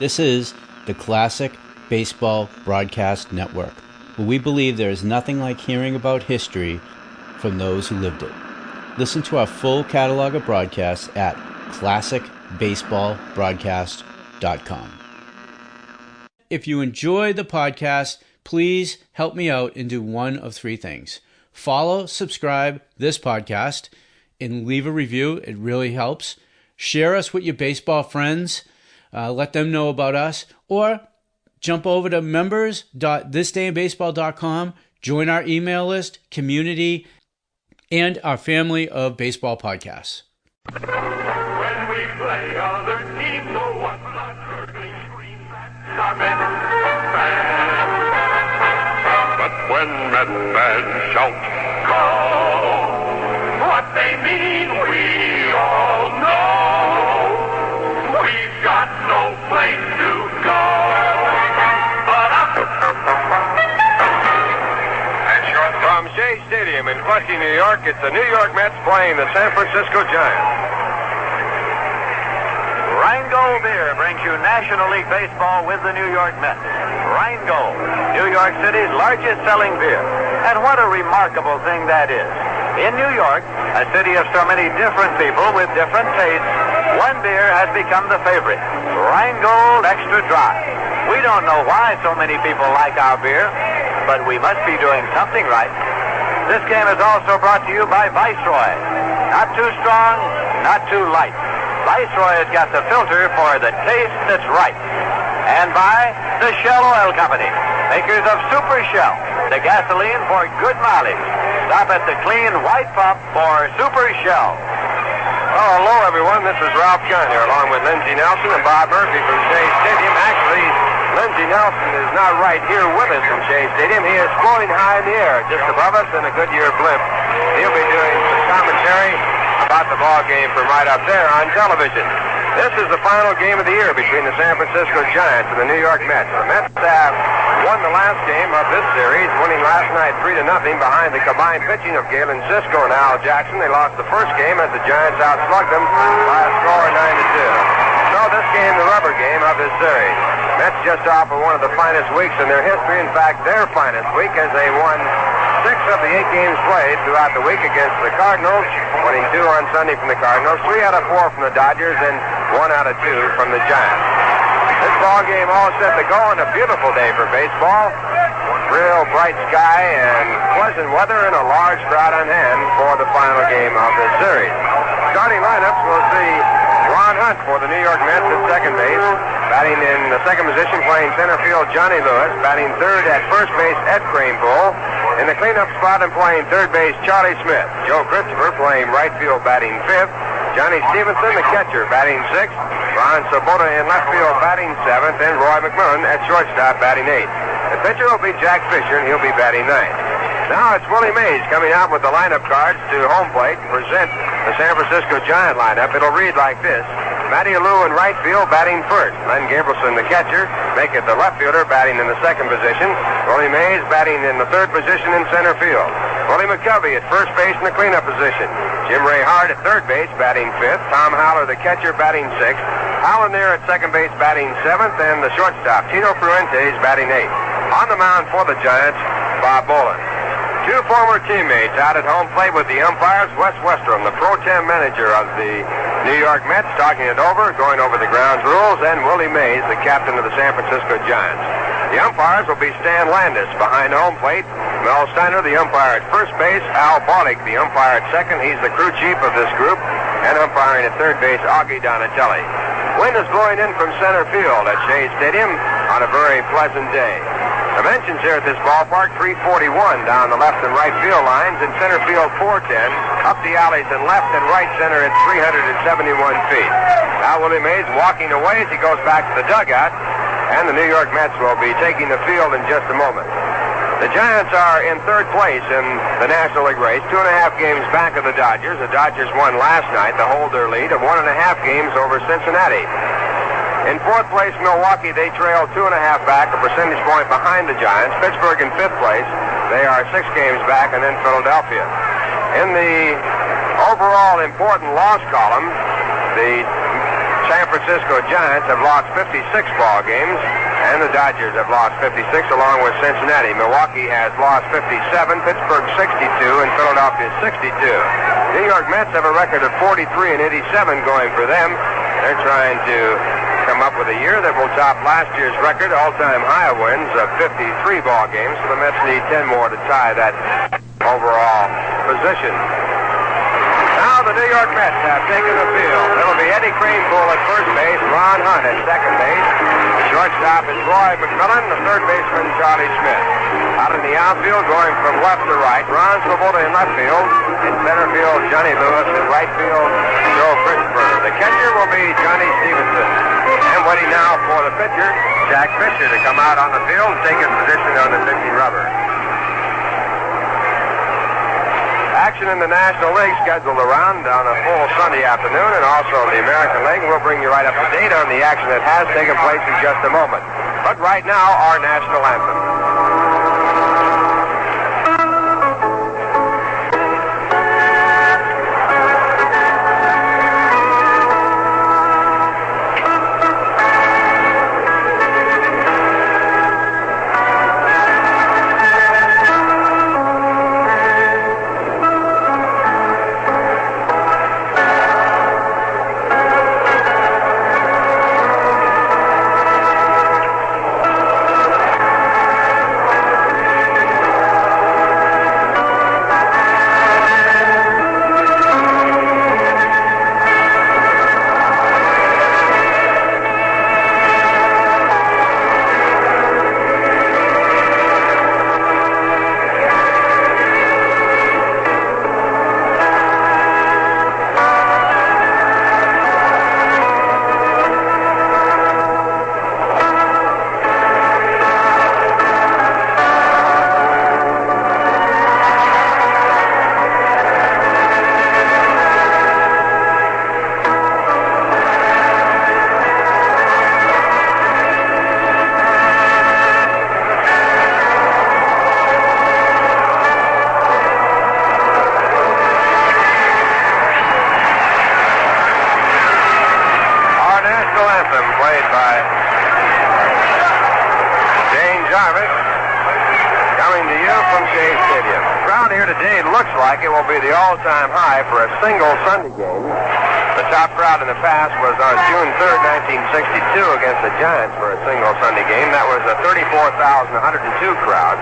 This is the Classic Baseball Broadcast Network, where we believe there is nothing like hearing about history from those who lived it. Listen to our full catalog of broadcasts at classicbaseballbroadcast.com. If you enjoy the podcast, please help me out and do one of three things. Follow, subscribe this podcast, and leave a review. It really helps. Share us with your baseball friends. Let them know about us. Or jump over to members.ThisDayInBaseball.com. Join our email list, community, and our family of baseball podcasts. When we play other teams, no one blood curdling screams our men bad. But when men shout, go, what they mean we all know. We've got no place to go but up. From Shea Stadium in Flushing, New York, it's the New York Mets playing the San Francisco Giants. Rheingold Beer brings you National League Baseball with the New York Mets. Rheingold, New York City's largest selling beer. And what a remarkable thing that is. In New York, a city of so many different people with different tastes, one beer has become the favorite, Rheingold Extra Dry. We don't know why so many people like our beer, but we must be doing something right. This game is also brought to you by Viceroy. Not too strong, not too light. Viceroy has got the filter for the taste that's right. And by the Shell Oil Company, makers of Super Shell, the gasoline for good mileage. Stop at the clean white pump for Super Shell. Oh, hello, everyone. This is Ralph Gunn here, along with Lindsey Nelson and Bob Murphy from Shea Stadium. Actually, Lindsey Nelson is not right here with us in Shea Stadium. He is floating high in the air just above us in a Goodyear blimp. He'll be doing some commentary about the ball game from right up there on television. This is the final game of the year between the San Francisco Giants and the New York Mets. The Mets have won the last game of this series, winning last night 3-0 behind the combined pitching of Galen Cisco and Al Jackson. They lost the first game as the Giants outslugged them by a score of 9-2. So this game, the rubber game of this series. Mets just off of one of the finest weeks in their history. In fact, their finest week, as they won 6 of the 8 games played throughout the week against the Cardinals, winning 2 on Sunday from the Cardinals, 3 out of 4 from the Dodgers, and 1 out of 2 from the Giants. This ball game all set to go on a beautiful day for baseball. Real bright sky and pleasant weather and a large crowd on hand for the final game of this series. Starting lineups, we'll see Ron Hunt for the New York Mets at second base. Batting in the second position, playing center field, Johnny Lewis. Batting third at first base, Ed Kranepool. In the cleanup spot and playing third base, Charlie Smith. Joe Christopher playing right field, batting fifth. Johnny Stevenson, the catcher, batting sixth. Ron Sabota in left field, batting seventh. And Roy McMillan at shortstop, batting eighth. The pitcher will be Jack Fisher, and he'll be batting ninth. Now it's Willie Mays coming out with the lineup cards to home plate to present the San Francisco Giant lineup. It'll read like this. Matty Alou in right field, batting first. Len Gabrielson, the catcher, make it the left fielder, batting in the second position. Willie Mays batting in the third position in center field. Willie McCovey at first base in the cleanup position. Jim Ray Hart at third base, batting fifth. Tom Haller, the catcher, batting sixth. Allen there at second base, batting seventh. And the shortstop, Tino Fuentes, batting eighth. On the mound for the Giants, Bob Boland. 2 former teammates out at home plate with the umpires, Wes Westrom, the pro tem manager of the New York Mets, talking it over, going over the grounds rules, and Willie Mays, the captain of the San Francisco Giants. The umpires will be Stan Landis behind home plate, Mel Steiner, the umpire at first base, Al Baudick, the umpire at second. He's the crew chief of this group, and umpiring at third base, Augie Donatelli. Wind is blowing in from center field at Shea Stadium on a very pleasant day. Dimensions here at this ballpark, 341 down the left and right field lines. In center field, 410. Up the alleys in left and right center at 371 feet. Now Willie Mays walking away as he goes back to the dugout. And the New York Mets will be taking the field in just a moment. The Giants are in third place in the National League race, 2.5 games back of the Dodgers. The Dodgers won last night to hold their lead of 1.5 games over Cincinnati. In fourth place, Milwaukee, they trail 2.5 back, a percentage point behind the Giants. Pittsburgh in fifth place. They are 6 games back, and then Philadelphia. In the overall important loss column, the San Francisco Giants have lost 56 ball games, and the Dodgers have lost 56 along with Cincinnati. Milwaukee has lost 57, Pittsburgh 62, and Philadelphia 62. New York Mets have a record of 43 and 87 going for them. They're trying to come up with a year that will top last year's record, all-time high of wins of 53 ball games. So the Mets need 10 more to tie that overall position. Now the New York Mets have taken the field. It'll be Eddie Kranepool at first base, Ron Hunt at second base. The shortstop is Roy McMillan, the third baseman Charlie Smith. Out in the outfield, going from left to right, Ron Swoboda in left field. In center field, Johnny Lewis. In right field, Joe Christopher. The catcher will be Johnny Stevenson. And waiting now for the pitcher, Jack Fisher, to come out on the field and take his position on the pitching rubber. Action in the National League scheduled around on a full Sunday afternoon, and also the American League. We'll bring you right up to date on the action that has taken place in just a moment. But right now, our national anthem. It will be the all-time high for a single Sunday game. The top crowd in the past was on June 3rd, 1962 against the Giants for a single Sunday game. That was a 34,102 crowd.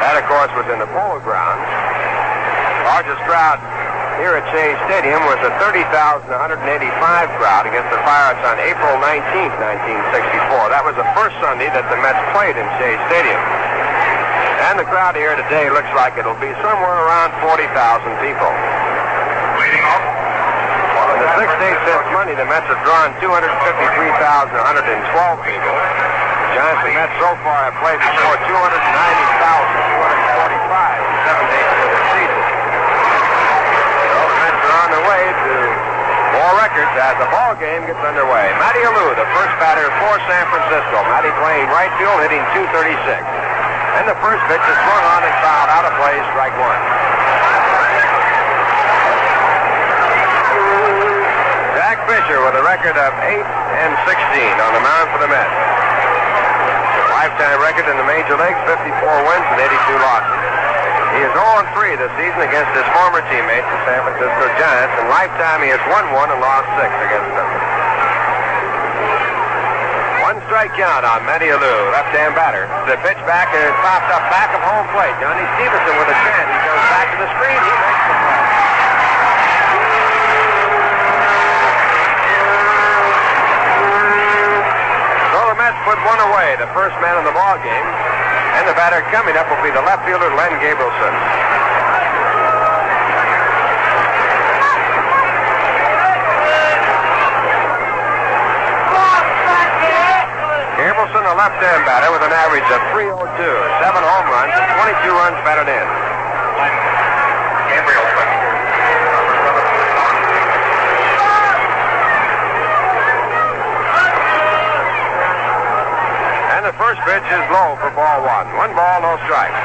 That, of course, was in the Polo Grounds. The largest crowd here at Shea Stadium was a 30,185 crowd against the Pirates on April 19th, 1964. That was the first Sunday that the Mets played in Shea Stadium. And the crowd here today looks like it'll be somewhere around 40,000 people. Leading off. In the 6 days since Monday, the Mets have drawn 253,112 people. The Giants and Mets so far have played before 290,245 in 7 days of the season. So the Mets are on their way to more records as the ball game gets underway. Matty Alou, the first batter for San Francisco. Matty playing right field, hitting .236. And the first pitch is swung on and fouled out of play, strike one. Jack Fisher with a record of 8 and 16 on the mound for the Mets. Lifetime record in the major leagues, 54 wins and 82 losses. He is 0-3 this season against his former teammates, the San Francisco Giants. In lifetime, he has won 1 and lost 6 against them. One strike count on Matty Alou, left-hand batter. The pitch back and it popped up back of home plate. Johnny Stevenson with a chance. He goes back to the screen. He makes the play. So the Mets put one away, the first man in the ball game. And the batter coming up will be the left fielder, Len Gabrielson. Gabrielson, a left-hand batter with an average of .302, 7 home runs, 22 runs batted in. Gabrielson. And the first pitch is low for ball one. 1 ball, no strikes.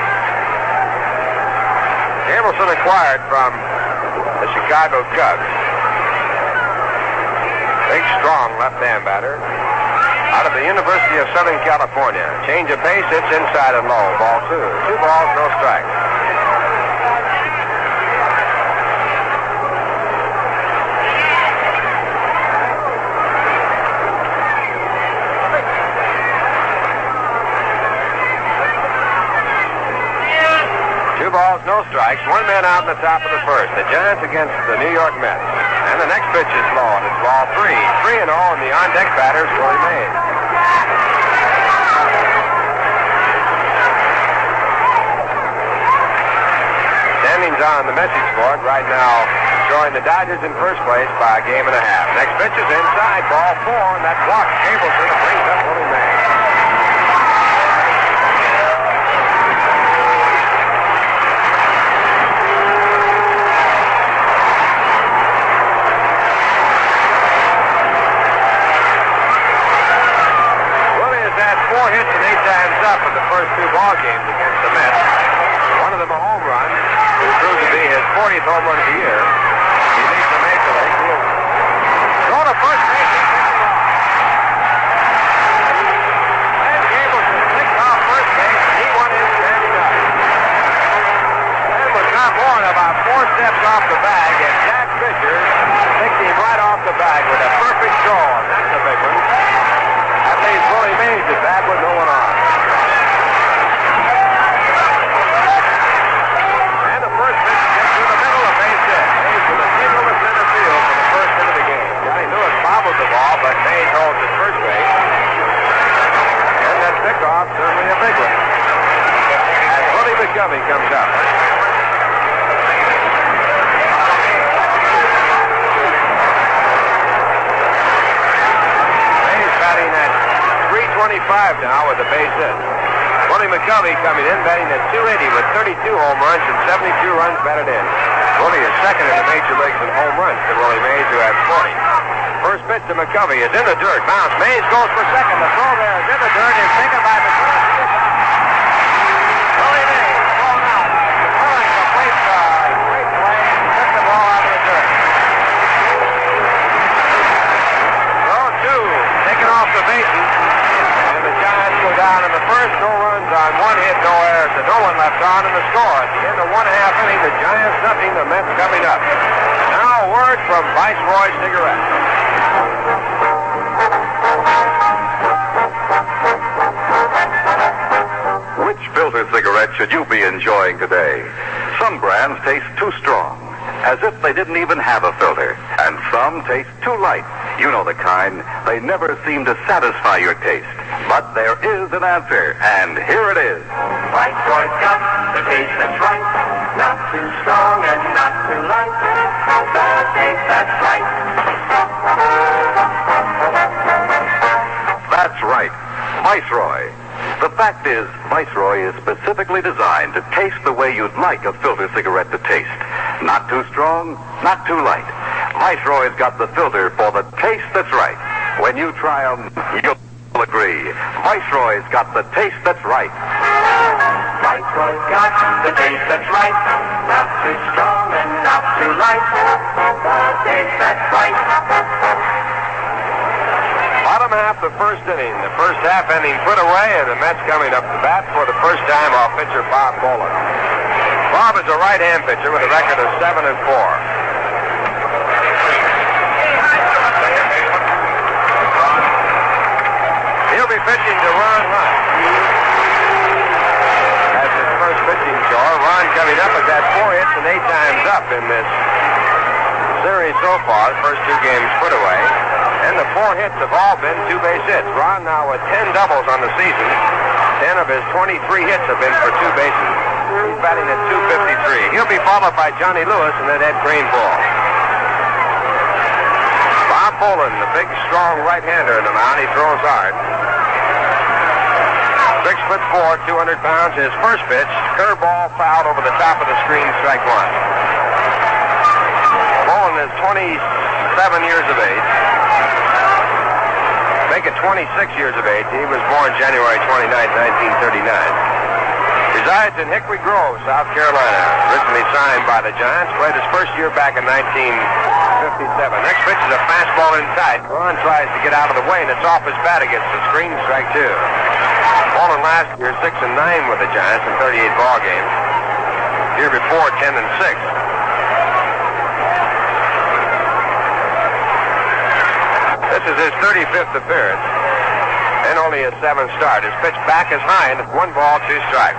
Gabrielson acquired from the Chicago Cubs. Big, strong left-hand batter. Out of the University of Southern California. Change of pace, it's inside and low. Ball 2. 2 balls, no strikes. No strikes. One man out in the top of the first. The Giants against the New York Mets. And the next pitch is low, and it's ball 3. 3-0, and the on-deck batter is Willie Mays. Standings on the message board right now showing the Dodgers in first place by a game and a half. Next pitch is inside, ball 4, and that walks Cableson and brings up Willie Mays. Hits and 8 times up in the first 2 ball games against the Mets. One of them a home run, which proved to be his 40th home run of the year. He leads the major league. Throw to first base and pick him off. And Cableson picked off first base, and he won his standing up. And was not more than about 4 steps off the bag, and Jack Fisher picked him right off the bag with a perfect throw, and that's a big one. That leaves Willie Mays at bat with no one on. And the first pitch gets to the middle of base hit. Mays with a single to center field for the first hit of the game. Johnny Lewis bobbled the ball, but Mays holds at first base. And that pickoff, certainly a big one. And Willie McCovey comes up. Mays batting at 325 now with the base hit. Willie McCovey coming in, batting at 280 with 32 home runs and 72 runs batted in. Willie is second in the major leagues in home runs to Willie Mays, who has 40. First pitch to McCovey is in the dirt. Bounce. Mays goes for second. The throw there is in the dirt. Is taken by McCovey. Willie Mays thrown out. McCovey completes a great play and took the ball out of the dirt. Throw 2, taken off the bases. And the Giants go down in the first. No runs on 1 hit, no errors, and no one left on in the score. At the end of 1.5 inning, the Giants nothing, the Mets coming up. Now a word from Viceroy Cigarette. Which filter cigarette should you be enjoying today? Some brands taste too strong, as if they didn't even have a filter. And some taste too light. You know the kind. They never seem to satisfy your taste. But there is an answer, and here it is. Viceroy's got the taste that's right. Not too strong and not too light. The taste that's right. That's right. Viceroy. The fact is, Viceroy is specifically designed to taste the way you'd like a filter cigarette to taste. Not too strong, not too light. Viceroy's got the filter for the taste that's right. When you try them, you'll agree. Viceroy's got the taste that's right. Viceroy's got the taste that's right. Not too strong and not too light. The taste that's right. Bottom half the first inning. The first half inning put away, and the Mets coming up to bat for the first time off pitcher Bob Boland. Bob is a right-hand pitcher with a record of 7-4. He'll be pitching to Ron Hunt. That's his first pitching chore. Ron coming up has had 4 hits and 8 times up in this series so far. The first 2 games put away. And the 4 hits have all been 2 base hits. Ron now with 10 doubles on the season. 10 of his 23 hits have been for 2 bases. He's batting at 253. He'll be followed by Johnny Lewis and then Ed Greenball. Bob Boland, the big, strong right-hander in the mound. He throws hard. 6'4", 200 pounds. His first pitch, curveball fouled over the top of the screen, strike 1. Boland is 27 years of age. Make it 26 years of age. He was born January 29, 1939. Resides in Hickory Grove, South Carolina. Originally signed by the Giants. Played his first year back in 19 57. Next pitch is a fastball inside. Ron tries to get out of the way, and it's off his bat against the screen. Strike two. Fallen last year 6-9 with the Giants in 38 ball games. Year before 10-6. This is his 35th appearance and only his 7th start. His pitch back is high, and it's 1 ball, 2 strikes.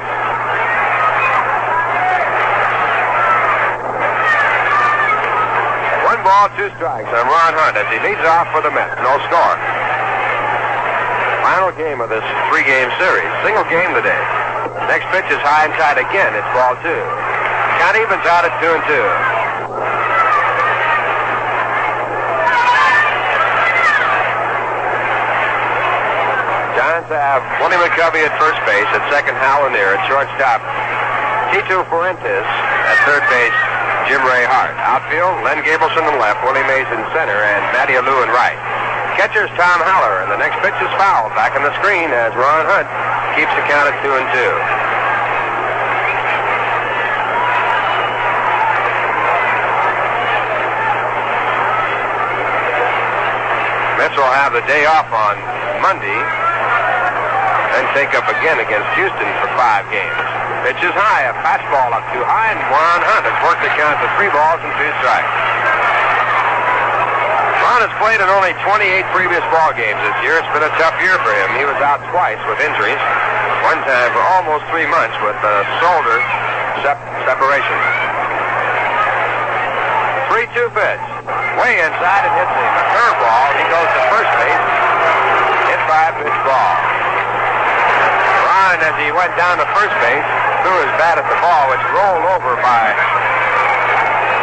One ball, 2 strikes on Ron Hunt as he leads off for the Mets. No score. Final game of this 3-game series. Single game today. Next pitch is high and tight again. It's ball 2. Count evens out at 2-2. Giants have Willie McCovey at first base. At second, Hal Lanier. At shortstop, Tito Fuentes. At third base, Jim Ray Hart. Outfield, Len Gableson in left, Willie Mays in center, and Matty Alou in right. Catcher's Tom Haller, and the next pitch is fouled. Back on the screen as Ron Hunt keeps the count at 2-2. Mets will have the day off on Monday and take up again against Houston for 5 games. Pitch is high, a fastball up too high, and Ron Hunt has worked the count to 3 balls and 2 strikes. Ron has played in only 28 previous ball games this year. It's been a tough year for him. He was out twice with injuries, one time for almost 3 months with a shoulder separation. 3-2 pitch. Way inside, it hits him. A curveball. He goes to first base. Hit by a pitch ball. Ron, as he went down to first base, threw his bat at the ball, which rolled over by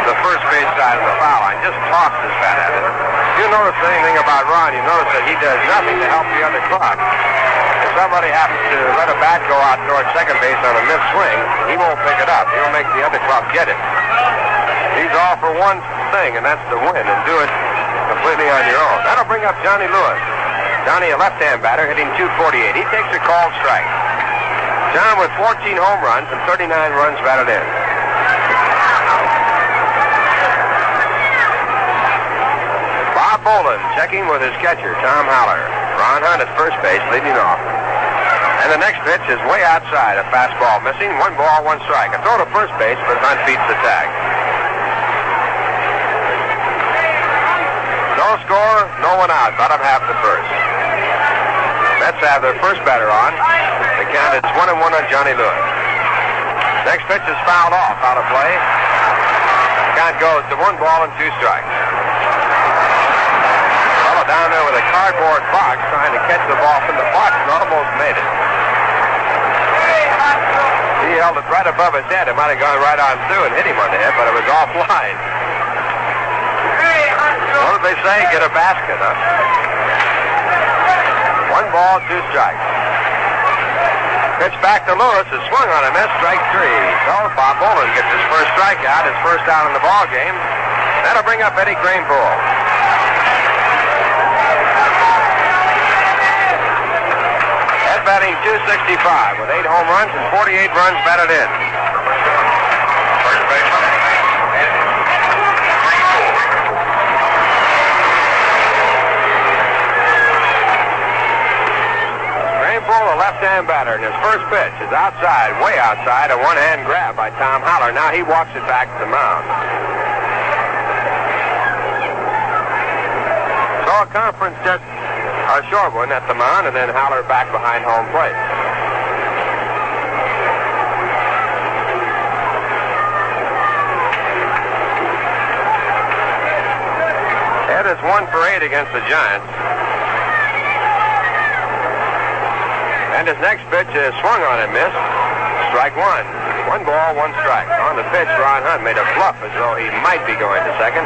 the first base side of the foul line. Just tossed his bat at it. If you notice anything about Ron, you notice that he does nothing to help the other club. If somebody happens to let a bat go out towards second base on a missed swing, he won't pick it up. He'll make the other club get it. He's all for one thing, and that's to win and do it completely on your own. That'll bring up Johnny Lewis. Johnny, a left-hand batter, hitting .248. He takes a called strike. John with 14 home runs and 39 runs batted in. Bob Boland checking with his catcher, Tom Haller. Ron Hunt at first base, leading off. And the next pitch is way outside, a fastball missing. 1 ball, 1 strike. A throw to first base, but Hunt beats the tag. No score, no one out. Bottom half the first. Mets have their first batter on. The count is 1-1 on Johnny Lewis. Next pitch is fouled off, out of play. Count goes to 1 ball and 2 strikes. Fellow down there with a cardboard box trying to catch the ball from the box and almost made it. He held it right above his head. It might have gone right on through and hit him on the head, but it was offline. What did they say? Get a basket, huh? 1 ball, 2 strikes. Pitch back to Lewis is swung on a miss, strike 3. So Bob Boland gets his first strikeout, his first out in the ball game. That'll bring up Eddie Kranepool. Head batting .265 with 8 home runs and 48 runs batted in. First baseman. A left-hand batter, and his first pitch is outside, way outside, a one-hand grab by Tom Haller. Now he walks it back to the mound. So a conference just a short one at the mound, and then Haller back behind home plate. Ed is 1 for 8 against the Giants. And his next pitch is swung on and missed. Strike 1. 1 ball, 1 strike. On the pitch, Ron Hunt made a bluff as though he might be going to second.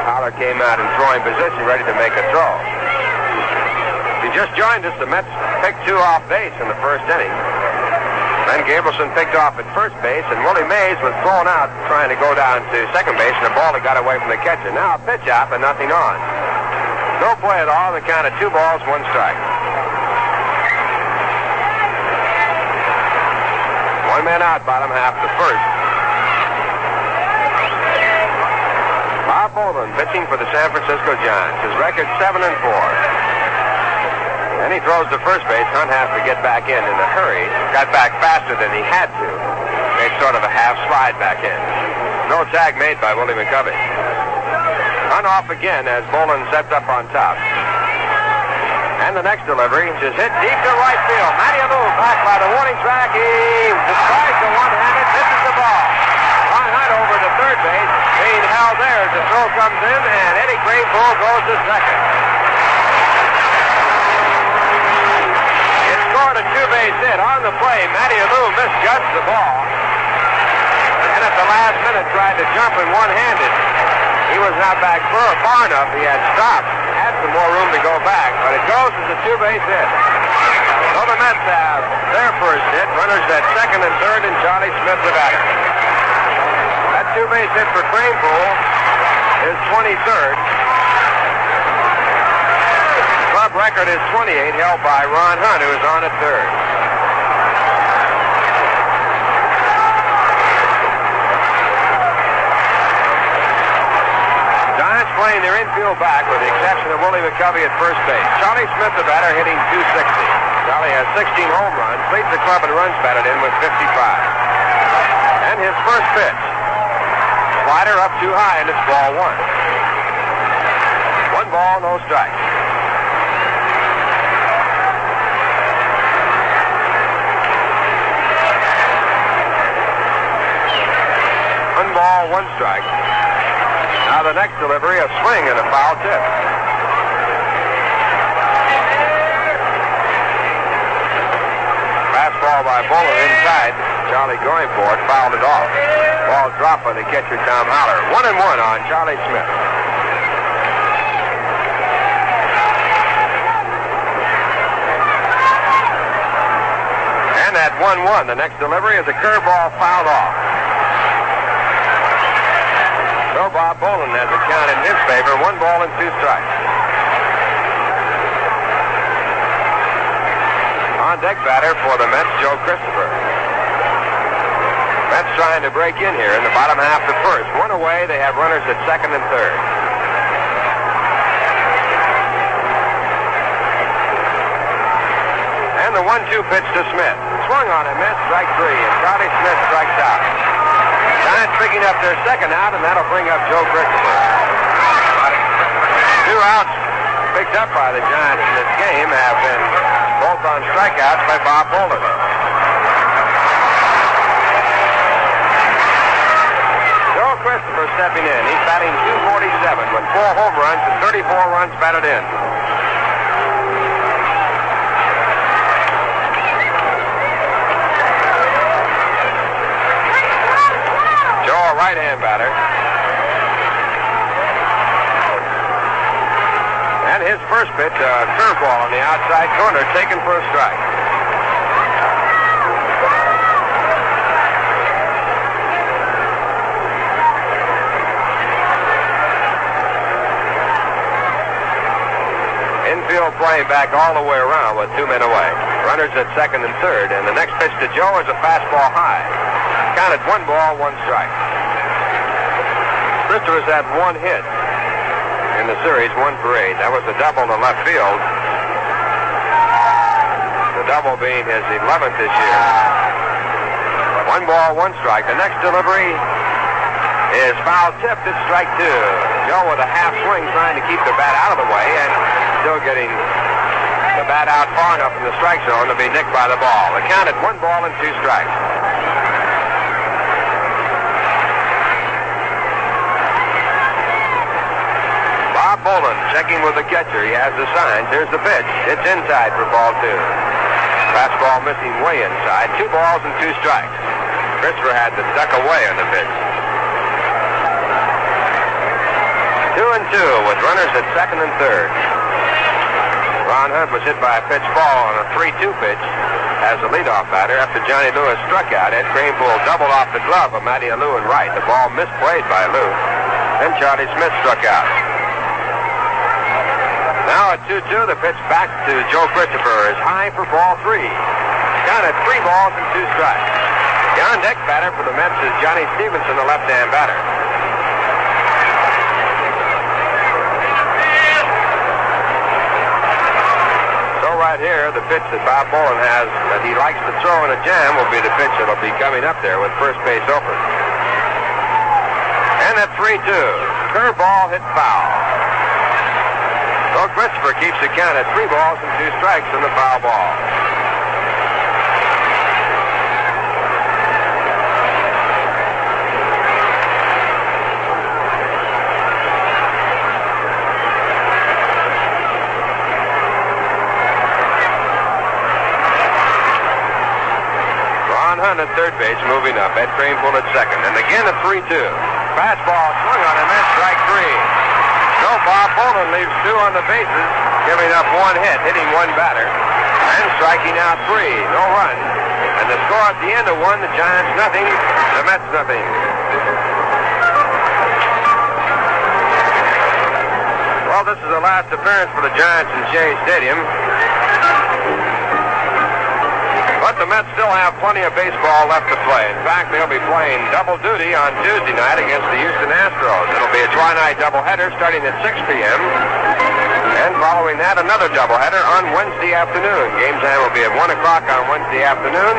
Haller came out in throwing position, ready to make a throw. If you just joined us, the Mets picked 2 off base in the first inning. Then Gableson picked off at first base, and Willie Mays was thrown out trying to go down to second base, and the ball that got away from the catcher. Now a pitch up and nothing on. No play at all. The count of 2 balls, 1 strike. 1 man out, bottom half the first. Bob Boland pitching for the San Francisco Giants. His record 7-4. And he throws to first base. Hunt has to get back in a hurry. Got back faster than he had to. Made sort of a half slide back in. No tag made by Willie McCovey. Hunt off again as Boland sets up on top. And the next delivery is hit deep to right field. Matty Alou back by the warning track. He tries to one-handed, misses the ball. Ron Hunt over to third base. Being held there as the throw comes in, and Eddie Kranepool goes to second. It scored a two-base hit. On the play, Matty Alou misjudged the ball. And at the last minute tried to jump in one-handed. He was not back far enough. He had stopped. Had some more room to go back, but it goes as a two-base hit. So the Mets have their first hit. Runners at second and third, and Charlie Smith the batter. That two-base hit for Kranepool is 23rd. Club record is 28, held by Ron Hunt, who is on at third. Playing their infield back with the exception of Willie McCovey at first base. Charlie Smith, the batter, hitting .260. Charlie has 16 home runs, leads the club in runs batted in with 55. And his first pitch. Slider up too high, and it's ball one. 1 ball, no strikes. One ball, 1 strike. Now the next delivery, a swing and a foul tip. Fastball by Boland inside. Charlie going for it, fouled it off. Ball dropped by the catcher, Tom Haller. 1-1 on Charlie Smith. And at 1-1, the next delivery is a curveball fouled off. So Bob Boland has a count in his favor. 1 ball and 2 strikes. On deck batter for the Mets, Joe Christopher. Mets trying to break in here in the bottom half of the first. 1 away. They have runners at second and third. And the 1-2 pitch to Smith. Swung on it, Mets strike 3, and Charlie Smith strikes out. Giants picking up their second out, and that'll bring up Joe Christopher. 2 outs picked up by the Giants in this game have been both on strikeouts by Bob Boland. Joe Christopher stepping in. He's batting .247 with 4 home runs and 34 runs batted in. Right-hand batter. And his first pitch, a curveball on the outside corner, taken for a strike. Infield playing back all the way around with 2 men away. Runners at second and third, and the next pitch to Joe is a fastball high. Counted 1 ball, 1 strike. Christopher's had 1 hit in the series, 1 for 8. That was a double to left field. The double being his 11th this year. 1 ball, 1 strike. The next delivery is foul tipped. It's strike 2. Joe with a half swing trying to keep the bat out of the way and still getting the bat out far enough in the strike zone to be nicked by the ball. The count at 1 ball and 2 strikes. Bob Boland checking with the catcher. He has the signs. Here's the pitch. It's inside for ball 2. Fastball missing way inside. 2 balls and 2 strikes. Christopher had to duck away on the pitch. 2-2 with runners at second and third. Ron Hunt was hit by a pitch ball on a 3-2 pitch as a leadoff batter after Johnny Lewis struck out. Ed Kranepool doubled off the glove of Matty Alou in right. The ball misplayed by Alou. Then Charlie Smith struck out. Now at 2-2, the pitch back to Joe Christopher is high for ball 3. Down at 3 balls and 2 strikes. The on-deck batter for the Mets is Johnny Stevenson, the left-hand batter. here, the pitch that Bob Boland has that he likes to throw in a jam will be the pitch that'll be coming up there with first base open. And at 3-2, curveball hit foul. So Christopher keeps the count at 3 balls and 2 strikes in the foul ball. Hunt at third base, moving up. Ed Kranepool at second. And again at 3-2. Fastball swung on him and strike 3. So Bob Boland leaves 2 on the bases, giving up 1 hit, hitting 1 batter, and striking out 3. No run. And the score at the end of 1, the Giants nothing, the Mets nothing. Well, this is the last appearance for the Giants in Shea Stadium. But the Mets still have plenty of baseball left to play. In fact, they'll be playing double duty on Tuesday night against the Houston Astros. It'll be a twilight doubleheader starting at 6 p.m. And following that, another doubleheader on Wednesday afternoon. Game time will be at 1 o'clock on Wednesday afternoon.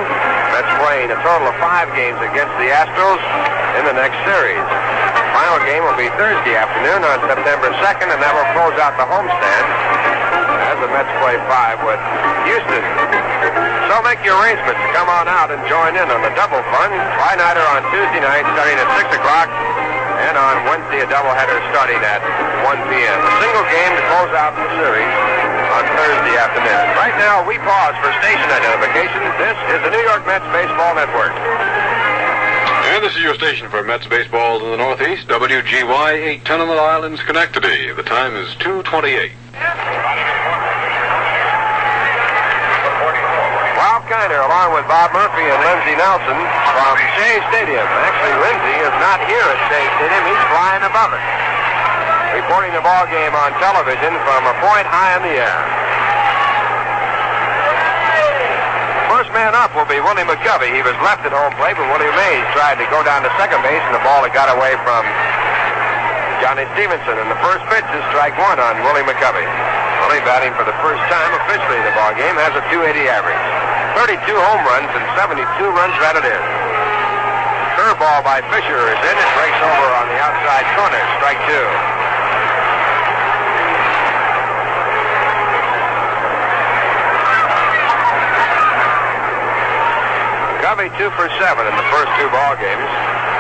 Mets playing a total of 5 games against the Astros in the next series. Final game will be Thursday afternoon on September 2nd, and that will close out the homestand as the Mets play 5 with Houston. So make your arrangements to come on out and join in on the double fun. Tri-nighter on Tuesday night starting at 6 o'clock, and on Wednesday a doubleheader starting at 1 p.m. A single game to close out the series on Thursday afternoon. Right now we pause for station identification. This is the New York Mets Baseball Network. And this is your station for Mets baseball in the Northeast, WGY 810 on the Islands, Schenectady. The time is 2:28. Ralph Kiner along with Bob Murphy and Lindsey Nelson from Shea Stadium. Actually, Lindsey is not here at Shea Stadium. He's flying above it. Reporting the ball game on television from a point high in the air. First man up will be Willie McCovey. He was left at home plate when Willie Mays tried to go down to second base, and the ball had got away from Johnny Stevenson. And the first pitch is strike 1 on Willie McCovey. Willie batting for the first time officially in the ball game, has a .280 average. 32 home runs and 72 runs batted in. Curveball by Fisher is in. It breaks over on the outside corner. Strike 2. Covey 2 for 7 in the first 2 ball games.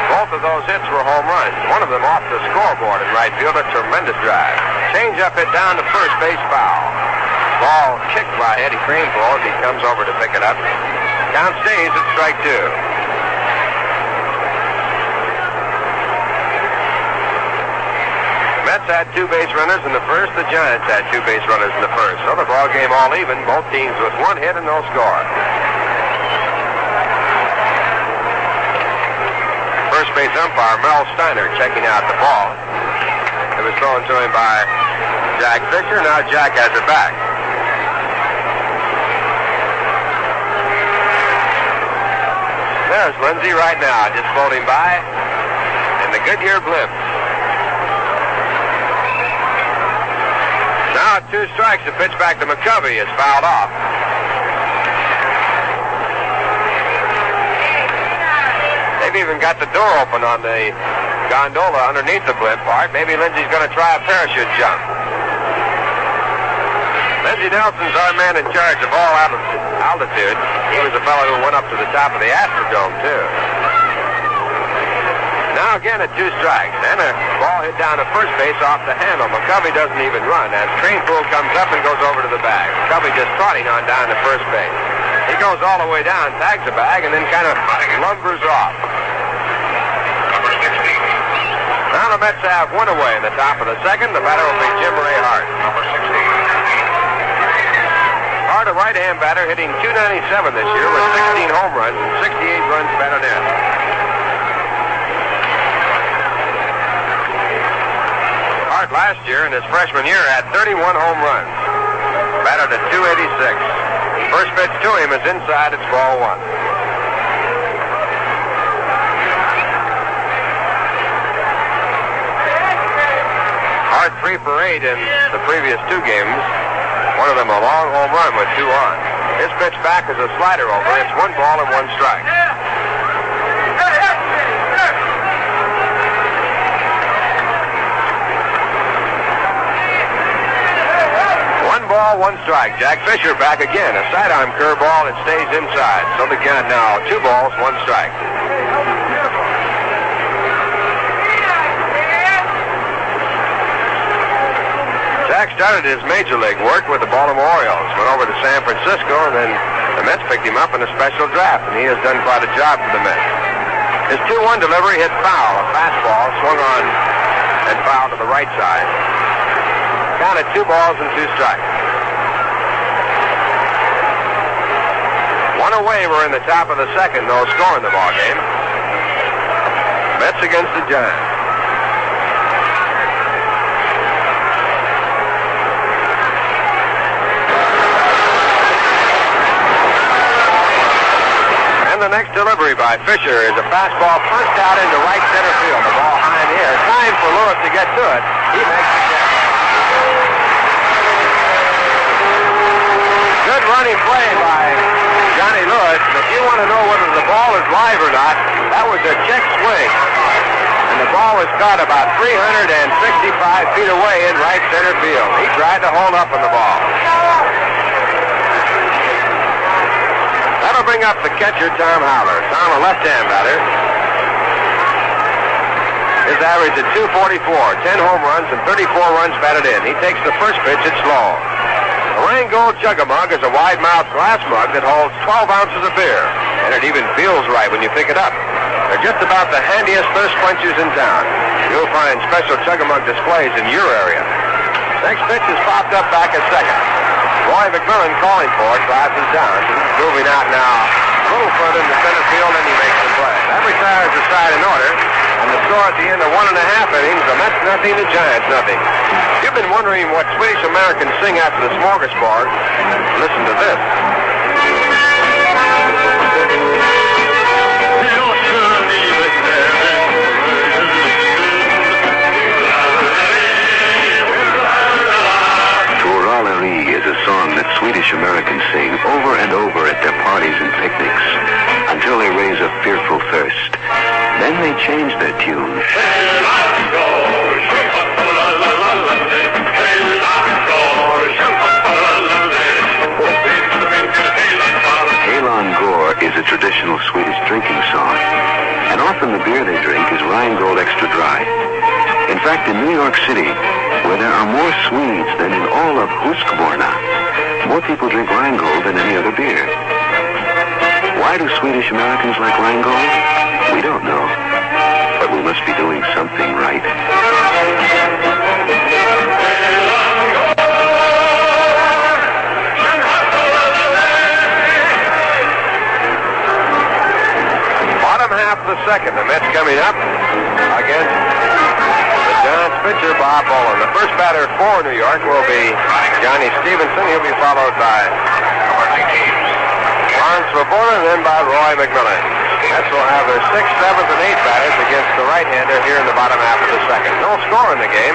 Both of those hits were home runs. One of them off the scoreboard in right field. A tremendous drive. Change up hit down to first base, foul. Ball kicked by Eddie Kranepool as he comes over to pick it up. Count stays at strike 2. Mets had 2 base runners in the first. The Giants had 2 base runners in the first. So the ball game all even. Both teams with 1 hit and no score. First base umpire Mel Steiner checking out the ball. It was thrown to him by Jack Fisher. Now Jack has it back. There's Lindsey right now, just floating by in the Goodyear blimp. Now at 2 strikes, the pitch back to McCovey is fouled off. They've even got the door open on the gondola underneath the blimp part. Maybe Lindsey's going to try a parachute jump. Lindsey Nelson's our man in charge of all altitude. He was the fellow who went up to the top of the Astrodome, too. Now again at 2 strikes. And a ball hit down to first base off the handle. McCovey doesn't even run as Kranepool comes up and goes over to the bag. McCovey just trotting on down to first base. He goes all the way down, tags the bag, and then kind of lumbers off. Now the Mets have 1 away in the top of the second. The batter will be Jim Ray Hart. Hart, a right-hand batter, hitting .297 this year with 16 home runs and 68 runs batted in. Hart last year in his freshman year had 31 home runs. Batted at .286. First pitch to him is inside. It's ball 1. Hart 3 for 8 in the previous 2 games. One of them a long home run with 2 on. His pitch back is a slider over. It's 1 ball and 1 strike. Ball, 1 strike. Jack Fisher back again. A sidearm curveball. It stays inside. So the count now 2 balls, 1 strike. Jack started his major league work with the Baltimore Orioles. Went over to San Francisco, and then the Mets picked him up in a special draft, and he has done quite a job for the Mets. His 2-1 delivery hit foul. A fastball swung on and foul to the right side. Counted 2 balls and 2 strikes. 1 away. We're in the top of the second. No score in the ball game. Mets against the Giants. And the next delivery by Fisher is a fastball punched out into right center field. The ball high in the air. Time for Lewis to get to it. He makes the catch. Good running play by Johnny Lewis. If you want to know whether the ball is live or not, that was a check swing. And the ball was caught about 365 feet away in right center field. He tried to hold up on the ball. That'll bring up the catcher, Tom Howler. Tom, a left-hand batter. His average at 244, 10 home runs and 34 runs batted in. He takes the first pitch. It's low. A Rheingold Chug-A-Mug is a wide-mouthed glass mug that holds 12 ounces of beer, and it even feels right when you pick it up. They're just about the handiest thirst quenchers in town. You'll find special Chug-A-Mug displays in your area. Next pitch is popped up back at second. Roy McMillan calling for it, drives him down. He's moving out now a little further in the center field, and he makes the play. That retires the side in order, and the score at the end of 1.5 innings, the Mets nothing, the Giants nothing. You've been wondering what Swedish Americans sing after the smorgasbord. Listen to this. Is a song that Swedish Americans sing over and over at their parties and picnics until they raise a fearful thirst. Then they change their tune. Elon Gore is a traditional Swedish drinking song, and often the beer they drink is Rheingold Extra Dry. In fact, in New York City, where there are more Swedes than in all of Husqvarna, more people drink Rheingold than any other beer. Why do Swedish Americans like Rheingold? We don't know, but we must be doing something right. Bottom half of the second, the Mets coming up against Giants pitcher Bob Boland. The first batter for New York will be Johnny Stevenson. He'll be followed by Ron Swoboda and then by Roy McMillan. Mets will have their 6th, 7th, and 8th batters against the right-hander here in the bottom half of the second. No score in the game.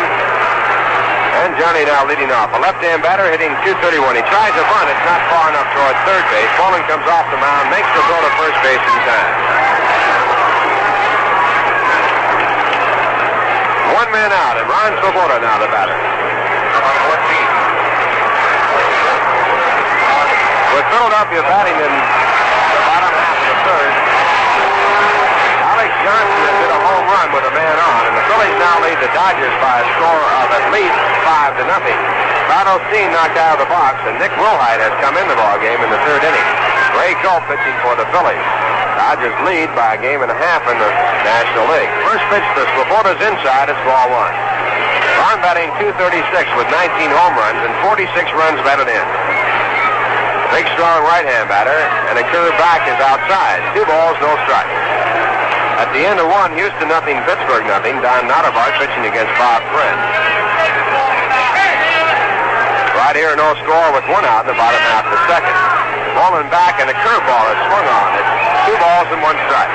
And Johnny now leading off. A left-hand batter hitting .231. He tries a bunt. It's not far enough toward third base. Boland comes off the mound, makes the throw to first base in time. 1 man out, and Ron Swoboda now the batter. With Philadelphia batting in the bottom half of the third, Alex Johnson has hit a home run with a man on, and the Phillies now lead the Dodgers by a score of at least 5-0. Brad Osteen knocked out of the box, and Nick Wilhite has come in the ballgame in the third inning. Ray Cole pitching for the Phillies. Dodgers lead by a game and a half in the National League. First pitch to Swoboda's inside, it's ball 1. Ron batting .236 with 19 home runs and 46 runs batted in. Big, strong right-hand batter, and a curve back is outside. 2 balls, no strikes. At the end of 1, Houston nothing, Pittsburgh nothing. Don Nottebart pitching against Bob Friend. Right here, no score with 1 out in the bottom half of the second. Rolling back, and a curveball is swung on. It's 2 balls and 1 strike.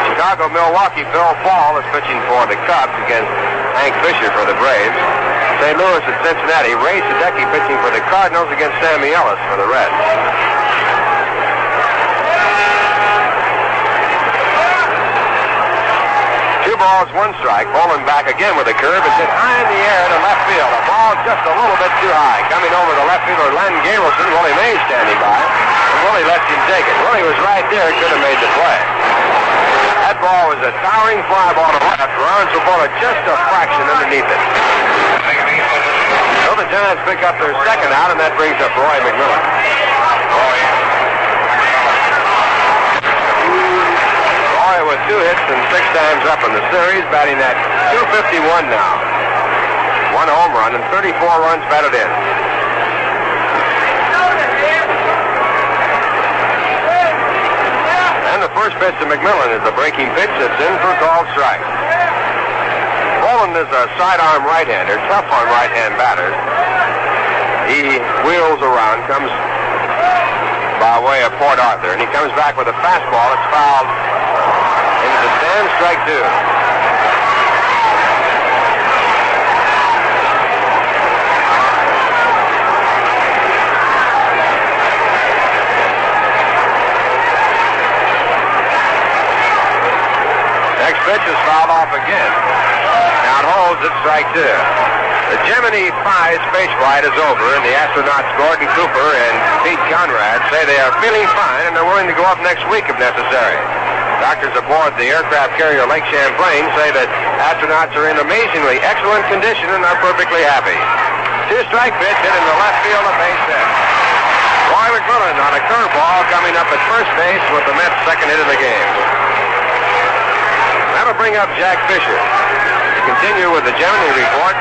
Chicago-Milwaukee, Phil Fall is pitching for the Cubs against Hank Fisher for the Braves. St. Louis at Cincinnati. Ray Sadecki pitching for the Cardinals against Sammy Ellis for the Reds. 2 balls, 1 strike. Bowling back again with a curve. It's hit high in the air to left field. A ball just a little bit too high. Coming over to left fielder Len Gabrielson. Willie Mays standing by. And Willie lets him take it. Willie was right there. Could have made the play. That ball was a towering fly ball to left. Ron Swoboda just a fraction underneath it. So the Giants pick up their second out, and that brings up Roy McMillan. Roy with 2 hits and 6 times up in the series, batting at .251 now. 1 home run and 34 runs batted in. And the first pitch to McMillan is a breaking pitch that's in for a called strike. Boland is a sidearm right-hander, tough on right-hand batters. He wheels around, comes by way of Port Arthur, and he comes back with a fastball. It's fouled into the stand, strike 2. Next pitch is fouled off again. Now it holds at strike 2. The Gemini 5 space flight is over, and the astronauts Gordon Cooper and Pete Conrad say they are feeling fine and they're willing to go up next week if necessary. Doctors aboard the aircraft carrier Lake Champlain say that astronauts are in amazingly excellent condition and are perfectly happy. 2-strike pitch hit in the left field, a base hit. Roy McMillan on a curveball coming up at first base with the Mets' second hit of the game. That'll bring up Jack Fisher. To continue with the Gemini report,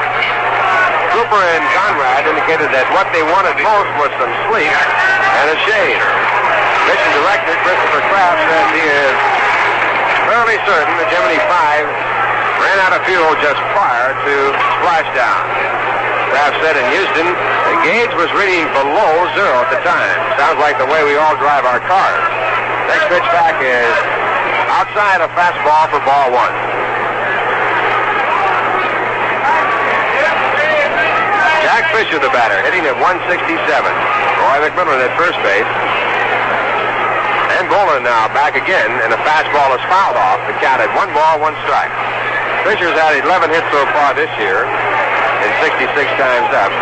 Cooper and Conrad indicated that what they wanted most was some sleep and a shave. Mission Director Christopher Kraft says he is fairly certain the Gemini 5 ran out of fuel just prior to splashdown. Kraft said in Houston, the gauge was reading below 0 at the time. Sounds like the way we all drive our cars. Next pitch back is outside a fastball for ball 1. Jack Fisher, the batter, hitting at 167. Roy McMillan at first base. And Boland now back again, and a fastball is fouled off. The count at 1 ball, 1 strike. Fisher's had 11 hits so far this year, and 66 times up.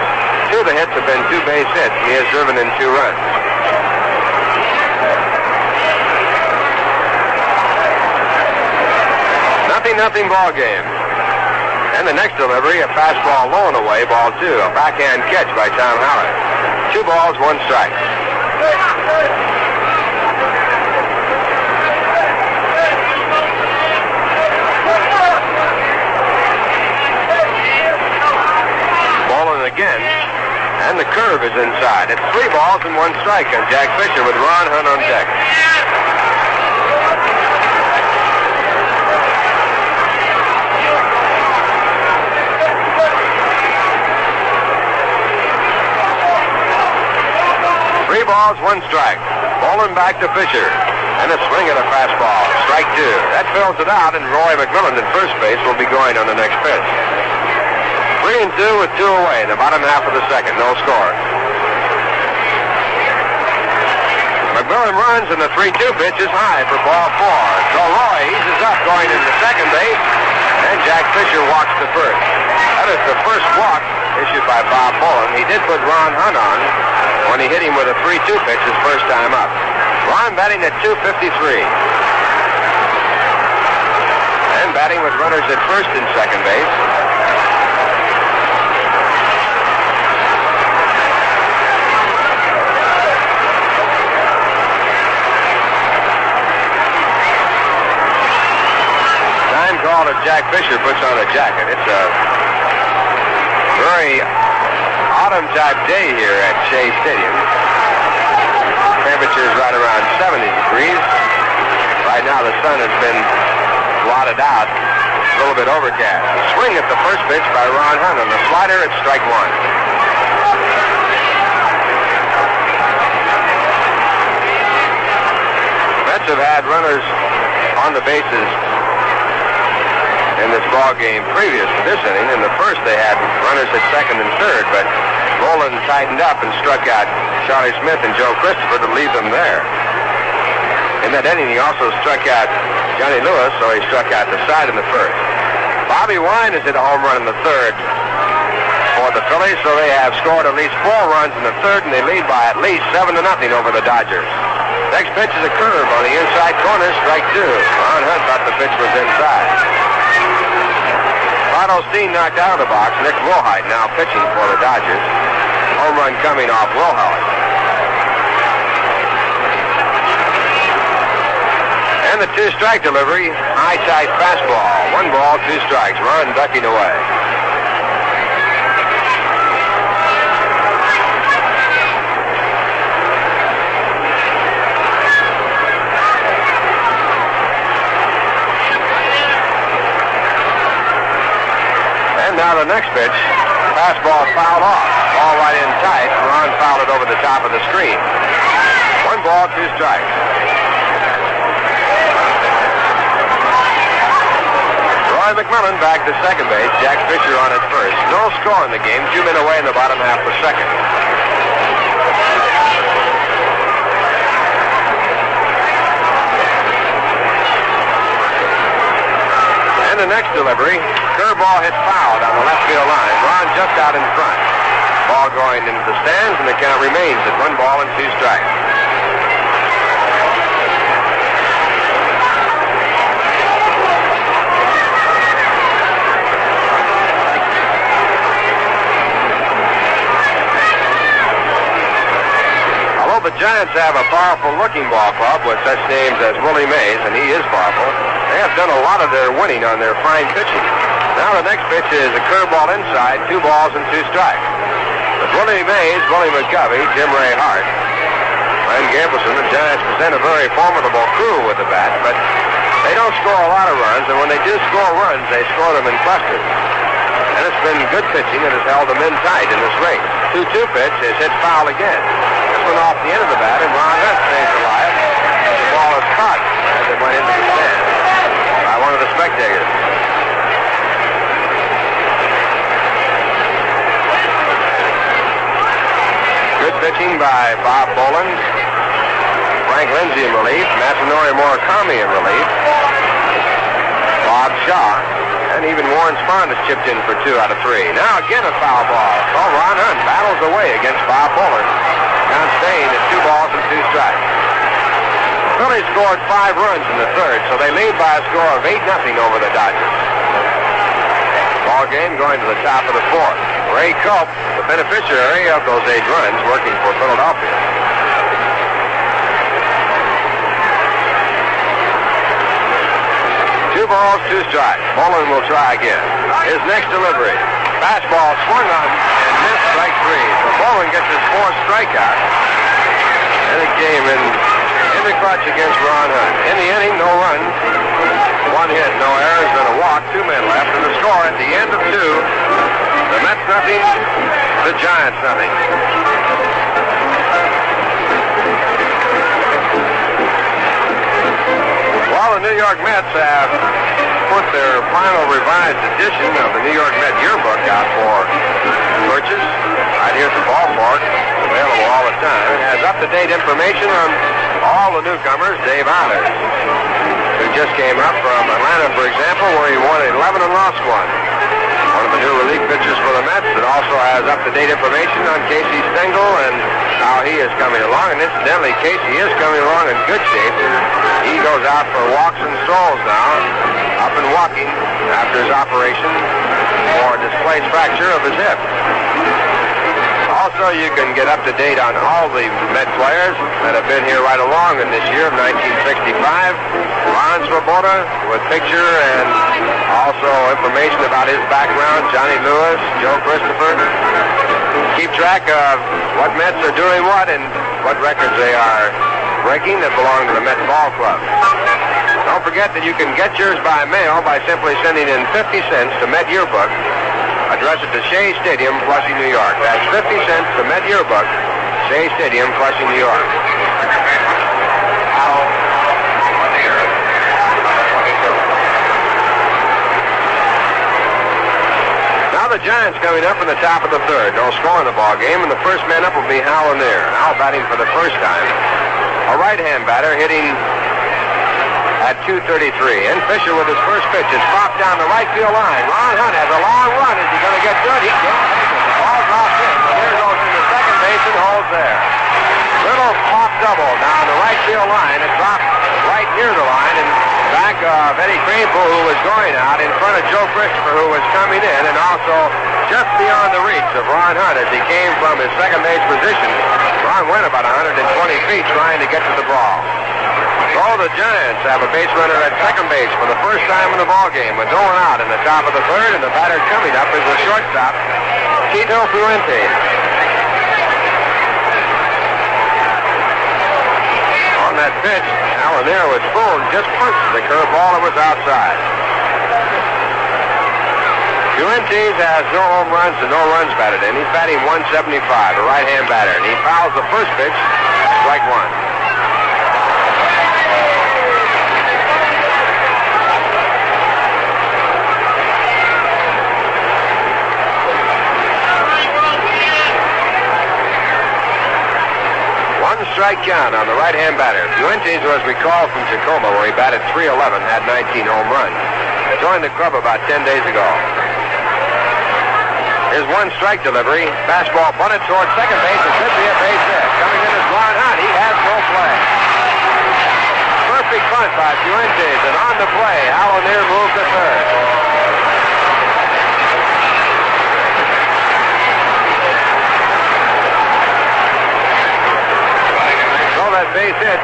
2 of the hits have been 2 base hits, and he has driven in 2 runs. Nothing ball game. And the next delivery, a fastball low and away, ball 2. A backhand catch by Tom Howard. 2 balls, 1 strike. Bowling again, and the curve is inside. It's 3 balls and 1 strike on Jack Fisher with Ron Hunt on deck. Balls, 1 strike. Bowling back to Fisher. And a swing at a fastball. Strike 2. That fills it out, and Roy McMillan at first base will be going on the next pitch. 3-2 with 2 away in the bottom half of the second. No score. McMillan runs, and the 3-2 pitch is high for ball 4. So Roy eases up going into second base, and Jack Fisher walks to first. That is the first walk issued by Bob Boland. He did put Ron Hunt on when he hit him with a 3-2 pitch his first time up. Ron batting at .253. And batting with runners at first and second base. Time call as Jack Fisher puts on a jacket. It's a very autumn-type day here at Shea Stadium. Temperature is right around 70 degrees. Right now the sun has been blotted out. A little bit overcast. A swing at the first pitch by Ron Hunt on the slider at strike 1. Mets have had runners on the bases in in this ball game previous to this inning. In the first, they had runners at second and third, but Boland tightened up and struck out Charlie Smith and Joe Christopher to leave them there. In that inning, he also struck out Johnny Lewis, so he struck out the side in the first. Bobby Wine has hit a home run in the third for the Phillies, so they have scored at least 4 runs in the third, and they lead by at least 7-0 over the Dodgers. Next pitch is a curve on the inside corner, strike 2. Ron Hunt thought the pitch was inside. Otto Steen knocked out of the box. Nick Wilhite now pitching for the Dodgers. Home run coming off Wilhite. And the 2-strike delivery, high tight fastball. 1 ball, 2 strikes. Ron ducking away. Now the next pitch, fastball fouled off. Ball right in tight. Ron fouled it over the top of the screen. 1 ball, 2 strikes. Roy McMillan back to second base. Jack Fisher on at first. No score in the game. 2 men away in the bottom half of second. And the next delivery, curveball hit foul down the left field line. Ron just out in front. Ball going into the stands, and the count remains at 1 ball and 2 strikes. Although the Giants have a powerful-looking ball club with such names as Willie Mays, and he is powerful, they have done a lot of their winning on their fine pitching. Now the next pitch is a curveball inside, 2 balls and 2 strikes. With Willie Mays, Willie McCovey, Jim Ray Hart, Len Gambleson, the Giants present a very formidable crew with the bat, but they don't score a lot of runs, and when they do score runs, they score them in clusters. And it's been good pitching that has held them in tight in this race. 2-2 pitch is hit foul again. This one off the end of the bat, and Ron Hunt stays alive. The ball is caught as it went into the stand by one of the spectators. Good pitching by Bob Boland, Frank Lindsay in relief, Masanori Murakami in relief, Bob Shaw, and even Warren Spahn has chipped in for 2 out of 3. Now again a foul ball. So Ron Hunt battles away against Bob Boland. Count staying at 2 balls and 2 strikes. Phillies scored 5 runs in the third, so they lead by a score of 8-0 over the Dodgers. Ball game going to the top of the 4th. Ray Culp, the beneficiary of those 8 runs, working for Philadelphia. 2 balls, 2 strikes. Boland will try again. His next delivery. Fastball swung on and missed, strike 3. So Boland gets his 4th strikeout. And it came in the clutch against Ron Hunt. In the inning, no runs. 1 hit, no errors, and a walk. 2 men left. And the score at the end of 2, the Mets nothing, the Giants nothing. While the New York Mets have put their final revised edition of the New York Met yearbook out for purchase right here at the ballpark, it's available all the time. It has up-to-date information on all the newcomers. Dave Eilers, who just came up from Atlanta, for example, where he won 11 and lost 1. One of the new relief pitchers for the Mets. It also has up-to-date information on Casey Stengel and how he is coming along. And incidentally, Casey is coming along in good shape. He goes out for walks and strolls now, up and walking after his operation for a displaced fracture of his hip. Also, you can get up to date on all the Met players that have been here right along in this year of 1965. Ron Swoboda with picture and also information about his background. Johnny Lewis, Joe Christopher. Keep track of what Mets are doing what and what records they are breaking that belong to the Mets Ball Club. Don't forget that you can get yours by mail by simply sending in 50 cents to Met Yearbook. Address it to Shea Stadium, Flushing, New York. That's 50 cents to Met Yearbook, Shea Stadium, Flushing, New York. the Giants coming up in the top of the third. No score in the ball game, and the first man up will be Hal Lanier. Hal batting for the first time. A right-hand batter hitting at 233. And Fisher with his first pitch is popped down the right field line. Ron Hunt has a long run. Is he going to get good? He can't make it. The ball drops in. Lanier goes into second base and holds there. Little pop double down the right field line. It dropped right near the line and back of Eddie Kranepool, who was going out, in front of Joe Christopher, who was coming in, and also just beyond the reach of Ron Hunt as he came from his second base position. Ron went about 120 feet trying to get to the ball. So the Giants have a base runner at second base for the first time in the ball game with no one out in the top of the third, and the batter coming up is the shortstop, Tito Fuentes. On that pitch, Hal Lanier with Spoon just punched the curveball that was outside. Fuentes has no home runs and no runs batted in. He's batting 175, a right-hand batter, and he fouls the first pitch, strike one. Strike count on the right-hand batter. Fuentes was recalled from Tacoma, where he batted .311, had 19 home runs. Joined the club about 10 days ago. His one strike delivery. Fastball bunted towards second base. It could be a base hit. Coming in is Ron Hunt. He has no play. Perfect bunt by Fuentes, and on the play, Hal Lanier moved to third. That base hit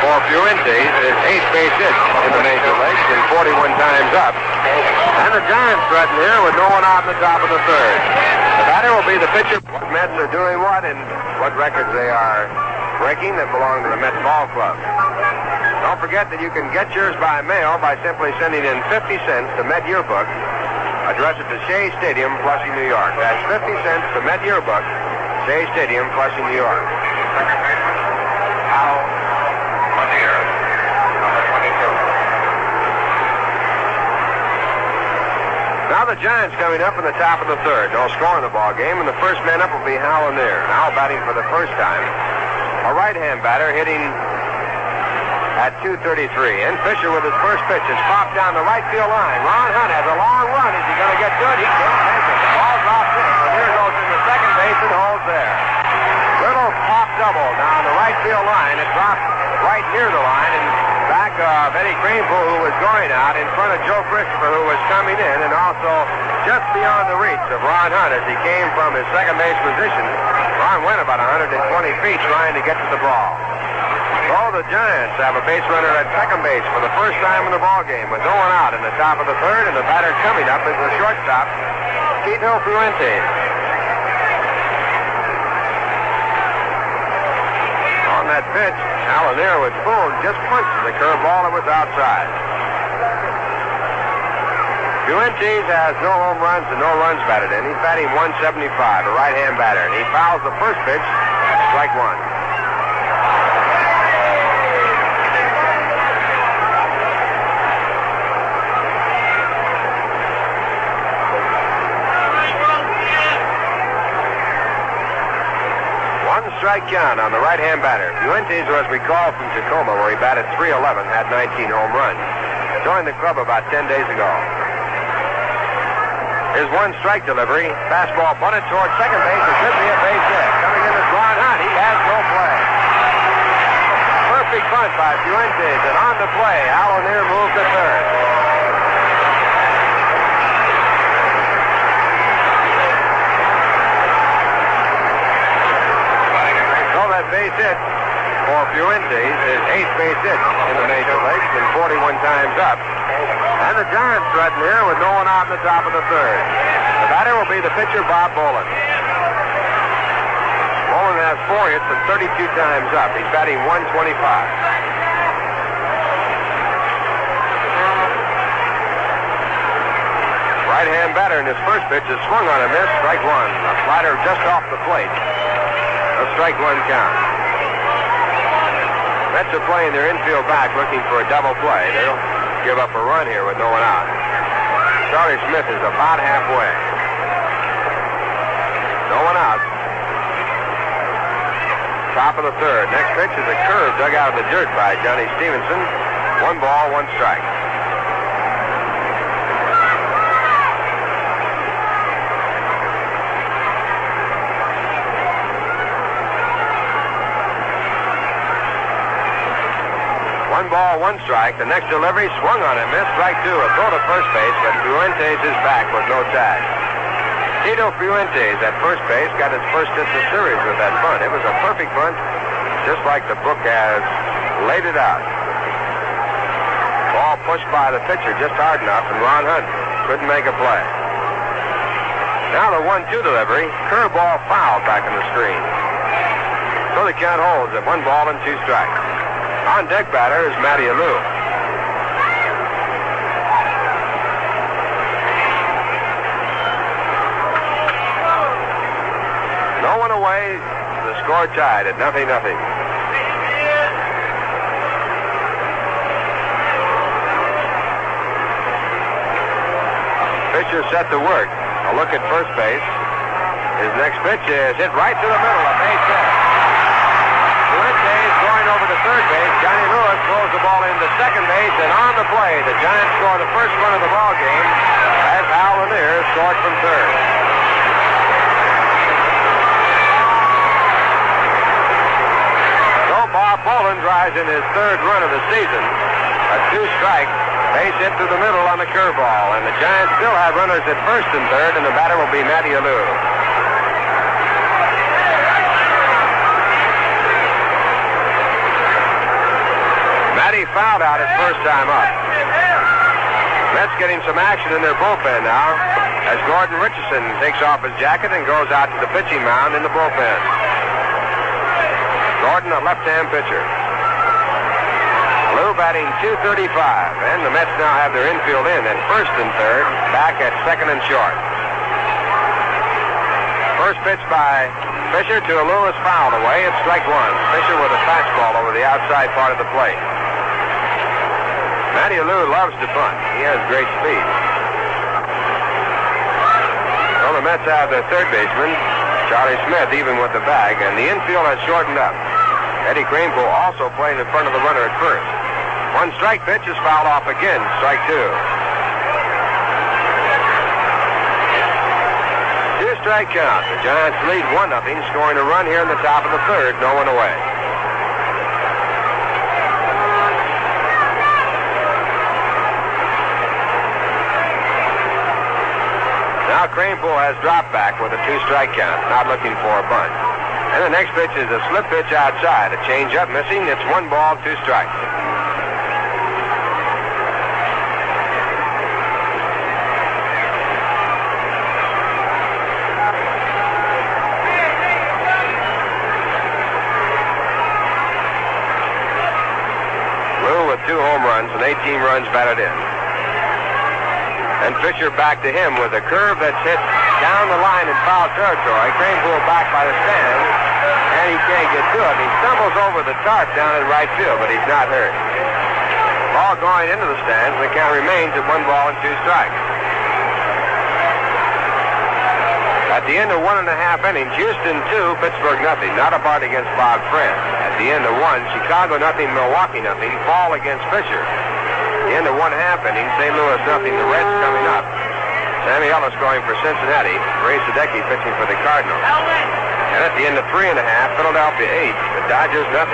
for Fuentes is 8th base hit in the major leagues and 41 times up. And the Giants threaten here with no one out in the top of the third. The batter will be the pitcher. What Mets are doing what and what records they are breaking that belong to the Mets Ball Club. Don't forget that you can get yours by mail by simply sending in 50 cents to Met Yearbook. Address it to Shea Stadium, Flushing, New York. That's 50 cents to Met Yearbook, Shea Stadium, Flushing, New York. Now the Giants coming up in the top of the third. No score in the ball game, and the first man up will be Hal Lanier. Hal batting for the first time. A right-hand batter hitting at 233. And Fisher with his first pitch is popped down the right field line. Ron Hunt has a long run. Is he going to get good? He can't make it. The ball drops in. Lanier goes into second base and holds there. Little pop double down the right field line. It dropped right near the line and back of Eddie Kranepool, who was going out, in front of Joe Christopher, who was coming in, and also just beyond the reach of Ron Hunt as he came from his second base position. Ron went about 120 feet trying to get to the ball. So the Giants have a base runner at second base for the first time in the ball game with no one out in the top of the third, and the batter coming up is the shortstop, Tito Fuentes. On that pitch, Hal Lanier with Spoon just punched the curveball that was outside. Fuentes has no home runs and no runs batted in. He's batting 175, a right-hand batter, and he fouls the first pitch, strike one. Strike count on the right-hand batter. Fuentes was recalled from Tacoma, where he batted .311, had 19 home runs. Joined the club about 10 days ago. His one strike delivery. Fastball bunted towards second base. It could be a base hit. Coming in is Ron Hunt. He has no play. Perfect bunt by Fuentes, and on the play, Hal Lanier moved to third. Base hit for Fuentes is 8th base hit in the major leagues and 41 times up. And the Giants threaten here with no one out in the top of the third. The batter will be the pitcher, Bob Boland. Boland has 4 hits and 32 times up. He's batting 125. Right-hand batter in his first pitch is swung on a miss, strike one. A slider just off the plate. A strike one count. Mets are playing their infield back looking for a double play. They'll give up a run here with no one out. Charlie Smith is about halfway. No one out. Top of the third. Next pitch is a curve dug out of the dirt by Johnny Stevenson. 1 ball, 1 strike. One ball, 1 strike. The next delivery swung on it, missed, strike 2. A throw to first base, but Fuentes is back with no tag. Tito Fuentes at first base got his first hit of the series with that bunt. It was a perfect bunt, just like the book has laid it out. Ball pushed by the pitcher just hard enough, and Ron Hunt couldn't make a play. Now the 1-2 delivery, curveball foul back in the screen. So the count holds at 1 ball and 2 strikes. On deck batter is Matty Alou. No one away. The score tied at 0-0. Pitcher set to work. A look at first base. His next pitch is hit right to the middle. A base hit. Fuentes going over to third base. Johnny Lewis throws the ball into second base, and on the play, the Giants score the first run of the ball game as Al Lanier scored from third. So Bob Boland drives in his third run of the season. A 2-strike base hit through the middle on the curveball, and the Giants still have runners at first and third, and the batter will be Matty Alou. Matty fouled out his first time up. Mets getting some action in their bullpen now as Gordon Richardson takes off his jacket and goes out to the pitching mound in the bullpen. Gordon, a left-hand pitcher. Lou batting .235, and the Mets now have their infield in at first and third, back at second and short. First pitch by Fisher to Alou is fouled away. It's strike 1. Fisher with a fastball over the outside part of the plate. Matty Alou loves to bunt. He has great speed. Well, the Mets have their third baseman, Charlie Smith, even with the bag, and the infield has shortened up. Eddie Kranepool also playing in front of the runner at first. 1 strike pitch is fouled off again, strike 2. 2-strike count. The Giants lead 1-0, scoring a run here in the top of the third, no one away. Now Kranepool has dropped back with a 2-strike count, not looking for a bunt. And the next pitch is a slip pitch outside. A change-up missing. It's 1 ball, 2 strikes. Lou with 2 home runs and 18 runs batted in. And Fisher back to him with a curve that's hit down the line in foul territory. Kranepool back by the stand, and he can't get to it. He stumbles over the tarp down in right field, but he's not hurt. Ball going into the stands, and the count remains at 1 ball and 2 strikes. At the end of 1.5 innings, Houston 2, Pittsburgh 0. Not a part against Bob Friend. At the end of 1, Chicago 0, Milwaukee 0. Fall against Fisher. The end of 1/2 inning, St. Louis 0. The Reds coming up. Sammy Ellis going for Cincinnati. Ray Sadecki pitching for the Cardinals. And at the end of 3.5, Philadelphia 8. The Dodgers 0.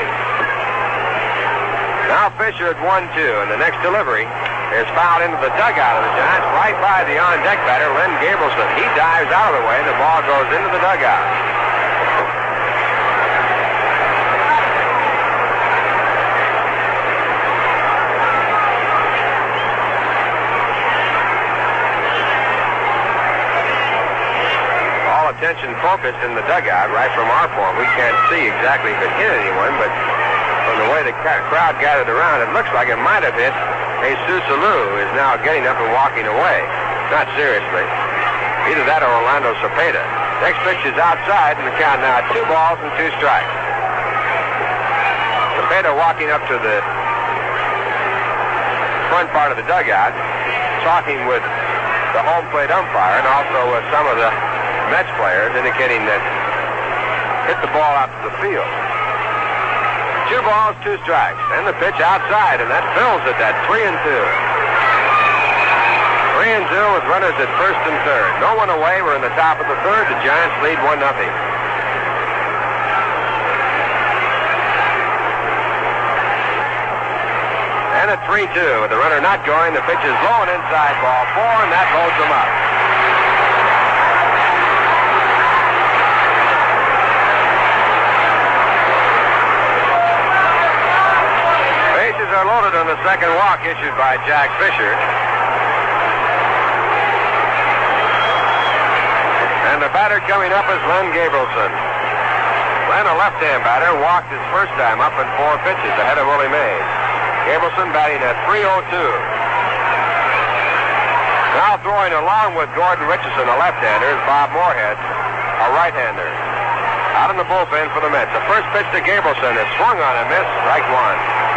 Now Fisher at 1-2, and the next delivery is fouled into the dugout of the Giants, right by the on-deck batter, Len Gabrielson. He dives out of the way, and the ball goes into the dugout. Attention focused in the dugout right from our point. We can't see exactly if it hit anyone, but from the way the crowd gathered around, it looks like it might have hit Jesus Alou, who is now getting up and walking away. Not seriously. Either that or Orlando Cepeda. Next pitch is outside, and the count now at 2 balls and 2 strikes. Cepeda walking up to the front part of the dugout, talking with the home plate umpire and also with some of the Mets players, indicating that hit the ball out to the field. 2 balls, 2 strikes. And the pitch outside, and that fills it, that 3-2. 3-2 with runners at first and third. No one away. We're in the top of the third. The Giants lead 1-0. And a 3-2 with the runner not going. The pitch is low and inside, ball 4, and that loads them up. Bases are loaded on the second walk issued by Jack Fisher. And the batter coming up is Len Gabrielson. Len, a left-hand batter, walked his first time up in 4 pitches ahead of Willie Mays. Gabrielson batting at 3:02. Now throwing along with Gordon Richardson, a left-hander, is Bob Moorhead, a right-hander. Out in the bullpen for the Mets. The first pitch to Gabrielson is swung on and missed, strike 1.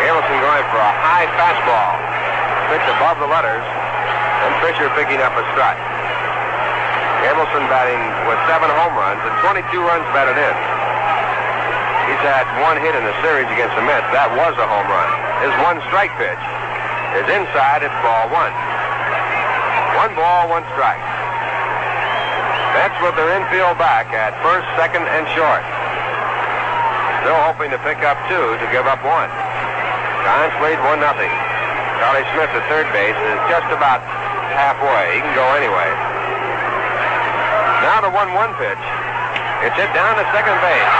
Gabrielson going for a high fastball. Pitch above the letters, and Fisher picking up a strike. Gabrielson batting with 7 home runs and 22 runs batted in. He's had 1 hit in the series against the Mets. That was a home run. His 1 strike pitch is inside. It's ball 1. 1 ball, 1 strike. Mets with their infield back at first, second, and short. Still hoping to pick up 2 to give up 1. Giants lead 1-0. Charlie Smith at third base is just about halfway. He can go anyway. Now the 1-1 pitch. It's hit down to second base.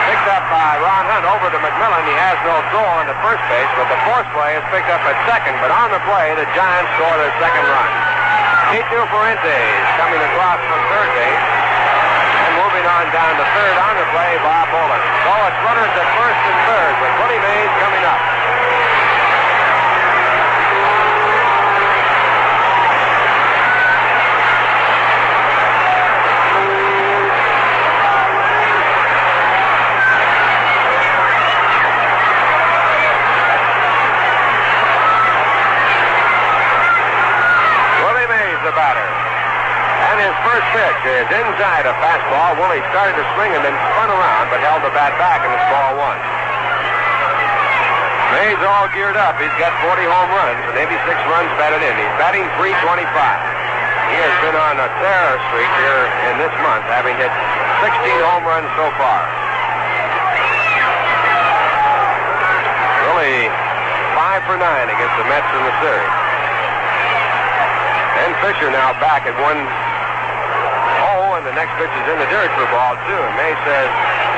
Picked up by Ron Hunt over to McMillan. He has no throw on the first base, but the force play is picked up at second. But on the play, the Giants score their second run. Tito Fuentes coming across from third base. And moving on down to third on the play, Bob Boland. So it's runners at first and third with Willie Mays coming up. First pitch is inside a fastball. Willie started to swing and then spun around, but held the bat back, and it's ball 1. Mays all geared up. He's got 40 home runs and 86 runs batted in. He's batting .325. He has been on a terror streak here in this month, having hit 16 home runs so far. Willie 5 for 9 against the Mets in the series. And Fisher now back at 1. And the next pitch is in the dirt for ball 2. And May says,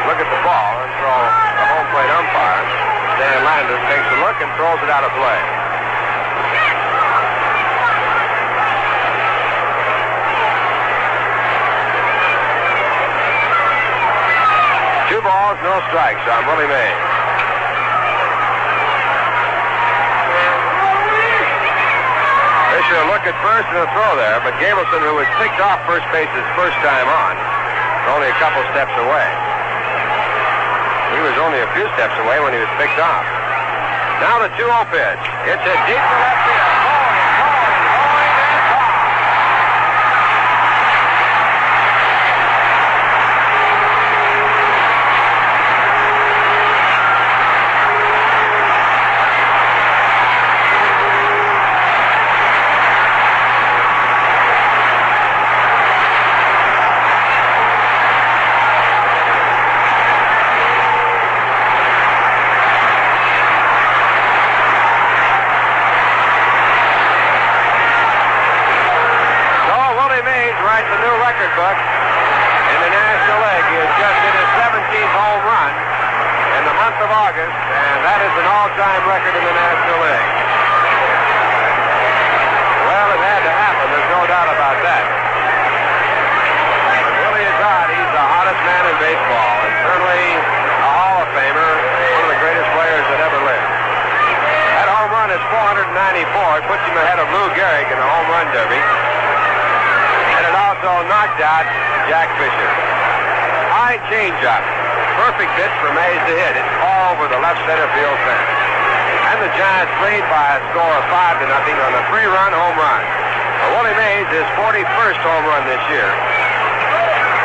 look at the ball, and throw the home plate umpire. Dan Landers takes a look and throws it out of play. Two balls, no strikes on Willie Mays. Fisher look at first and a throw there, but Gabrielson, who was picked off first base his first time on, is only a couple steps away. He was only a few steps away when he was picked off. Now the 2-0 pitch. It's a deep to left field. Going, and gone. Book in the National League. He has just hit his 17th home run in the month of August, and that is an all-time record in the National League. Well, it had to happen. There's no doubt about that. But Willie is hot. He's the hottest man in baseball, and certainly a Hall of Famer, one of the greatest players that ever lived. That home run is 494. It puts him ahead of Lou Gehrig in the home run derby. Also knocked out Jack Fisher. High changeup. Perfect pitch for Mays to hit. It's all over the left center field fence. And the Giants lead by a score of 5-0 on a 3-run home run. Willie Mays, his 41st home run this year.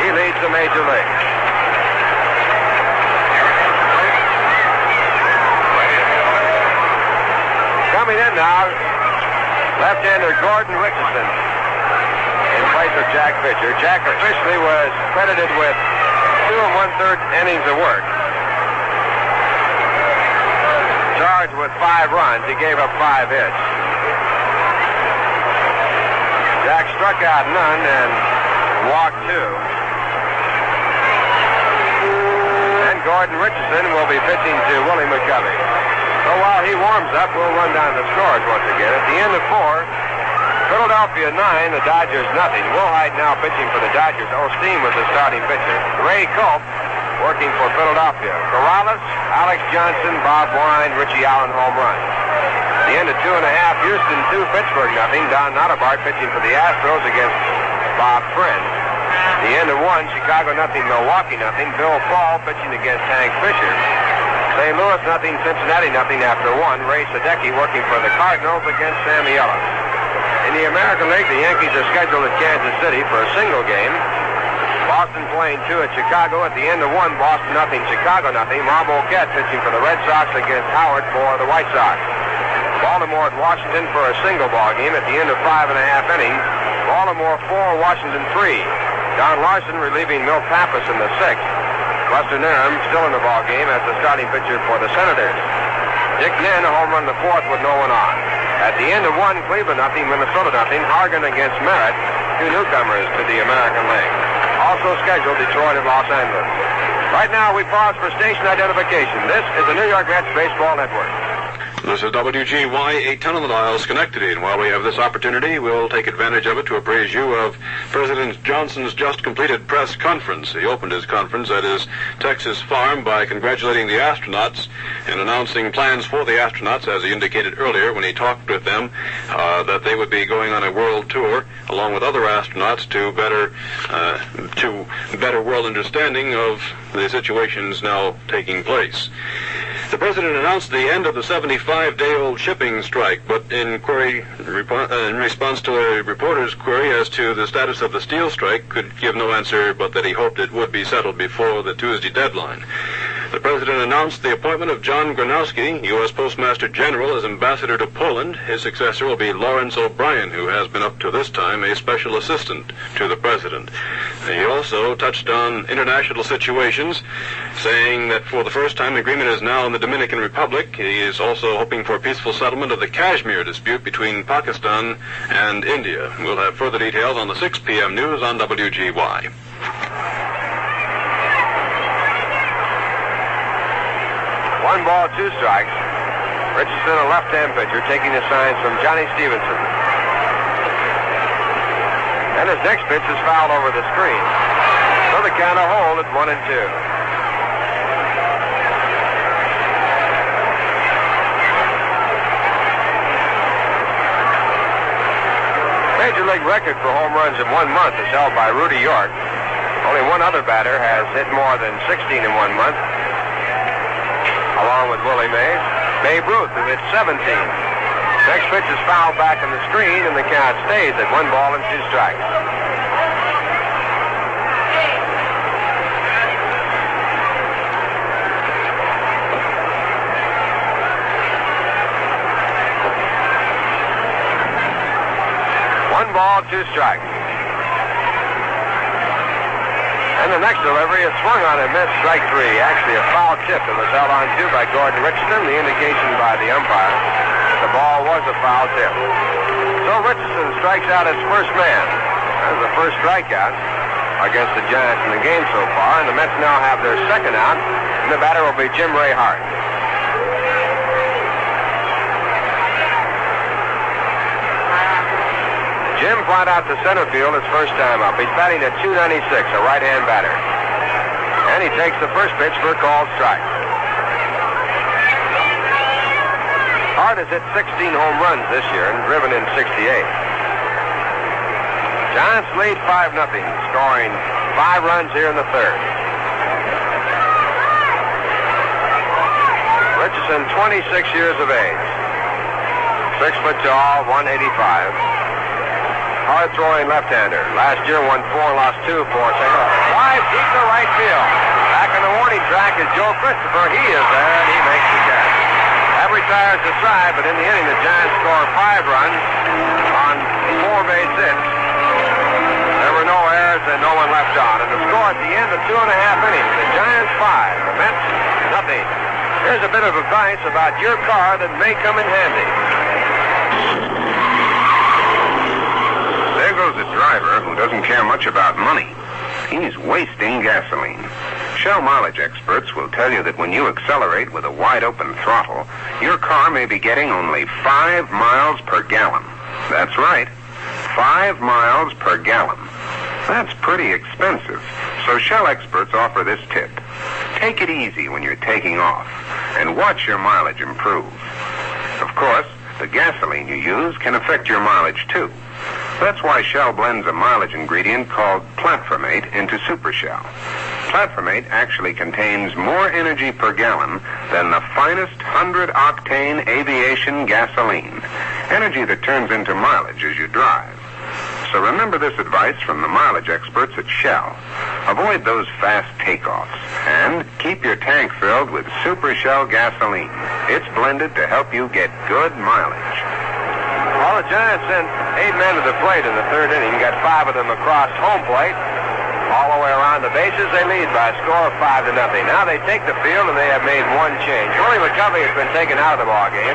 He He leads the major league. Coming in now, left-hander Gordon Richardson in place of Jack Fisher. Jack officially was credited with 2 1/3 innings of work. Charged with 5 runs. He gave up 5 hits. Jack struck out none and walked 2. And Gordon Richardson will be pitching to Willie McCovey. So while he warms up, we'll run down the scores once again. At the end of 4, Philadelphia 9, the Dodgers nothing. Wilhite now pitching for the Dodgers. Osteen was the starting pitcher. Ray Culp working for Philadelphia. Corrales, Alex Johnson, Bob Wine, Richie Allen home run. At the end of 2.5, Houston 2, Pittsburgh nothing. Don Nottebart pitching for the Astros against Bob Friend. At the end of 1, Chicago nothing, Milwaukee nothing. Bill Paul pitching against Hank Fisher. St. Louis nothing, Cincinnati nothing after 1. Ray Sadecki working for the Cardinals against Sammy Ellis. In the American League, the Yankees are scheduled at Kansas City for a single game. Boston playing 2 at Chicago. At the end of 1, Boston nothing, Chicago nothing. Rob O'Kett pitching for the Red Sox against Howard for the White Sox. Baltimore at Washington for a single ball game. At the end of 5.5 innings, Baltimore 4, Washington 3. Don Larson relieving Milt Pappas in the 6th. Buster Narum still in the ball game as the starting pitcher for the Senators. Dick Nen a home run in the 4th with no one on. At the end of 1, Cleveland nothing, Minnesota nothing. Hargan against Merritt, 2 newcomers to the American League. Also scheduled Detroit and Los Angeles. Right now we pause for station identification. This is the New York Mets Baseball Network. This is WGY 810 on the dial, Schenectady, and while we have this opportunity, we'll take advantage of it to appraise you of President Johnson's just completed press conference. He opened his conference at his Texas farm by congratulating the astronauts and announcing plans for the astronauts, as he indicated earlier when he talked with them, that they would be going on a world tour along with other astronauts to better world understanding of the situations now taking place. The president announced the end of the 75-day-old shipping strike, but in response to a reporter's query as to the status of the steel strike, could give no answer but that he hoped it would be settled before the Tuesday deadline. The president announced the appointment of John Gronowski, U.S. Postmaster General, as ambassador to Poland. His successor will be Lawrence O'Brien, who has been up to this time a special assistant to the president. He also touched on international situations, saying that for the first time the agreement is now in the Dominican Republic. He is also hoping for a peaceful settlement of the Kashmir dispute between Pakistan and India. We'll have further details on the 6 p.m. news on WGY. One ball, 2 strikes. Richardson, a left-hand pitcher, taking the signs from Johnny Stevenson. And his next pitch is fouled over the screen. So the count will hold at 1-2. Major League record for home runs in 1 month is held by Rudy York. Only one other batter has hit more than 16 in 1 month, along with Willie Mays. Babe Ruth, who hit 17. Next pitch is fouled back on the screen, and the count stays at 1 ball and 2 strikes. One ball, 2 strikes. And the next delivery is swung on and missed, strike 3. Actually, a foul tip that was held on to by Gordon Richardson. The indication by the umpire that the ball was a foul tip. So Richardson strikes out his first man. That was the first strikeout against the Giants in the game so far. And the Mets now have their second out. And the batter will be Jim Ray Hart. Jim flied out to center field his first time up. He's batting at .296, a right-hand batter. And he takes the first pitch for a called strike. Hart has hit 16 home runs this year and driven in 68. Giants lead 5-0, scoring 5 runs here in the 3rd. Richardson, 26 years of age. 6 foot tall, 185. hard-throwing left-hander. Last year won 4, lost 2 for St. Louis. Drive deep to right field. Back on the warning track is Joe Christopher. He is there, and he makes the catch. That retires the side, but in the inning, the Giants score 5 runs on 4 base hits. There were no errors and no one left on. And the score at the end of 2.5 innings, the Giants 5, the Mets nothing. Here's a bit of advice about your car that may come in handy. There goes a driver who doesn't care much about money. He's wasting gasoline. Shell mileage experts will tell you that when you accelerate with a wide-open throttle, your car may be getting only 5 miles per gallon. That's right, 5 miles per gallon. That's pretty expensive, so Shell experts offer this tip. Take it easy when you're taking off, and watch your mileage improve. Of course, the gasoline you use can affect your mileage too. That's why Shell blends a mileage ingredient called platformate into Super Shell. Platformate actually contains more energy per gallon than the finest 100-octane aviation gasoline, energy that turns into mileage as you drive. So remember this advice from the mileage experts at Shell. Avoid those fast takeoffs and keep your tank filled with Super Shell gasoline. It's blended to help you get good mileage. Well, the Giants sent 8 men to the plate in the 3rd inning, got 5 of them across home plate. All the way around the bases, they lead by a score of 5-0. Now they take the field, and they have made 1 change. Willie McCovey has been taken out of the ballgame.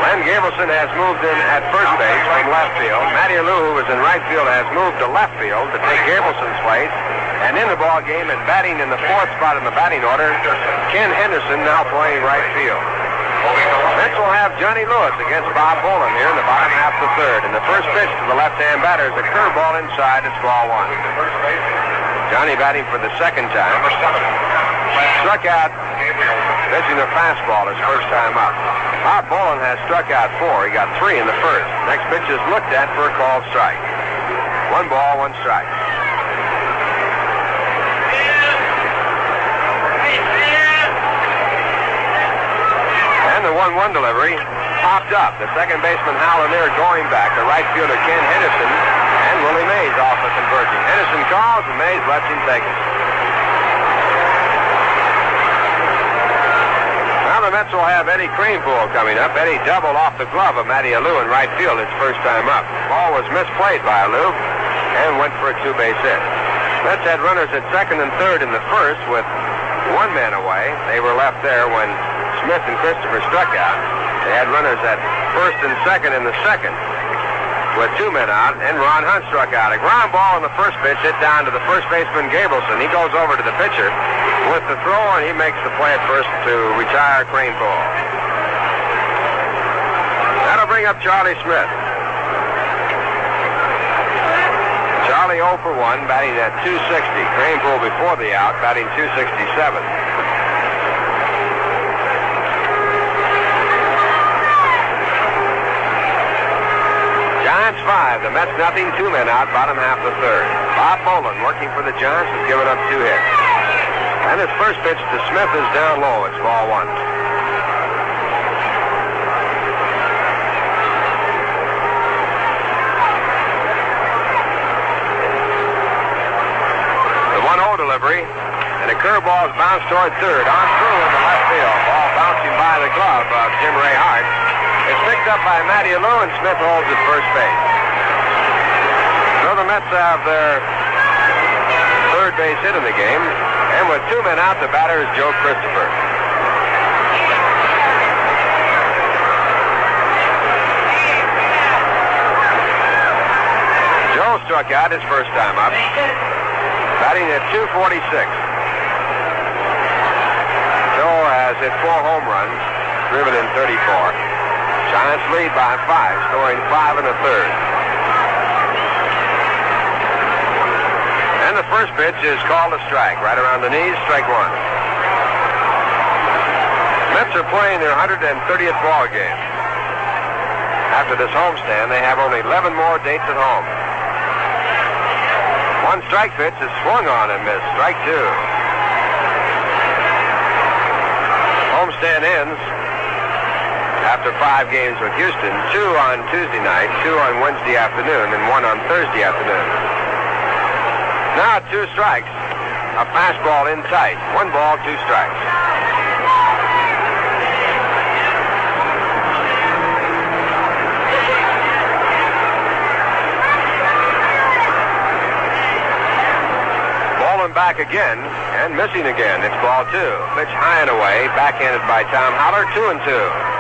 Len Gableson has moved in at first base from left field. Matty Alou, who was in right field, has moved to left field to take Gableson's place. And in the ballgame and batting in the 4th spot in the batting order, Ken Henderson now playing right field. Mets will have Johnny Lewis against Bob Boland here in the bottom half of the 3rd. And the first pitch to the left-hand batter is a curveball inside. It's ball 1. Johnny batting for the 2nd time. Struck out pitching a fastball his first time up. Bob Boland has struck out 4. He got 3 in the 1st. Next pitch is looked at for a called strike. 1 ball, 1 strike. And the 1-1 delivery popped up. The second baseman Hal Lanier going back. The right fielder Ken Henderson and Willie Mays also converging. Henderson calls and Mays lets him take it. Now the Mets will have Eddie Kranepool coming up. Eddie doubled off the glove of Matty Alou in right field his first time up. Ball was misplayed by Alou and went for a 2-base hit. Mets had runners at 2nd and 3rd in the 1st with 1 man away. They were left there when Smith and Christopher struck out. They had runners at 1st and 2nd in the 2nd with 2 men out, and Ron Hunt struck out. A ground ball in the first pitch hit down to the first baseman Gableson. He goes over to the pitcher with the throw, and he makes the play at first to retire Kranepool. That'll bring up Charlie Smith. Charlie 0 for 1, batting at 260. Kranepool before the out, batting 267. Giants 5, the Mets nothing, 2 men out, bottom half of the 3rd. Bob Boland, working for the Giants, has given up 2 hits. And his first pitch to Smith is down low. It's ball 1. The 1-0 delivery, and a curveball is bounced toward 3rd, on through in the left field. Ball bouncing by the glove of Jim Ray Hart. It's picked up by Matty Alou, and Smith holds at first base. So the Mets have their 3rd base hit in the game, and with 2 men out, the batter is Joe Christopher. Joe struck out his first time up, batting at 246. Joe has hit 4 home runs, driven in 34. Giants lead by 5, scoring 5 in the 3rd. And the first pitch is called a strike, right around the knees, strike 1. Mets are playing their 130th ball game. After this homestand, they have only 11 more dates at home. 1 strike pitch is swung on and missed, strike 2. Homestand ends after 5 games with Houston, 2 on Tuesday night, 2 on Wednesday afternoon, and 1 on Thursday afternoon. Now 2 strikes. A fastball in tight. 1 ball, 2 strikes. Bowling back again and missing again. It's ball 2. Pitch high and away, backhanded by Tom Haller, 2-2.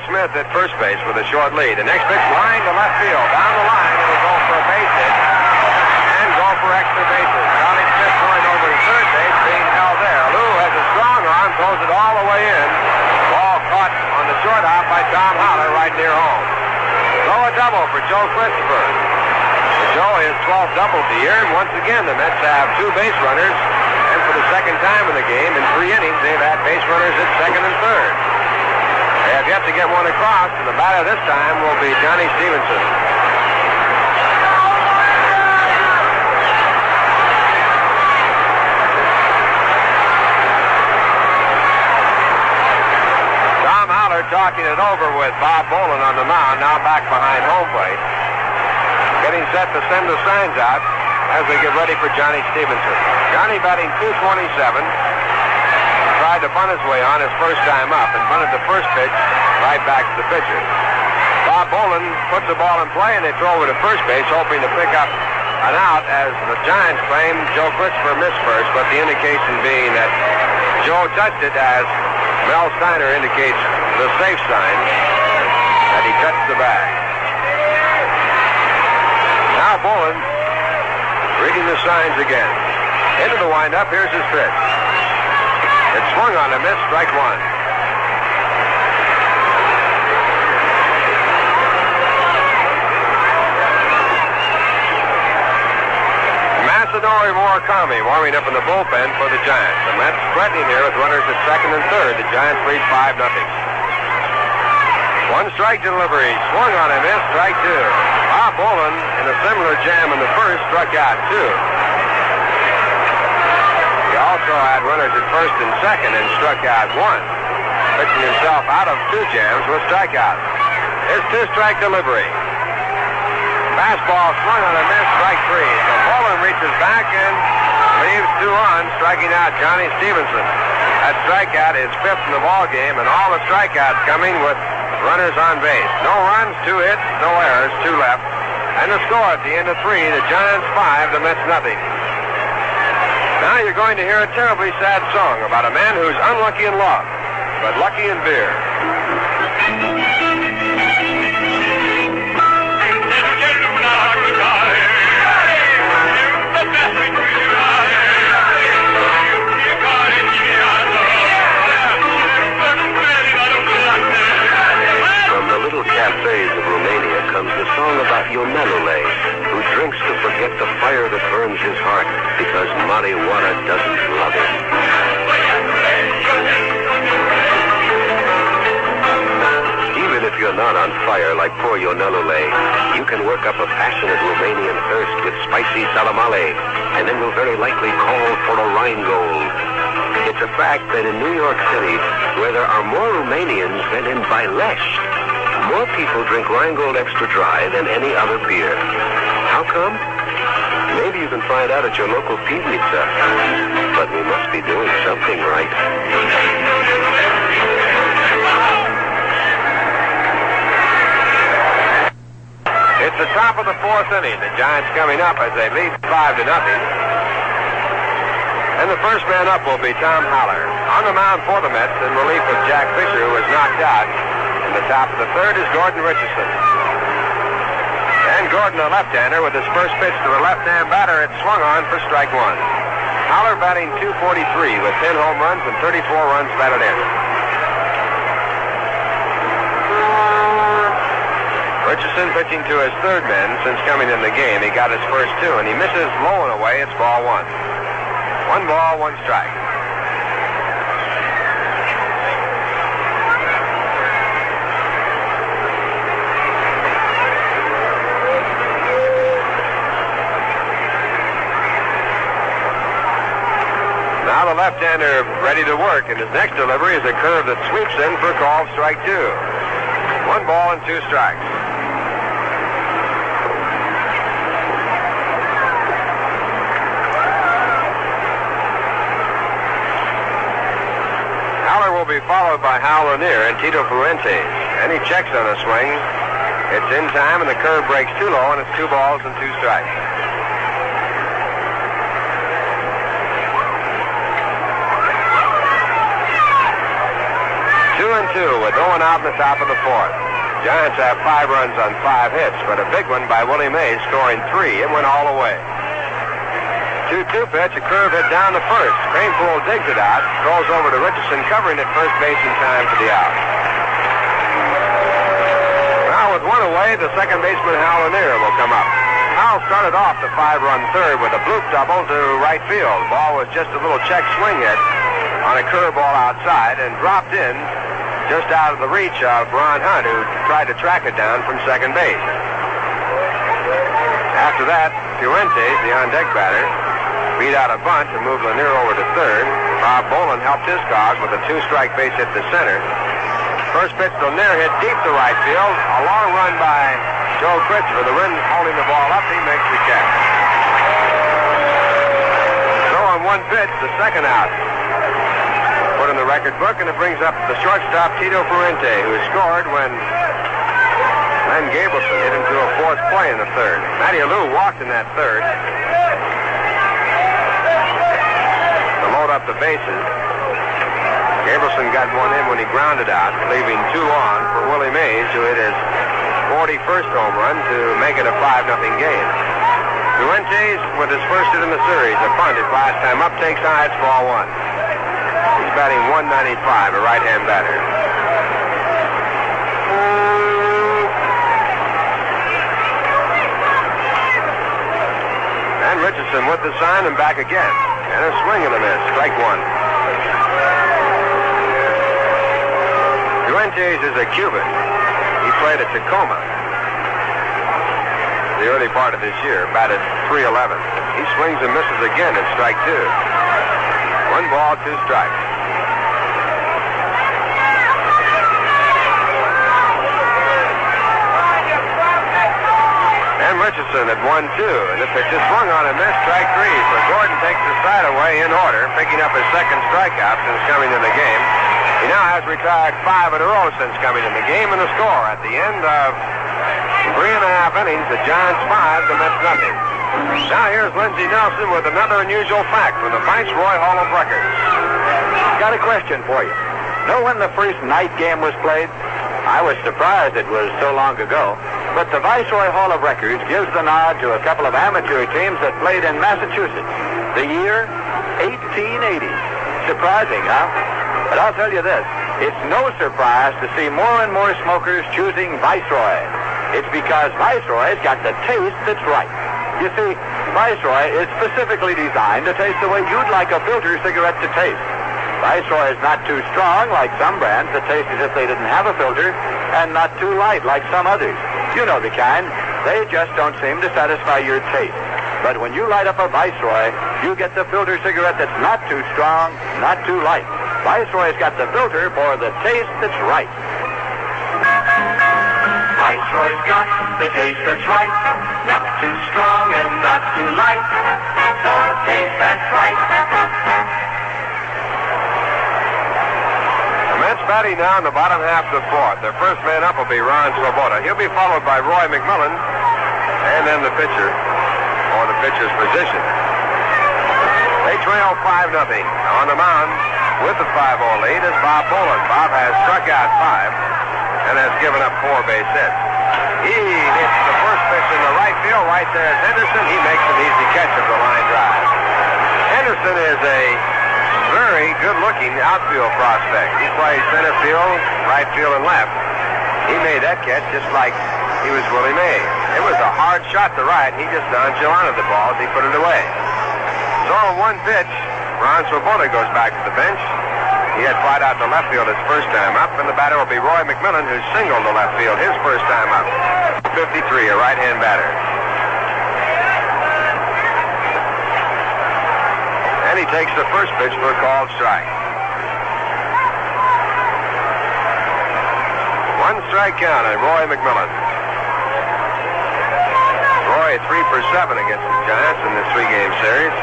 Smith at first base with a short lead. The next pitch line to left field. Down the line, it'll go for a base hit and go for extra bases. Charlie Smith going over to third base, being held there. Lou has a strong arm, throws it all the way in. Ball caught on the short hop by Tom Haller right near home. Throw a double for Joe Christopher. Joe his 12th double of the year, and once again the Mets have 2 base runners, and for the second time in the game, in 3 innings, they've had base runners at second and third. They have yet to get one across, and the batter this time will be Johnny Stevenson. Tom Haller talking it over with Bob Bolin on the mound, now back behind home plate. Getting set to send the signs out as they get ready for Johnny Stevenson. Johnny batting .227. Tried to bunt his way on his first time up and bunted the first pitch right back to the pitcher. Bob Bolin puts the ball in play and they throw over to first base, hoping to pick up an out, as the Giants claim Joe Christopher missed first, but the indication being that Joe touched it, as Mel Steiner indicates the safe sign that he touched the bag. Now Bolin reading the signs again. Into the windup, here's his pitch. It's swung on a miss, strike 1. Masadori Murakami warming up in the bullpen for the Giants. The Mets threatening here with runners at second and third. The Giants lead 5-0. 1 strike delivery, swung on a miss, strike 2. Bob Bolin, in a similar jam in the first, struck out 2. He also had runners at first and second and struck out 1. Pitching himself out of 2 jams with strikeouts. His 2-strike delivery. Fastball swung on a miss, strike 3. So Bolin reaches back and leaves 2 on, striking out Johnny Stevenson. That strikeout is 5th in the ball game, and all the strikeouts coming with runners on base. No runs, 2 hits, no errors, 2 left. And the score at the end of 3, the Giants 5, the Mets nothing. Now you're going to hear a terribly sad song about a man who's unlucky in love, but lucky in beer. From the little cafes of Romania comes the song about Ionelule, who drinks to forget the fire that burns his heart because marijuana doesn't love him. Even if you're not on fire like poor Ionelule, you can work up a passionate Romanian thirst with spicy salamale, and then will very likely call for a Rheingold. It's a fact that in New York City, where there are more Romanians than in Bailești, more people drink Rheingold Extra Dry than any other beer. How come? Maybe you can find out at your local pivnica. But we must be doing something right. It's the top of the 4th inning. The Giants coming up as they lead 5-0. And the first man up will be Tom Haller. On the mound for the Mets in relief of Jack Fisher, who was knocked out. In the top of the 3rd is Gordon Richardson. And Gordon, a left-hander, with his first pitch to the left-hand batter, it's swung on for strike 1. Haller batting .243 with 10 home runs and 34 runs batted in. Richardson pitching to his 3rd man since coming in the game. He got his first 2, and he misses low and away. It's ball 1. 1 ball, 1 strike. left-hander ready to work, and his next delivery is a curve that sweeps in for called strike 2. 1 ball and 2 strikes. Haller will be followed by Hal Lanier and Tito Fuentes. And he checks on a swing. It's in time, and the curve breaks too low, and it's 2 balls and 2 strikes. 2-2 with no one out in the top of the 4th. Giants have 5 runs on 5 hits, but a big one by Willie Mays scoring 3. It went all the way. 2-2 pitch, a curve hit down the first. Cranepool digs it out, throws over to Richardson, covering at first base in time for the out. Now with 1 away, the second baseman Hal Lanier will come up. Hal started off the 5-run third with a bloop double to right field. The ball was just a little check swing hit on a curveball outside and dropped in just out of the reach of Ron Hunt, who tried to track it down from second base. After that, Fuentes, the on-deck batter, beat out a bunt to move Lanier over to third. Bob Boland helped his cause with a 2-strike base hit to center. First pitch, Lanier hit deep to right field. A long run by Joe Christopher. The wind holding the ball up, he makes the catch. So on 1 pitch, the second out. Put in the record book, and it brings up the shortstop Tito Fuente, who scored when Len Gableson hit him to a 4th play in the 3rd. Matty Alou walked in that 3rd to load up the bases. Gableson got 1 in when he grounded out, leaving 2 on for Willie Mays, who hit his 41st home run to make it a 5-0 game. Fuentes, with his first hit in the series, a bunt his last time up, takes high, it's ball 1. He's batting .195, a right-hand batter. And Richardson with the sign and back again. And a swing and a miss, strike 1. Fuentes is a Cuban. He played at Tacoma the early part of this year, batted .311. He swings and misses again at strike 2. 1 ball, 2 strikes. And Richardson at 1-2, and the pitch is swung on and missed, strike 3. So Gordon takes the side away in order, picking up his second strikeout since coming in the game. He now has retired 5 in a row since coming in the game, and the score at the end of 3.5 innings, the Giants 5, the Mets nothing. Now here's Lindsey Nelson with another unusual fact from the Viceroy Hall of Records. Got a question for you. Know when the first night game was played? I was surprised it was so long ago. But the Viceroy Hall of Records gives the nod to a couple of amateur teams that played in Massachusetts. The year 1880. Surprising, huh? But I'll tell you this. It's no surprise to see more and more smokers choosing Viceroy. It's because Viceroy's got the taste that's right. You see, Viceroy is specifically designed to taste the way you'd like a filter cigarette to taste. Viceroy is not too strong like some brands that taste as if they didn't have a filter, and not too light like some others. You know the kind. They just don't seem to satisfy your taste. But when you light up a Viceroy, you get the filter cigarette that's not too strong, not too light. Viceroy's got the filter for the taste that's right. Viceroy's got the taste that's right. Not too strong and not too light. The taste that's right. The Mets batting now in the bottom half of the 4th. Their first man up will be Ron Swoboda. He'll be followed by Roy McMillan, and then the pitcher, or the pitcher's position. They trail 5-0. On the mound with the 5-0 lead is Bob Boland. Bob has struck out 5 and has given up 4 base hits. He hits the first pitch in the right field. Right there is Henderson. He makes an easy catch of the line drive. Henderson is a very good-looking outfield prospect. He plays center field, right field, and left. He made that catch just like he was Willie Mays. It was a hard shot to right. He just nonchalanted the ball as he put it away. So on 1 pitch, Ron Swoboda goes back to the bench. He had flied out to left field his first time up, and the batter will be Roy McMillan, who singled to left field his first time up. 53, a right-hand batter. And he takes the first pitch for a called strike. 1 strike count on Roy McMillan. Roy 3 for 7 against the Giants in this 3-game series.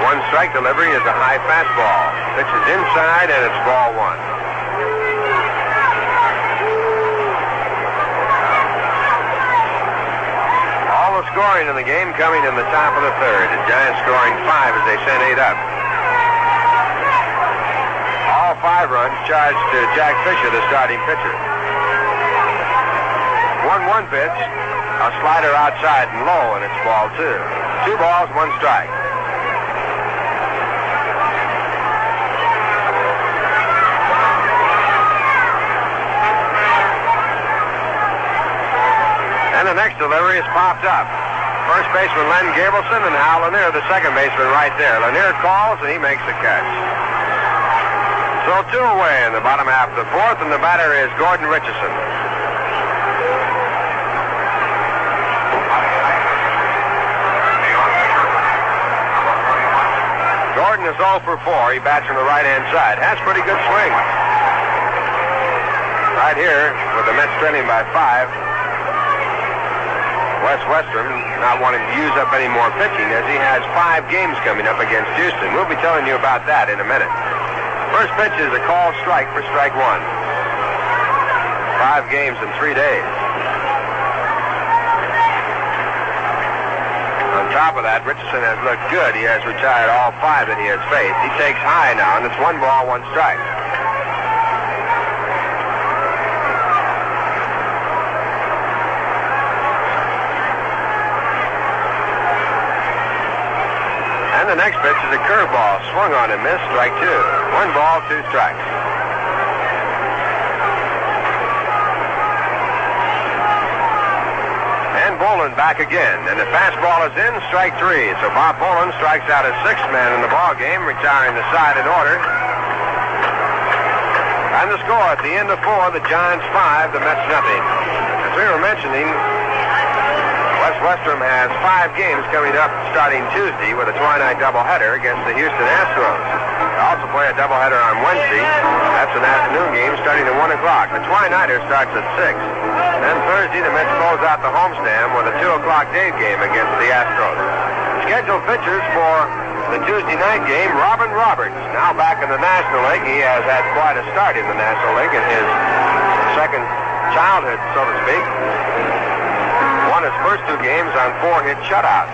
1 strike delivery is a high fastball. Pitch is inside and it's ball 1. Scoring in the game coming in the top of the 3rd. The Giants scoring 5 as they sent 8 up. All 5 runs charged to Jack Fisher, the starting pitcher. 1-1 pitch, a slider outside and low, and it's ball 2. 2 balls, 1 strike. And the next delivery is popped up. First baseman Len Gabelson and Hal Lanier, the second baseman right there. Lanier calls and he makes the catch. So 2 away in the bottom half of the 4th, and the batter is Gordon Richardson. Gordon is 0 for 4. He bats from the right-hand side. Has pretty good swing. Right here, with the Mets trailing by 5. Wes Westrum not wanting to use up any more pitching as he has 5 games coming up against Houston. We'll be telling you about that in a minute. First pitch is a called strike for strike 1. 5 games in 3 days. On top of that, Richardson has looked good. He has retired all 5 that he has faced. He takes high now, and it's 1 ball, 1 strike. And the next pitch is a curveball. Swung on and missed. Strike 2. 1 ball, 2 strikes. And Boland back again. And the fastball is in. Strike 3. So Bob Boland strikes out his 6th man in the ball game, retiring the side in order. And the score at the end of 4, the Giants 5, the Mets nothing. As we were mentioning, Wes Westrum has 5 games coming up starting Tuesday with a twilight doubleheader against the Houston Astros. They also play a doubleheader on Wednesday. That's an afternoon game starting at 1 o'clock. The twilighter starts at 6. Then Thursday, the Mets close out the homestand with a 2 o'clock day game against the Astros. Scheduled pitchers for the Tuesday night game, Robin Roberts, now back in the National League. He has had quite a start in the National League in his second childhood, so to speak. Won his first 2 games on 4-hit shutouts.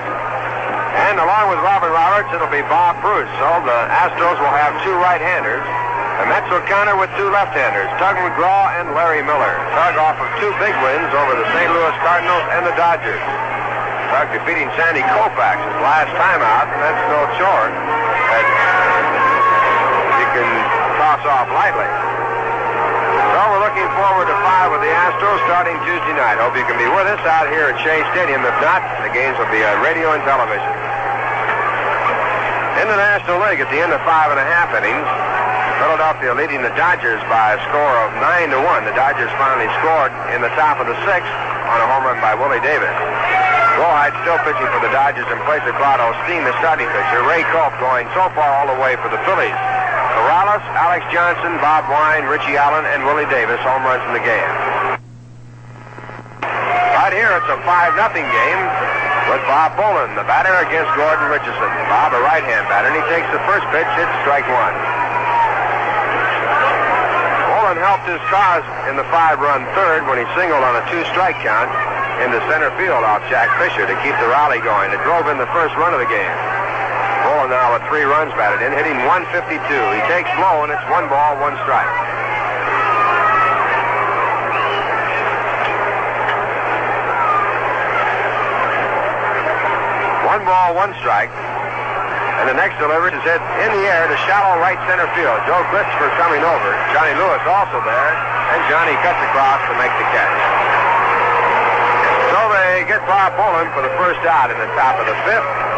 And along with Robin Roberts, it'll be Bob Bruce. So the Astros will have 2 right-handers. The Mets will counter with 2 left-handers, Tug McGraw and Larry Miller. Tug off of 2 big wins over the St. Louis Cardinals and the Dodgers. Tug defeating Sandy Koufax his last time out, and that's no chore that you can toss off lightly. So we're looking forward to 5 with the Astros starting Tuesday night. Hope you can be with us out here at Shea Stadium. If not, the games will be on radio and television. In the National League at the end of 5 1/2 innings, Philadelphia leading the Dodgers by a score of 9-1. The Dodgers finally scored in the top of the 6th on a home run by Willie Davis. Goldheart still pitching for the Dodgers in place of Claude Osteen, the starting pitcher. Ray Culp going so far all the way for the Phillies. Corrales, Alex Johnson, Bob Wine, Richie Allen, and Willie Davis home runs in the game. Right here, it's a 5-0 game with Bob Boland, the batter, against Gordon Richardson. Bob, a right-hand batter, and he takes the first pitch. It's strike 1. Boland helped his cause in the 5-run 3rd when he singled on a 2-strike count into center field off Jack Fisher to keep the rally going. It drove in the first run of the game. Boland now with 3 runs batted in, hitting 152. He takes low, and it's 1 ball, 1 strike. One ball, 1 strike. And the next delivery is hit in the air to shallow right center field. Joe Christopher coming over. Johnny Lewis also there. And Johnny cuts across to make the catch. So they get Bob Boland for the first out in the top of the 5th.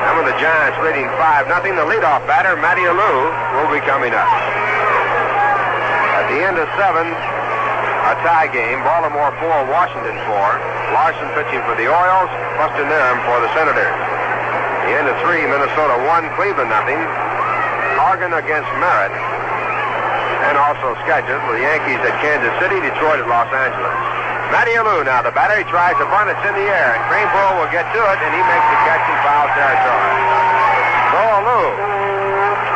And with the Giants leading 5-0, the leadoff batter, Matty Alou, will be coming up. At the end of 7, a tie game. Baltimore 4, Washington 4. Larson pitching for the Orioles. Buster Narum for the Senators. The end of 3, Minnesota 1, Cleveland nothing. Oregon against Merritt. And also scheduled for the Yankees at Kansas City, Detroit at Los Angeles. Matty Alou now, the batter. He tries a bunt. It's in the air. And Craneborough will get to it, and he makes the catch in foul territory. So Alou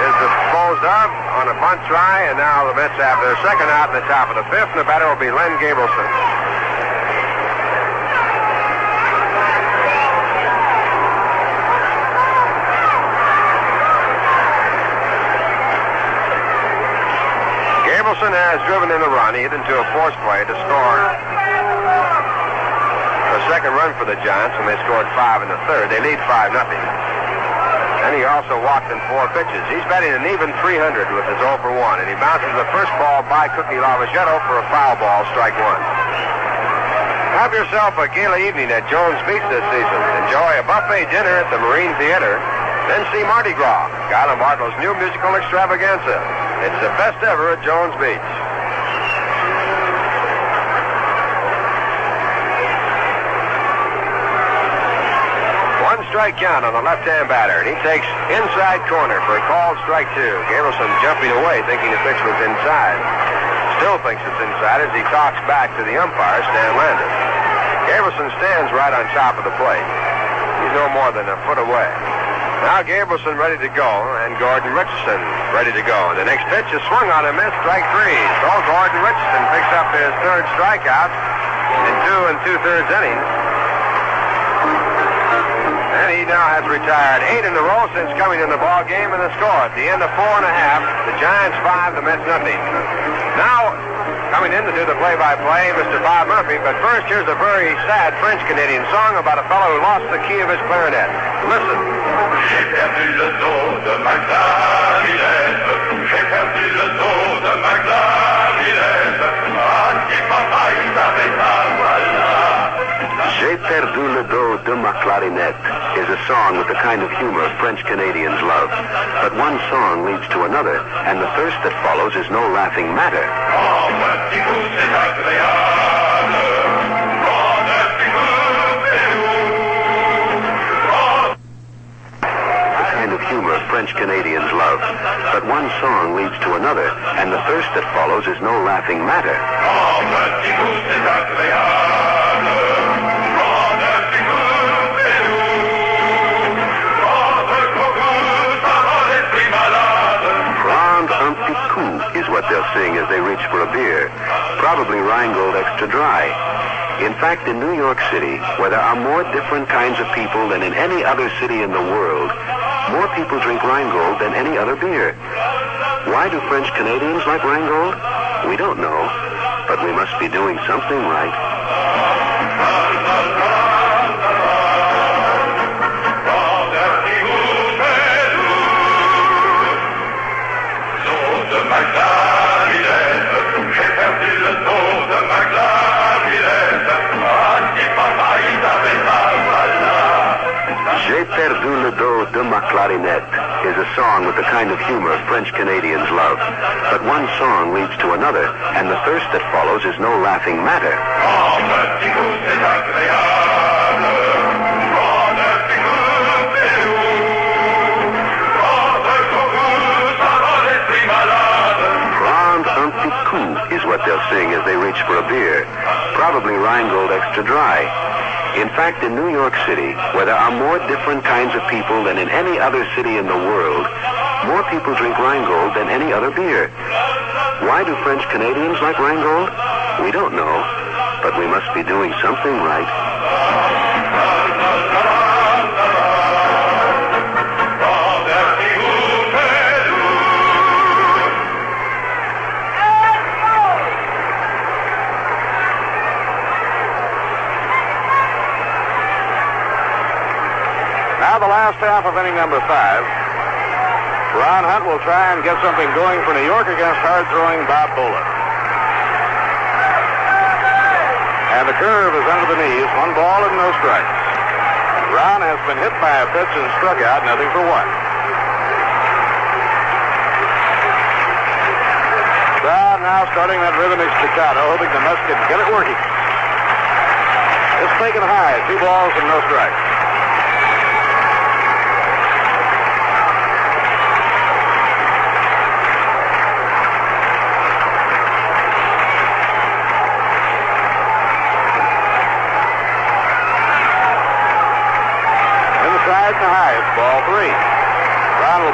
is disposed of on a bunt try, and now the Mets have their second out in the top of the 5th, and the batter will be Len Gabrielson. Gabrielson has driven in a run. He hit into a force play to score the second run for the Giants, and they scored 5 in the 3rd. They lead 5-0. And he also walked in 4 pitches. He's batting an even 300 with his 0 for 1, and he bounces the first ball by Cookie Lavagetto for a foul ball, strike 1. Have yourself a gala evening at Jones Beach this season. Enjoy a buffet dinner at the Marine Theater. Then see Mardi Gras, Guy Lombardo's new musical extravaganza. It's the best ever at Jones Beach. One strike count on the left-hand batter, and he takes inside corner for a called strike 2. Gabrielson jumping away, thinking the pitch was inside. Still thinks it's inside as he talks back to the umpire, Stan Landis. Gabrielson stands right on top of the plate. He's no more than a foot away. Now Gabrielson ready to go, and Gordon Richardson ready to go. And the next pitch is swung on and missed, strike 3. So Gordon Richardson picks up his 3rd strikeout in 2 2/3 innings. And he now has retired 8 in a row since coming in the ball game, and the score at the end of 4 1/2, the Giants 5, the Mets nothing. Now coming in to do the play-by-play, Mr. Bob Murphy. But first, here's a very sad French-Canadian song about a fellow who lost the key of his clarinet. Listen. J'ai perdu le dos de ma clarinette. J'ai perdu le dos de ma clarinette. Ah, si papa, il savait pas, voilà. J'ai perdu le dos de ma clarinette is a song with the kind of humor French-Canadians love. But one song leads to another, and the thirst that follows is no laughing matter. Oh, petit coup, c'est agréable. Oh, petit coup, The kind of humor French-Canadians love. But one song leads to another, and the thirst that follows is no laughing matter. oh, petit coup, c'est agréable. Is what they'll sing as they reach for a beer, probably Rheingold Extra Dry. In fact, in New York City, where there are more different kinds of people than in any other city in the world, more people drink Rheingold than any other beer. Why do French Canadians like Rheingold? We don't know, but we must be doing something right. J'ai perdu le dos de ma clarinette is a song with the kind of humor French Canadians love. But one song leads to another, and the thirst that follows is no laughing matter. Oh, petit coup, c'est agréable. Oh, petit coup, c'est doux. Oh, ça rend l'esprit malade. Prendre un petit coup is what they'll sing as they reach for a beer, probably Rheingold Extra Dry. In fact, in New York City, where there are more different kinds of people than in any other city in the world, more people drink Rheingold than any other beer. Why do French Canadians like Rheingold? We don't know, but we must be doing something right. Now the last half of inning number 5. Ron Hunt will try and get something going for New York against hard-throwing Bob Boland. And the curve is under the knees. 1 ball and no strikes. Ron has been hit by a pitch and struck out, nothing for 1. Crowd now starting that rhythmic staccato, hoping the Mets can get it working. It's taken high, 2 balls and no strikes.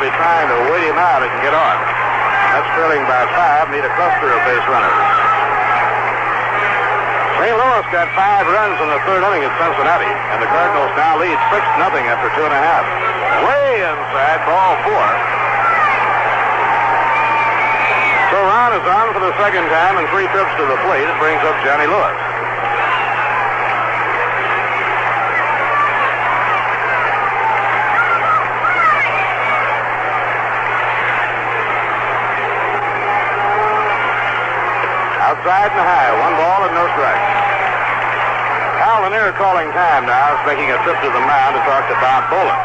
will be trying to wait him out and get on. That's trailing by 5, need a cluster of base runners. St. Louis got 5 runs in the third inning at Cincinnati, and the Cardinals now lead 6-0 after 2.5. Way inside, ball 4. So Ron is on for the second time in 3 trips to the plate. It brings up Johnny Lewis. Outside and high, 1 ball and no strike. Al Lanier calling time now, is making a trip to the mound to talk to Bob Bolin.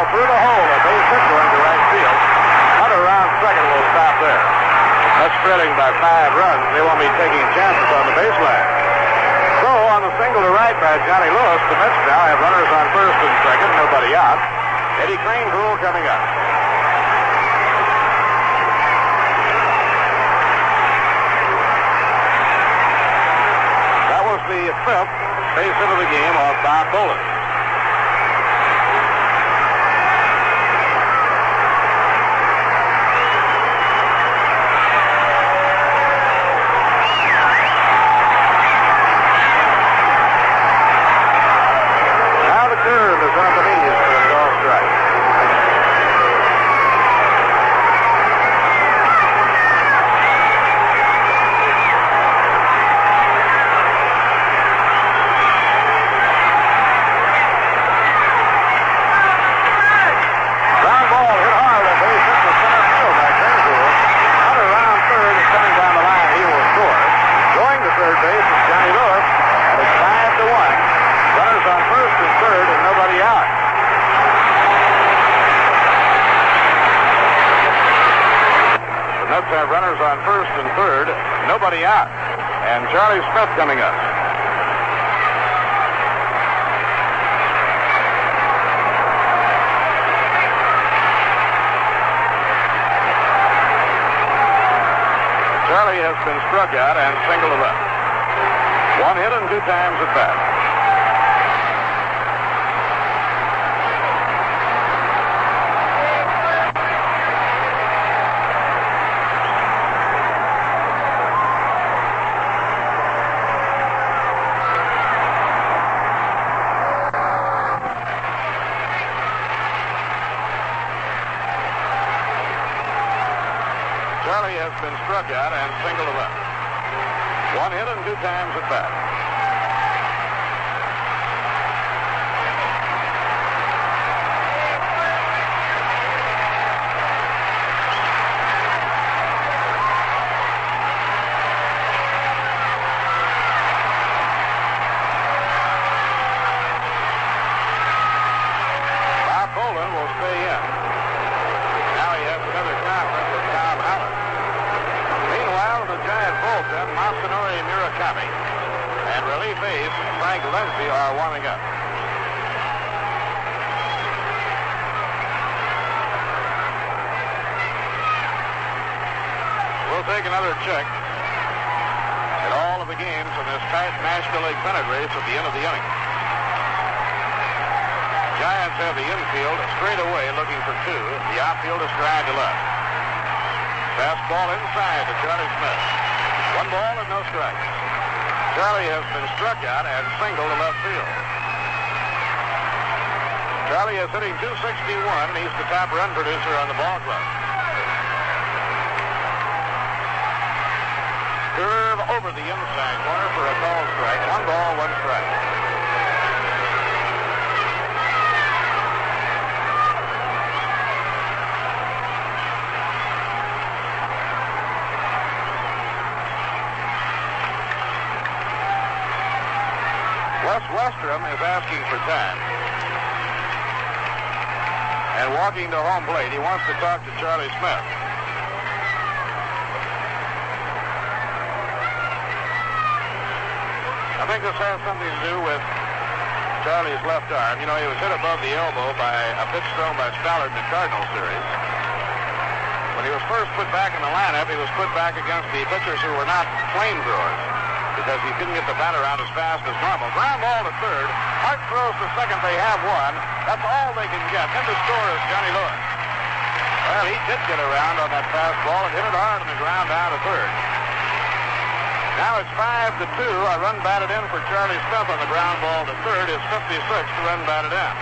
Through the hole, a base hit going to right field. Hunter around second will stop there. That's trailing by 5 runs. They won't be taking chances on the baseline. So on the single to right by Johnny Lewis, the Mets now have runners on first and second, nobody out. Eddie Crane's rule coming up. That was the 5th base hit of the game off Bob Bolin. Have runners on first and third, nobody out. And Charlie Smith coming up. Charlie has been struck out and single to left. 1 hit and 2 times at bat. Charlie has been struck out and single to left. 1 hit and 2 times at bat. Bob Bolin will stay in. Now he has another conference with Tom Allen. Meanwhile, the Giant bullpen, Masanori Murakami and relief ace Frank Lindsay are warming up. We'll take another check at all of the games in this tight National League pennant race at the end of the inning. Giants have the infield straight away looking for 2. The outfield is drive to left. Fastball inside to Charlie Smith. 1 ball and no strikes. Charlie has been struck out and single to left field. Charlie is hitting .261 and he's the top run producer on the ball club. Curve over the inside corner for a call strike. 1 ball, 1 strike. Markstrom is asking for time. And walking to home plate, he wants to talk to Charlie Smith. I think this has something to do with Charlie's left arm. You know, he was hit above the elbow by a pitch thrown by Stallard in the Cardinal series. When he was first put back in the lineup, he was put back against the pitchers who were not flamethrowers because he couldn't get the bat around as fast as normal. Ground ball to third. Hart throws to second. They have one. That's all they can get. In to score is Johnny Lewis. Well, he did get around on that fastball and hit it hard on the ground down to third. Now it's 5-2. A run batted in for Charlie Smith on the ground ball to third is 56 to run batted in.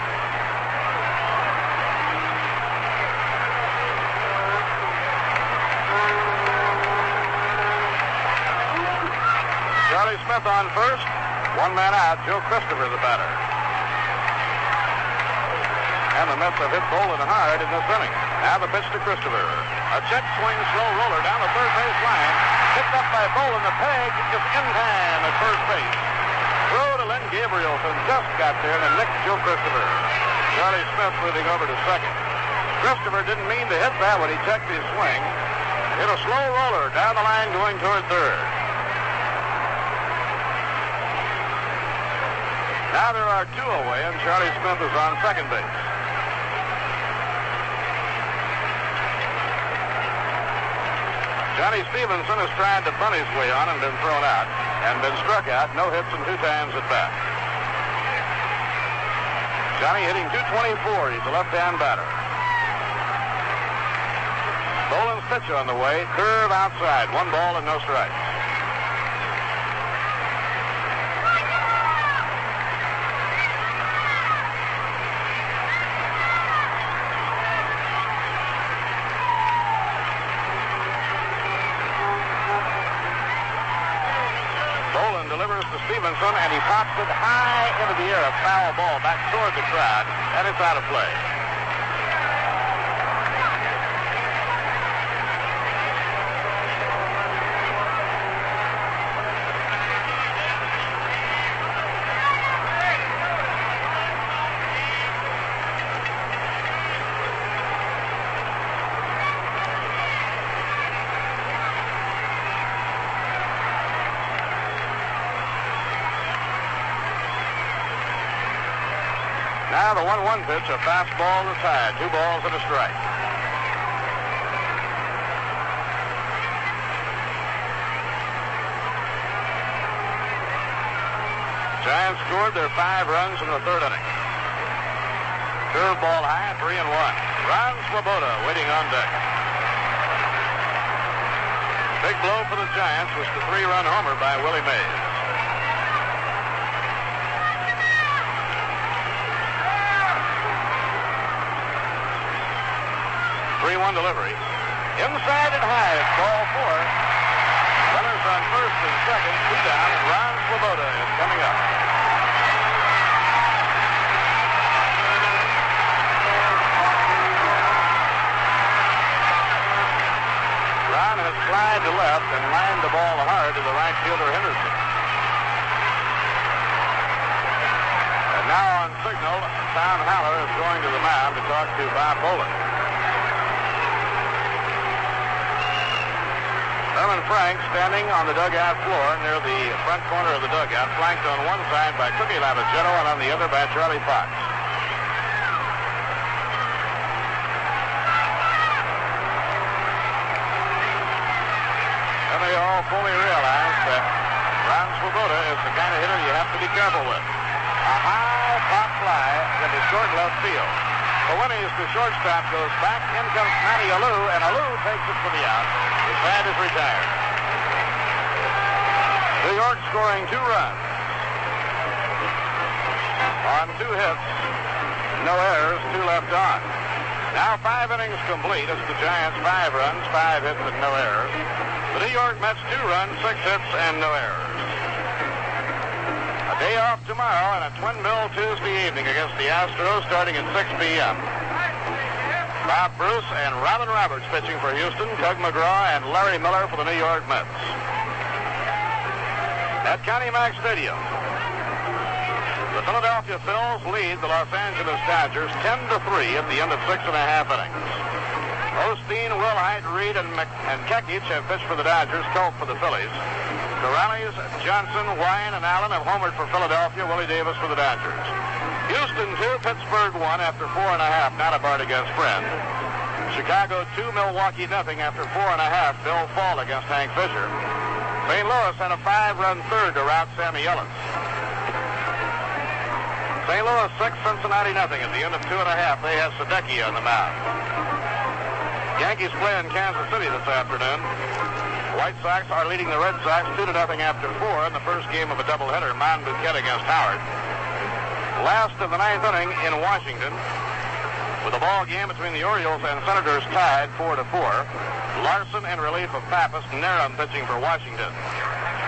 Charlie Smith on first. One man out. Joe Christopher the batter. And the Mets have hit Bolin hard in this inning. Now the pitch to Christopher. A check swing, slow roller down the third base line. Picked up by Bolin. The peg is in time at first base. Throw to Len Gabrielson. Just got there and nicked Joe Christopher. Charlie Smith moving over to second. Christopher didn't mean to hit that when he checked his swing. Hit a slow roller down the line going toward third. Now there are two away, and Charlie Smith is on second base. Johnny Stevenson has tried to bunt his way on and been thrown out, and been struck out, no hits and 2 times at bat. Johnny hitting .224. He's a left-hand batter. Bolin's pitch on the way, curve outside, 1 ball and no strikes. Stevenson, and he pops it high into the air, a foul ball back toward the crowd, and it's out of play. Now the 1-1 pitch, a fastball to side, 2 balls and a strike. Giants scored their 5 runs in the third inning. Curveball high, 3-1. Ron Swoboda waiting on deck. Big blow for the Giants was the 3-run homer by Willie Mays. 3-1 delivery. Inside and high. It's ball 4. Runners on first and second. 2 down, and Ron Swoboda is coming up. Ron has slid to left and lined the ball hard to the right fielder Henderson. And now on signal, Tom Haller is going to the mound to talk to Bob Bolin. Herman Frank standing on the dugout floor near the front corner of the dugout, flanked on one side by Cookie Lavagero and on the other by Charlie Fox. And they all fully realize that Ron Swoboda is the kind of hitter you have to be careful with. A high pop fly into short left field. The Winnies to shortstop goes back. In comes Matty Alou, and Alou takes it for the out. His bat is retired. New York scoring 2 runs on 2 hits, no errors, 2 left on. Now 5 innings complete. It's the Giants 5 runs, 5 hits and no errors. The New York Mets 2 runs, 6 hits and no errors. A day off tomorrow and a twin bill Tuesday evening against the Astros starting at 6 p.m. Bob Bruce and Robin Roberts pitching for Houston, Tug McGraw and Larry Miller for the New York Mets. At County Mack Stadium, the Philadelphia Phils lead the Los Angeles Dodgers 10-3 at the end of 6.5 innings. Osteen, Wilhite, Reed, and Kekic have pitched for the Dodgers, Culp for the Phillies. Corrales, Johnson, Wine, and Allen have homered for Philadelphia, Willie Davis for the Dodgers. Houston 2, Pittsburgh 1 after 4.5, not a Bart against Friend. Chicago 2, Milwaukee 0 after 4.5, Bill Fall against Hank Fisher. St. Louis had a 5-run third to rout Sammy Ellis. St. Louis 6, Cincinnati 0 at the end of 2.5. They have Sadecki on the mound. Yankees play in Kansas City this afternoon. White Sox are leading the Red Sox 2-0 after 4 in the first game of a doubleheader, Monbouquet against Howard. Last of the 9th inning in Washington, with a ball game between the Orioles and Senators tied 4-4. Larson in relief of Pappas, Narum pitching for Washington.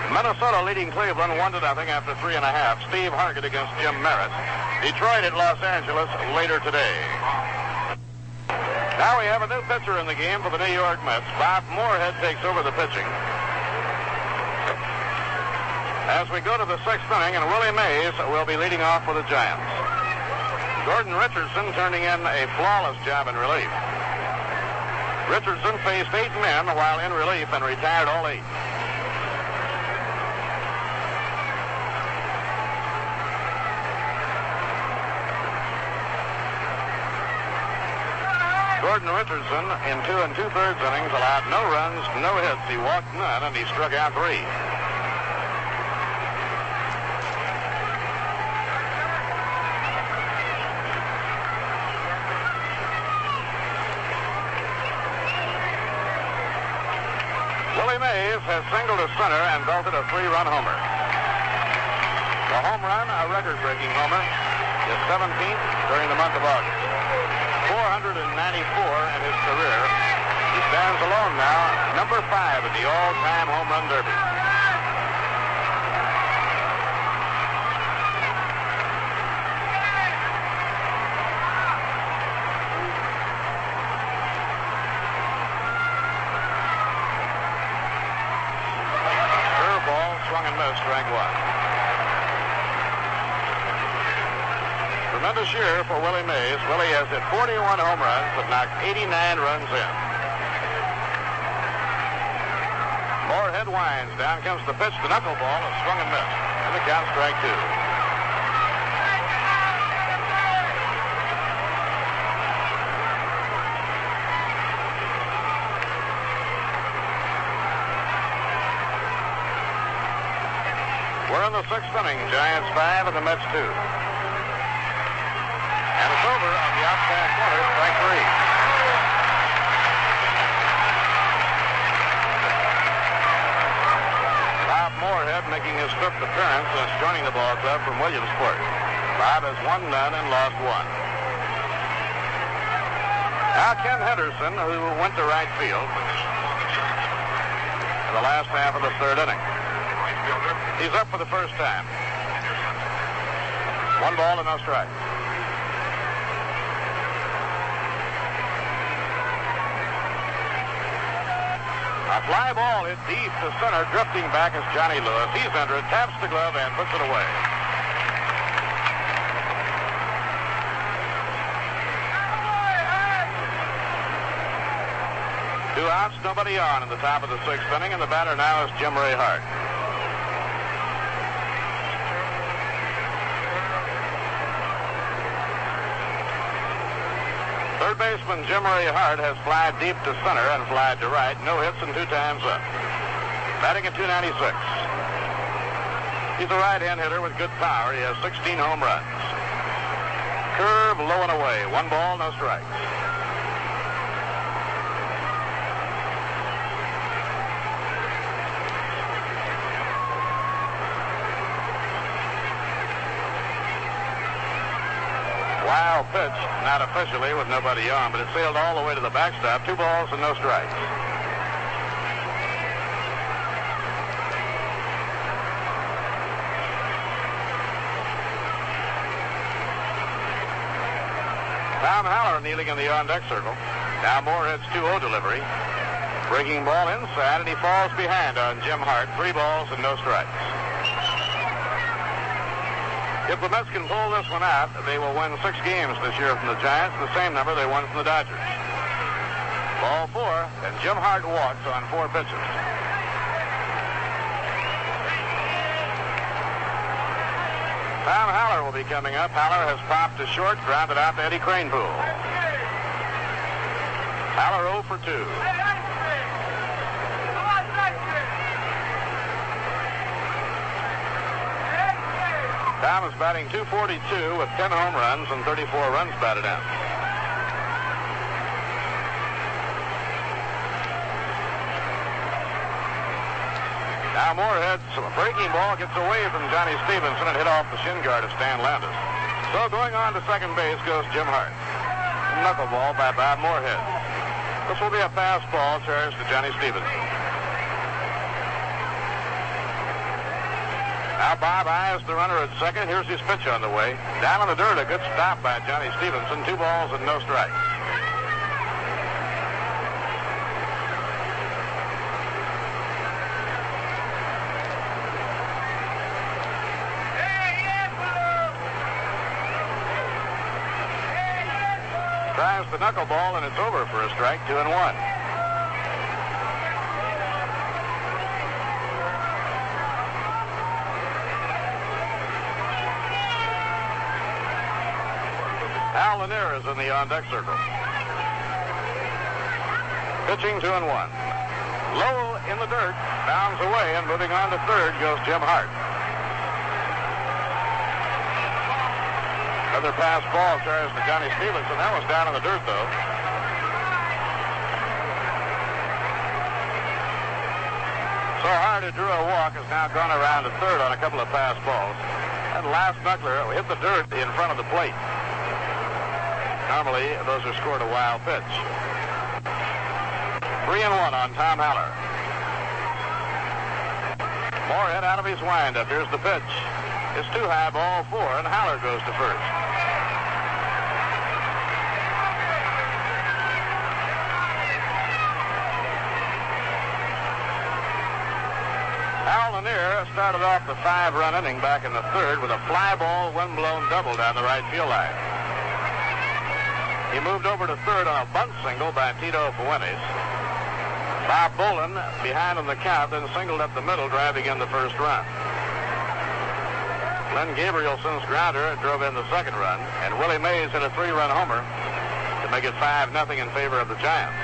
Minnesota leading Cleveland 1-0 after 3.5. Steve Hargett against Jim Merritt. Detroit at Los Angeles later today. Now we have a new pitcher in the game for the New York Mets. Bob Moorhead takes over the pitching. As we go to the 6th inning, and Willie Mays will be leading off for the Giants. Gordon Richardson turning in a flawless job in relief. Richardson faced 8 men while in relief and retired all 8. Gordon Richardson in 2 2/3 innings allowed no runs, no hits. He walked none, and he struck out 3. Willie Mays has singled to center and belted a 3-run homer. The home run, a record-breaking homer, is 17th during the month of August. 494 in his career. He stands alone now, number 5 in the all-time home run derby. Curveball, swung and missed, strike 1. Tremendous year for Willie Mays. Willie has hit 41 home runs but knocked 89 runs in. Moorhead winds. Down comes the pitch. The knuckleball is swung and missed. And the count, strike 2. We're in the 6th inning. Giants 5 and the Mets 2. And it's over on the outside corner, strike 3. Bob Moorhead making his 5th appearance since joining the ball club from Williamsport. Bob has won none and lost 1. Now Ken Henderson, who went to right field in the last half of the 3rd inning. He's up for the first time. 1 ball and no strikes. A fly ball hit deep to center, drifting back is Johnny Lewis. He's under it, taps the glove, and puts it away. Two outs, nobody on in the top of the 6th inning, and the batter now is Jim Ray Hart. Third baseman Jim Ray Hart has flied deep to center and flied to right. No hits and 2 times up. Batting at .296. He's a right-hand hitter with good power. He has 16 home runs. Curve low and away. 1 ball, no strikes. Wild pitch, not officially with nobody on, but it sailed all the way to the backstop. 2 balls and no strikes. Tom Haller kneeling in the on-deck circle. Now Moorhead's 2-0 delivery. Breaking ball inside, and he falls behind on Jim Hart. 3 balls and no strikes. If the Mets can pull this one out, they will win 6 games this year from the Giants, the same number they won from the Dodgers. Ball 4, and Jim Hart walks on 4 pitches. Tom Haller will be coming up. Haller has popped to short, grounded out to Eddie Cranepool. Haller 0 for 2. Tom is batting .242 with 10 home runs and 34 runs batted in. Now Moorhead's breaking ball gets away from Johnny Stevenson and hit off the shin guard of Stan Landis. So going on to second base goes Jim Hart. Knuckleball by Bob Moorhead. This will be a fastball charged to Johnny Stevenson. Now Bob eyes the runner at second. Here's his pitch on the way. Down in the dirt, a good stop by Johnny Stevenson. 2 balls and no strikes. Tries the knuckleball, and it's over for a strike, 2-1. Al Lanier is in the on-deck circle. Pitching 2-1. Low in the dirt, bounds away, and moving on to third goes Jim Hart. Another pass ball charged to Johnny Stevenson. That was down in the dirt, though. So Hart, who drew a walk, has now gone around to third on a couple of pass balls. That last knuckler hit the dirt in front of the plate. Normally, those are scored a wild pitch. 3-1 on Tom Haller. Moorhead out of his windup. Here's the pitch. It's too high, ball 4, and Haller goes to first. Al Lanier started off the 5-run inning back in the third with a fly ball, wind-blown double down the right field line. He moved over to third on a bunt single by Tito Fuentes. Bob Bolin behind on the count, then singled up the middle, driving in the first run. Len Gabrielson's grounder drove in the second run, and Willie Mays hit a 3-run homer to make it 5-0 in favor of the Giants.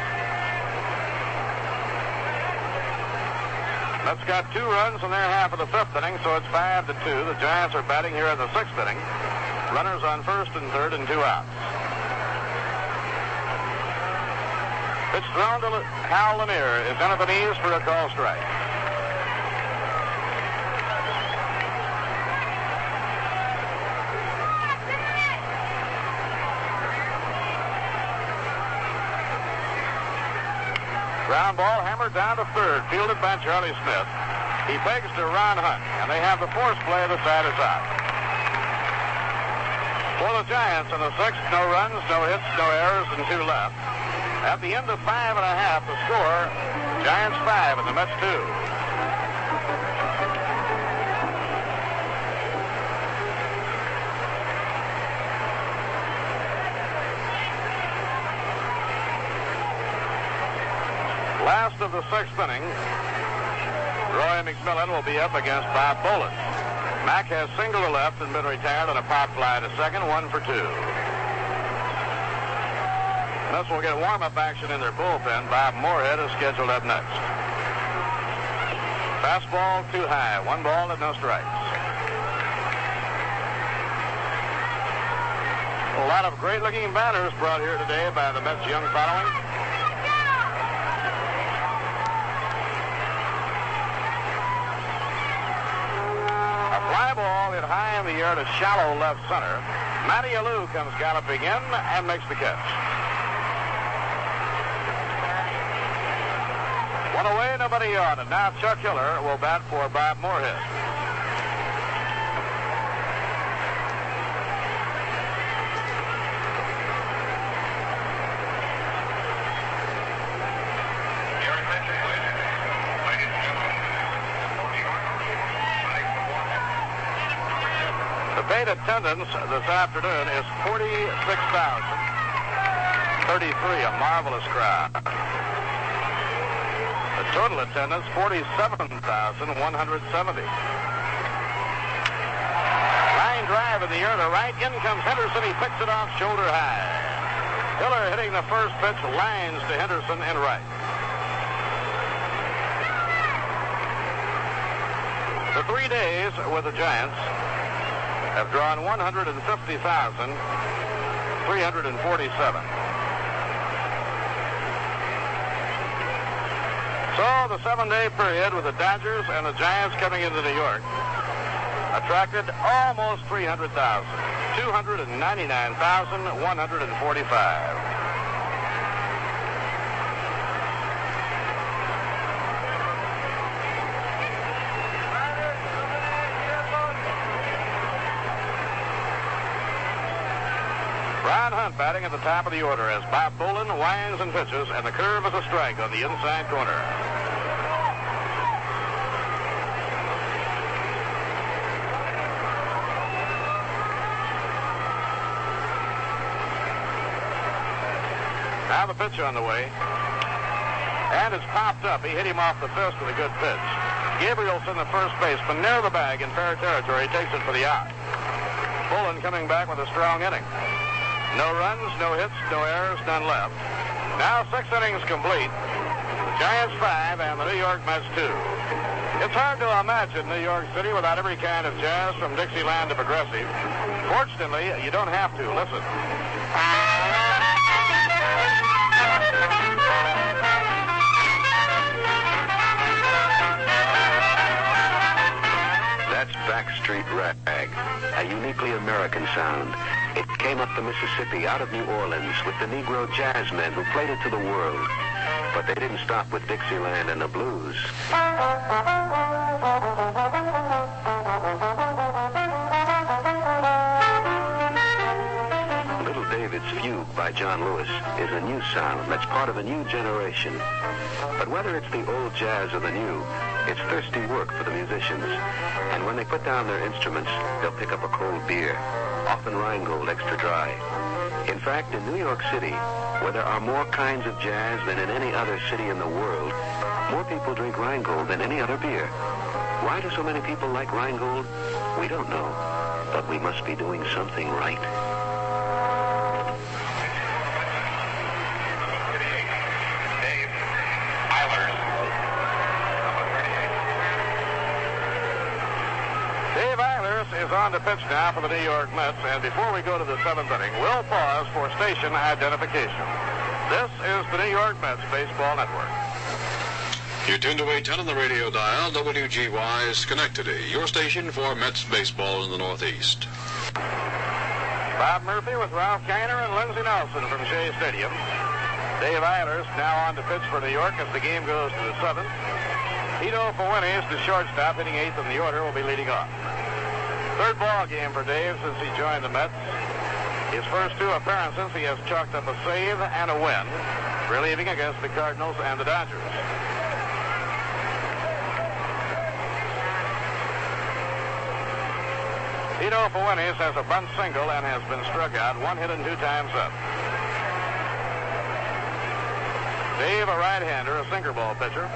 Mets got 2 runs in their half of the 5th inning, so it's 5-2. The Giants are batting here in the 6th inning. Runners on first and third and 2 outs. Pitch thrown to Hal Lanier is in at the knees for a call strike. Ground ball hammered down to third, fielded by Charlie Smith. He begs to Ron Hunt, and they have the force play the side is out. For the Giants in the 6th, no runs, no hits, no errors, and 2 left. At the end of 5 1/2, the score, Giants 5 and the Mets 2. Last of the 6th inning, Roy McMillan will be up against Bob Bolin. Mack has singled to left and been retired on a pop fly to second, 1 for 2. Mets will get warm-up action in their bullpen. Bob Moorhead is scheduled up next. Fastball too high. 1 ball and no strikes. A lot of great-looking batters brought here today by the Mets' young following. A fly ball hit high in the air to shallow left center. Matty Alou comes galloping in and makes the catch. One away, nobody on. And now Chuck Hiller will bat for Bob Moorhead. The State attendance this afternoon is 46,033, a marvelous crowd. The total attendance, 47,170. Line drive in the air to right. In comes Henderson. He picks it off shoulder high. Hiller hitting the first pitch, lines to Henderson in right. The 3 days with the Giants have drawn 150,347. So the 7-day period with the Dodgers and the Giants coming into New York attracted almost 300,000, 299,145. Ron Hunt batting at the top of the order as Bob Bolin winds and pitches, and the curve is a strike on the inside corner. Now the pitch on the way. And it's popped up. He hit him off the fist with a good pitch. Gabrielson, the first baseman, near the bag in fair territory, takes it for the out. Bolin coming back with a strong inning. No runs, no hits, no errors, none left. Now 6 innings complete. The Giants 5 and the New York Mets 2. It's hard to imagine New York City without every kind of jazz from Dixieland to progressive. Fortunately, you don't have to. Listen. That's Backstreet Rag, a uniquely American sound. It came up the Mississippi out of New Orleans with the Negro jazzmen who played it to the world. But they didn't stop with Dixieland and the blues. Little David's Fugue by John Lewis is a new sound that's part of a new generation. But whether it's the old jazz or the new, it's thirsty work for the musicians. And when they put down their instruments, they'll pick up a cold beer, often Rheingold extra dry. In fact, in New York City, where there are more kinds of jazz than in any other city in the world, more people drink Rheingold than any other beer. Why do so many people like Rheingold? We don't know, but we must be doing something right. Is on to pitch now for the New York Mets, and before we go to the 7th inning, we'll pause for station identification. This is the New York Mets Baseball Network. You're tuned to 810 on the radio dial, WGY Schenectady, your station for Mets baseball in the Northeast. Bob Murphy with Ralph Kiner and Lindsey Nelson from Shea Stadium. Dave Eilers now on to pitch for New York as the game goes to the 7th. Tito Fuentes, the shortstop, hitting 8th in the order, will be leading off. Third ball game for Dave since he joined the Mets. His first 2 appearances, he has chalked up a save and a win, relieving against the Cardinals and the Dodgers. Tito Fuentes has a bunt single and has been struck out, 1 hit and 2 times up. Dave, a right-hander, a sinker ball pitcher.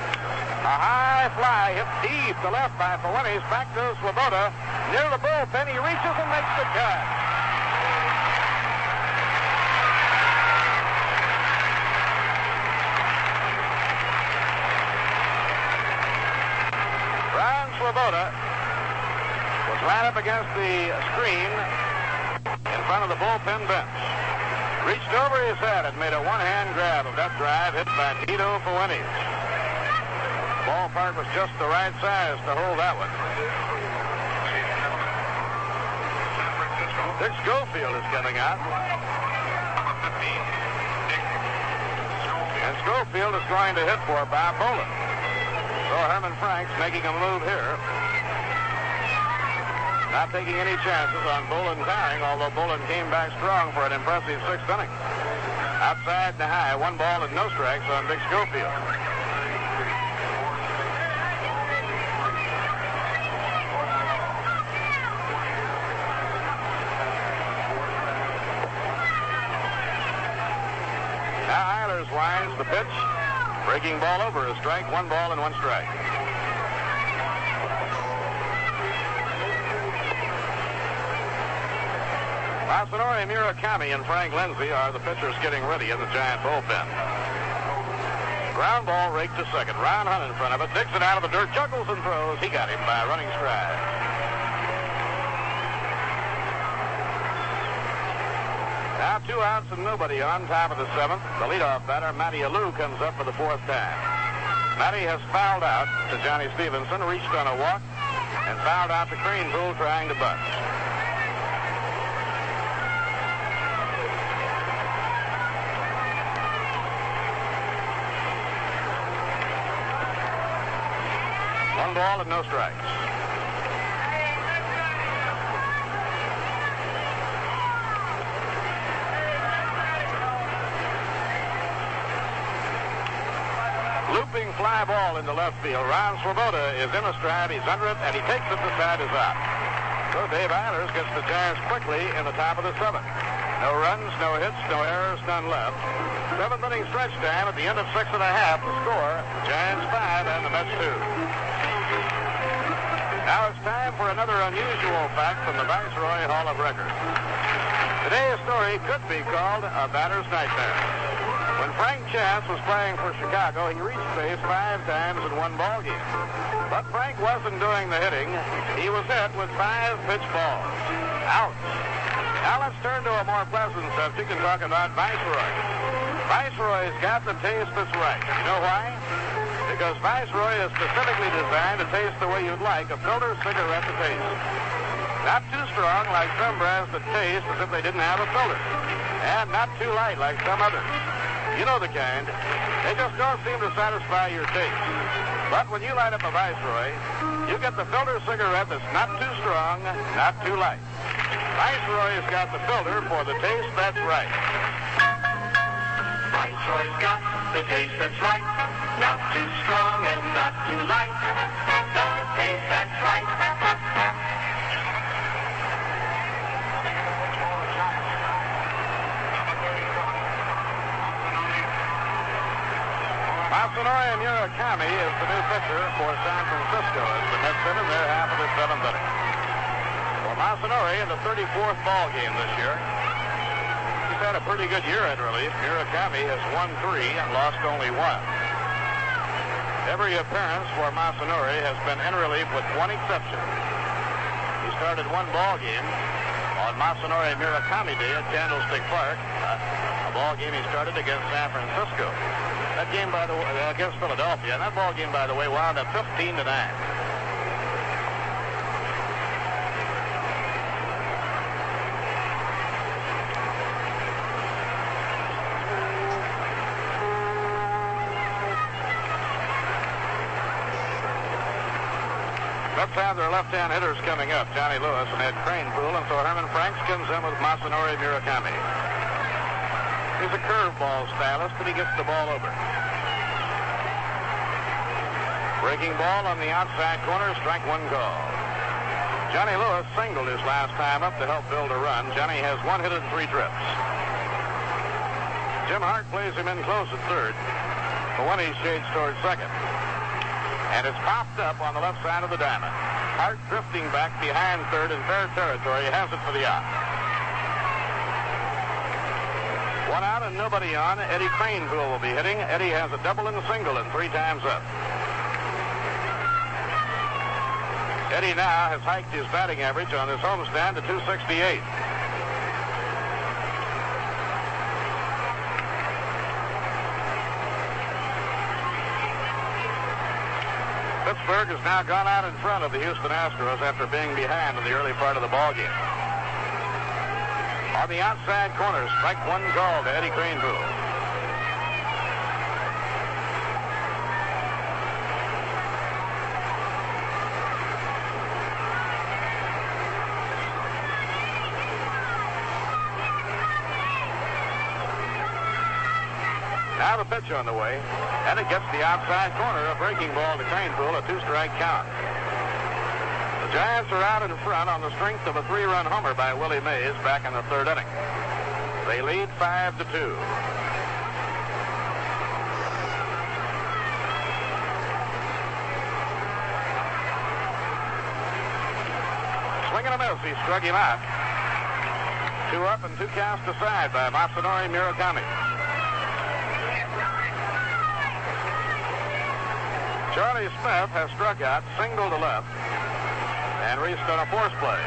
A high fly hit deep to left by Fuentes. Back goes Swoboda. Near the bullpen, he reaches and makes the catch. Brian Swoboda was right up against the screen in front of the bullpen bench. Reached over his head and made a one-hand grab of that drive hit by Tito Fuentes. Ballpark was just the right size to hold that one. Dick Schofield is coming out. And Schofield is going to hit for Bob Bolin. So Herman Frank's making a move here. Not taking any chances on Bolin tiring, although Bolin came back strong for an impressive 6th inning. Outside the high, 1 ball and no strikes on Dick Schofield. Now Eilers winds the pitch. Breaking ball over, a strike, 1 ball and 1 strike. Masanori, Murakami, and Frank Lindsay are the pitchers getting ready in the Giant bullpen. Ground ball raked to second. Ron Hunt in front of it. Digs it out of the dirt. Juggles and throws. He got him by a running stride. Now 2 outs and nobody on, top of the 7th. The leadoff batter, Matty Alou, comes up for the 4th time. Matty has fouled out to Johnny Stevenson, reached on a walk, and fouled out to Cranepool trying to bunt. One ball and no strikes. Looping fly ball into left field. Ron Swoboda is in a stride. He's under it, and he takes it to side is out. So Dave Eilers gets the Giants quickly in the top of the 7th. No runs, no hits, no errors, none left. 7th inning stretch time at the end of 6 1/2. The score, Giants 5 and the Mets 2. Now it's time for another unusual fact from the Viceroy Hall of Records. Today's story could be called a batter's nightmare. When Frank Chance was playing for Chicago, he reached base 5 times in 1 ball game. But Frank wasn't doing the hitting. He was hit with 5 pitch balls. Ouch. Now let's turn to a more pleasant subject and talk about Viceroy. Viceroy's got the taste that's right. You know why? Because Viceroy is specifically designed to taste the way you'd like a filter cigarette to taste. Not too strong like some brands that taste as if they didn't have a filter. And not too light like some others. You know the kind. They just don't seem to satisfy your taste. But when you light up a Viceroy, you get the filter cigarette that's not too strong, not too light. Viceroy's got the filter for the taste that's right. Viceroy's got the taste that's right. Not too strong and not too light. The taste that's right. Masanori Murakami is the new pitcher for San Francisco as the Mets sit in their half of the 7th inning. For Masanori in the 34th ball game this year. He's had a pretty good year in relief. Murakami has won 3 and lost only 1. Every appearance for Masanori has been in relief with 1 exception. He started 1 ball game on Masanori Murakami Day at Candlestick Park, a ball game he started against San Francisco. That game, by the way, against Philadelphia, and that ball game, by the way, wound up 15-9. Let's have their left-hand hitters coming up, Johnny Lewis and Ed Cranepool, and so Herman Franks comes in with Masanori Murakami. He's a curveball stylist, but he gets the ball over. Breaking ball on the outside corner, strike 1 call. Johnny Lewis singled his last time up to help build a run. Johnny has 1 hit and 3 trips. Jim Hart plays him in close at third. The 1 he shades towards second. And it's popped up on the left side of the diamond. Hart drifting back behind third in fair territory. He has it for the out. 1 out and nobody on. Eddie Cranepool will be hitting. Eddie has a double and a single and 3 times up. Eddie now has hiked his batting average on his homestand to 268. Pittsburgh has now gone out in front of the Houston Astros after being behind in the early part of the ball game. On the outside corner, strike 1 call to Eddie Cranepool. Now the pitch on the way, and it gets the outside corner, a breaking ball to Cranepool, a 2-strike count. The Giants are out in front on the strength of a 3-run homer by Willie Mays back in the 3rd inning. They lead 5-2. he struck him out. 2 up and 2 counts to side by Masanori Murakami. Charlie Smith has struck out, single to left, and reached on a force play.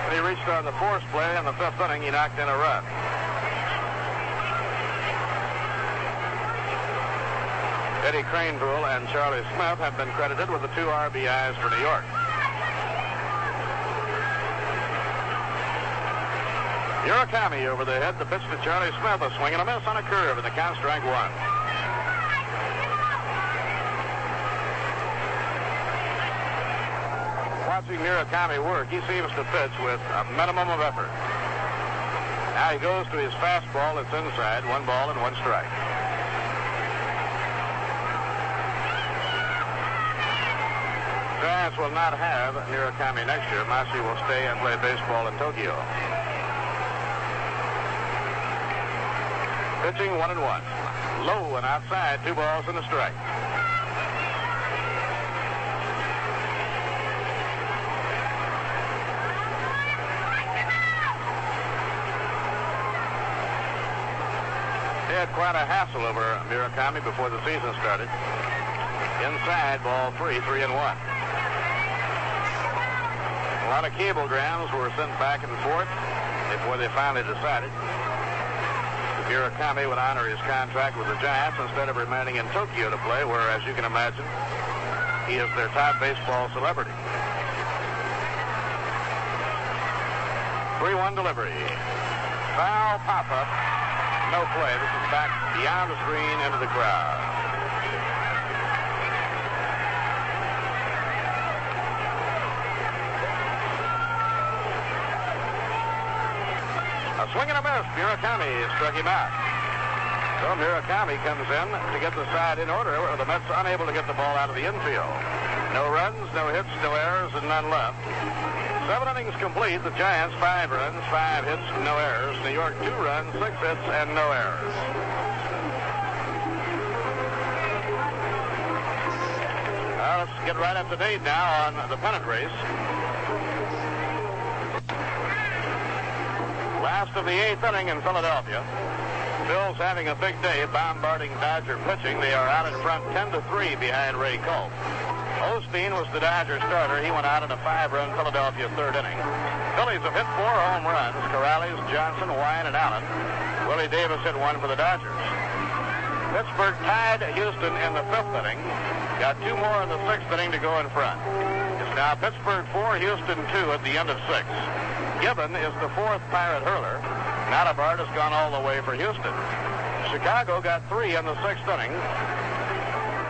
When he reached on the force play in the 5th inning, he knocked in a run. Eddie Craneville and Charlie Smith have been credited with the 2 RBIs for New York. Murakami over the head. The pitch to Charlie Smith. A swing and a miss on a curve, and the count strike 1. Watching Murakami work, he seems to pitch with a minimum of effort. Now he goes to his fastball. It's inside. 1 ball and 1 strike. Giants will not have Murakami next year. Masi will stay and play baseball in Tokyo. Pitching 1-1. Low and outside, 2 balls and a strike. He had quite a hassle over Murakami before the season started. Inside, ball 3, 3-1. A lot of cablegrams were sent back and forth before they finally decided Murakami would honor his contract with the Giants instead of remaining in Tokyo to play, where, as you can imagine, he is their top baseball celebrity. 3-1 delivery. Foul pop-up. No play. This is back beyond the screen into the crowd. A swing and a miss. Murakami struck him out. So Murakami comes in to get the side in order. The Mets unable to get the ball out of the infield. No runs, no hits, no errors, and none left. 7 innings complete. The Giants 5 runs, 5 hits, no errors. New York 2 runs, 6 hits, and no errors. Let's get right up to date now on the pennant race. Last of the 8th inning in Philadelphia. Phil's having a big day, bombarding Dodger pitching. They are out in front 10-3 behind Ray Culp. Osteen was the Dodger starter. He went out in a 5-run Philadelphia 3rd inning. Phillies have hit 4 home runs. Corrales, Johnson, Wine, and Allen. Willie Davis hit 1 for the Dodgers. Pittsburgh tied Houston in the 5th inning. Got 2 more in the 6th inning to go in front. It's now Pittsburgh 4, Houston 2 at the end of 6. Gibbon is the 4th Pirate hurler. Notabart has gone all the way for Houston. Chicago got 3 in the 6th inning.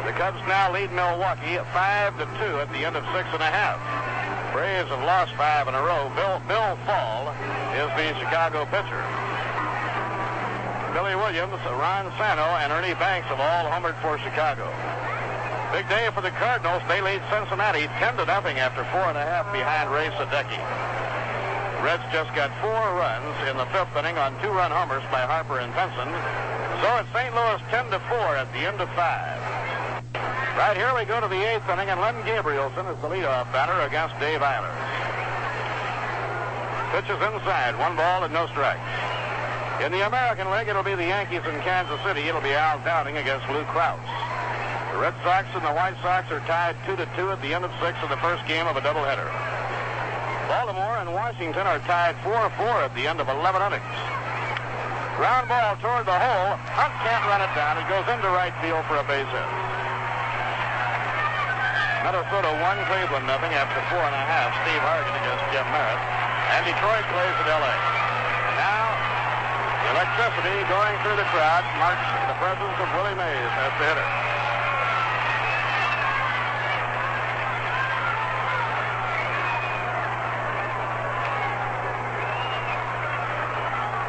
The Cubs now lead Milwaukee 5-2 at the end of 6 1/2. Braves have lost 5 in a row. Bill Fall is the Chicago pitcher. Billy Williams, Ron Santo, and Ernie Banks have all homered for Chicago. Big day for the Cardinals. They lead Cincinnati 10-0 after 4.5 behind Ray Sadecki. Reds just got 4 runs in the 5th inning on 2-run homers by Harper and Benson. So it's St. Louis 10-4 at the end of 5. Right here we go to the 8th inning, and Len Gabrielson is the leadoff batter against Dave Eilers. Pitches inside, 1 ball and no strikes. In the American League, it'll be the Yankees in Kansas City. It'll be Al Downing against Lou Krause. The Red Sox and the White Sox are tied 2-2 at the end of 6 of the first game of a doubleheader. Baltimore and Washington are tied 4-4 at the end of 11 innings. Ground ball toward the hole. Hunt can't run it down. It goes into right field for a base hit. Minnesota 1, Cleveland 0 after 4.5. Steve Hargan against Jim Merritt. And Detroit plays at L.A. Now, the electricity going through the crowd marks the presence of Willie Mays as the hitter.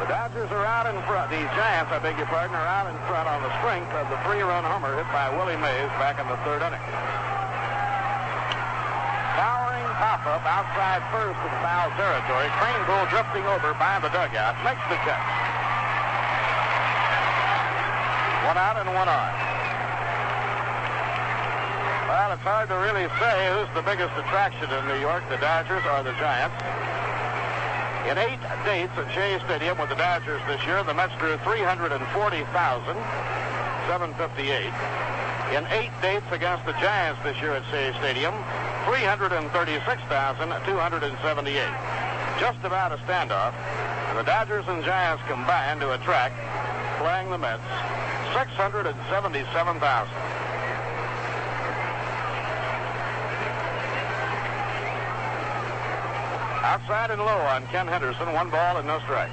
The Dodgers are out in front. The Giants, I beg your pardon, are out in front on the strength of the 3-run homer hit by Willie Mays back in the 3rd inning. Towering pop-up outside first in foul territory. Craneville drifting over by the dugout. Makes the catch. 1 out and 1 on. Well, it's hard to really say who's the biggest attraction in New York, the Dodgers or the Giants. In 8 dates at Shea Stadium with the Dodgers this year, the Mets drew 340,758. In 8 dates against the Giants this year at Shea Stadium, 336,278. Just about a standoff. And the Dodgers and Giants combined to attract, playing the Mets, 677,000. Outside and low on Ken Henderson, 1 ball and no strikes.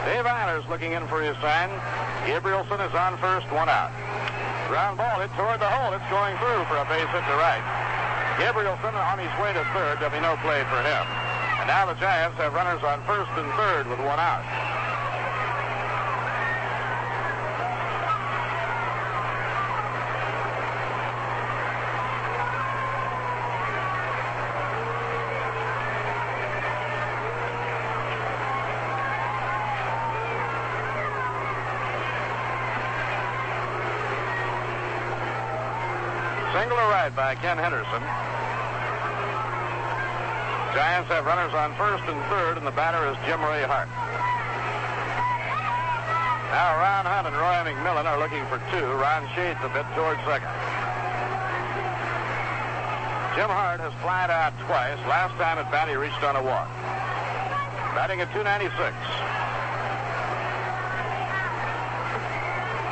Dave Eilers looking in for his sign. Gabrielson is on first, 1 out. Ground ball hit toward the hole. It's going through for a base hit to right. Gabrielson on his way to third. There'll be no play for him. And now the Giants have runners on first and third with 1 out. Single to right by Ken Henderson. Giants have runners on first and third, and the batter is Jim Ray Hart. Now Ron Hunt and Roy McMillan are looking for 2. Ron shades a bit towards second. Jim Hart has flied out twice. Last time at bat he reached on a walk. Batting at .296.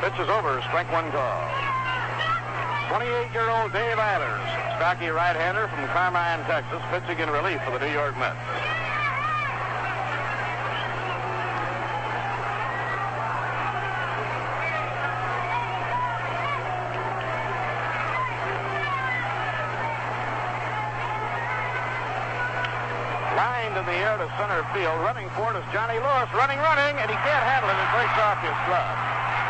Pitch is over. Strike 1 call. 28-year-old Dave Eilers, stocky right-hander from Carmine, Texas, pitching in relief for the New York Mets. Lined in the air to center field. Running for it is Johnny Lewis. Running, and he can't handle it. It breaks off his glove.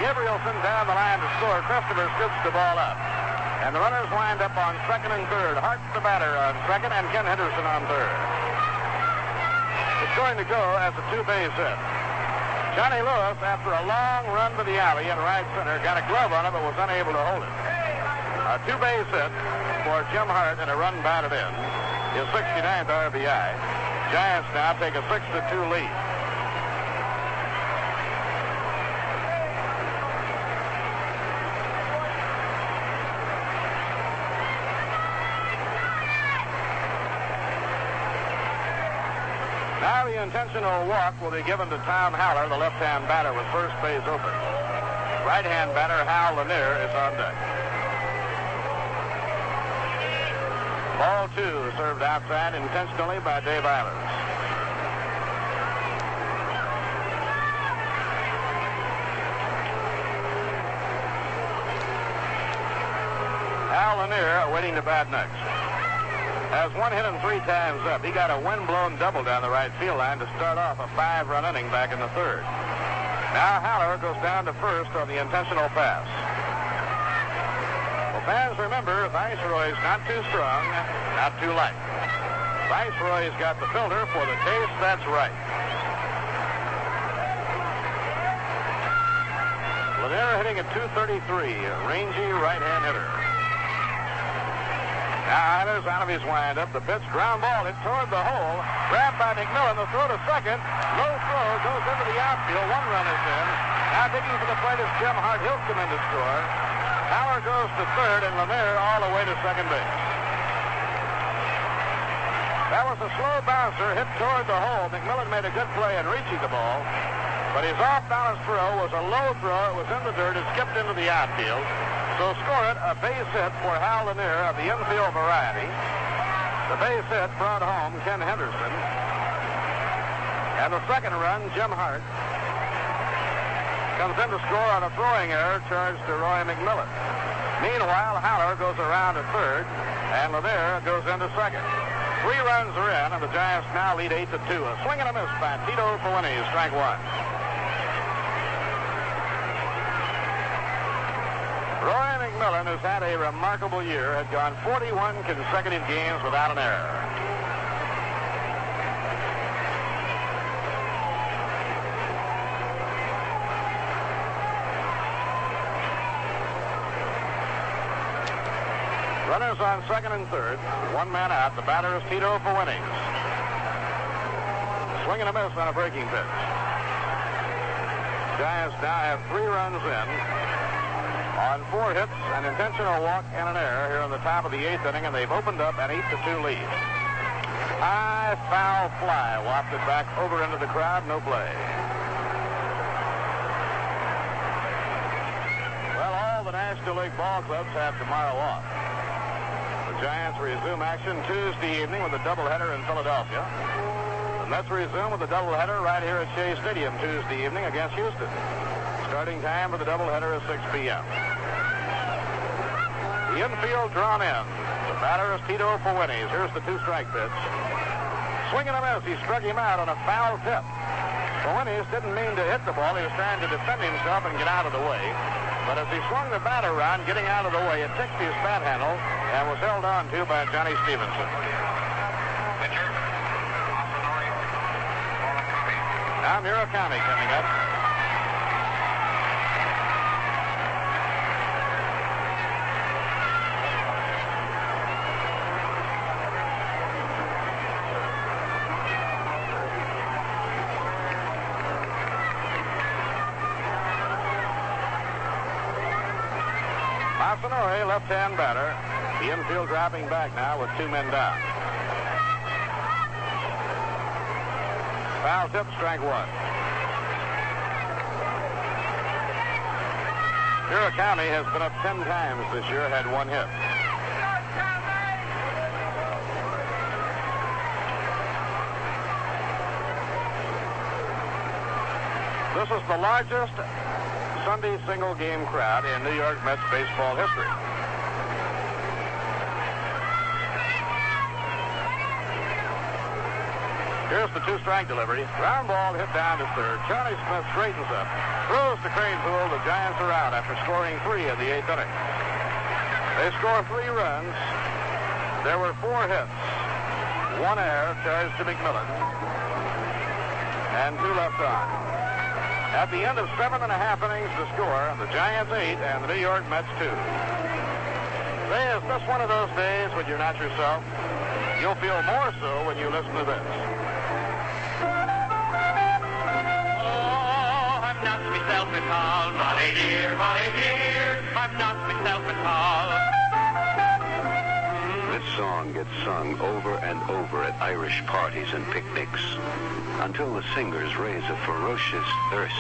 Gabrielson down the line to score. Christopher scoops the ball up. And the runners wind up on second and third. Hart the batter on second and Ken Henderson on third. It's going to go as a 2-base hit. Johnny Lewis, after a long run to the alley in right center, got a glove on it but was unable to hold it. A 2-base hit for Jim Hart and a run batted in. His 69th RBI. Giants now take a 6-2 lead. Now the intentional walk will be given to Tom Haller, the left-hand batter, with first base open. Right-hand batter Hal Lanier is on deck. Ball 2 served outside intentionally by Dave Eilers. Hal Lanier waiting to bat next. Has 1 hit and 3 times up. He got a wind-blown double down the right field line to start off a 5-run inning back in the third. Now Haller goes down to first on the intentional pass. Well, fans, remember, Viceroy's not too strong, not too light. Viceroy's got the filter for the taste that's right. Lanier hitting at .233, a rangy right-hand hitter. Now Eilers out of his windup. The pitch, ground ball hit toward the hole. Grabbed by McMillan. The throw to second. Low throw goes into the outfield. 1 run is in. Now digging for the plate is Jim Hart. He'll come in to score. Haller goes to third and Lanier all the way to second base. That was a slow bouncer hit toward the hole. McMillan made a good play in reaching the ball. But his off-balance throw was a low throw. It was in the dirt. It skipped into the outfield. So score it, a base hit for Hal Lanier of the infield variety. The base hit brought home Ken Henderson. And the second run, Jim Hart, comes in to score on a throwing error charged to Roy McMillan. Meanwhile, Haller goes around to third, and Lanier goes into second. 3 runs are in, and the Giants now lead 8-2. A swing and a miss by Tito Fuente, strike 1. Roy McMillan has had a remarkable year, had gone 41 consecutive games without an error. Runners on second and third. One man out. The batter is Tito for Winnings. Swing and a miss on a breaking pitch. Giants now have 3 runs in on 4 hits, an intentional walk, and an error here in the top of the 8th inning, and they've opened up an 8-2 lead. High foul fly wafted back over into the crowd. No play. Well, all the National League ball clubs have tomorrow off. The Giants resume action Tuesday evening with a doubleheader in Philadelphia. The Mets resume with a doubleheader right here at Shea Stadium Tuesday evening against Houston. Starting time for the doubleheader is 6 p.m. The infield drawn in. The batter is Tito for Winnings. Here's the 2-strike pitch. Swing and a miss. He struck him out on a foul tip. Fuentes didn't mean to hit the ball. He was trying to defend himself and get out of the way. But as he swung the bat around, getting out of the way, it ticked his bat handle and was held on to by Johnny Stevenson. Now Murakami coming up. Masanori, left-hand batter. The infield dropping back now with 2 men down. Foul tip, strike 1. Murakami has been up 10 times this year, had 1 hit. This is the largest Sunday single game crowd in New York Mets baseball history. Here's the 2-strike delivery. Ground ball hit down to third. Charlie Smith straightens up, throws to Cranepool. The Giants are out after scoring 3 in the 8th inning. They score 3 runs. There were 4 hits. 1 error charged to McMillan, and 2 left on. At the end of 7.5 innings to score, the Giants 8 and the New York Mets 2. Say, is this one of those days when you're not yourself? You'll feel more so when you listen to this. Oh, I'm not myself at all. Molly dear, I'm not myself at all. This song gets sung over and over at Irish parties and picnics until the singers raise a ferocious thirst.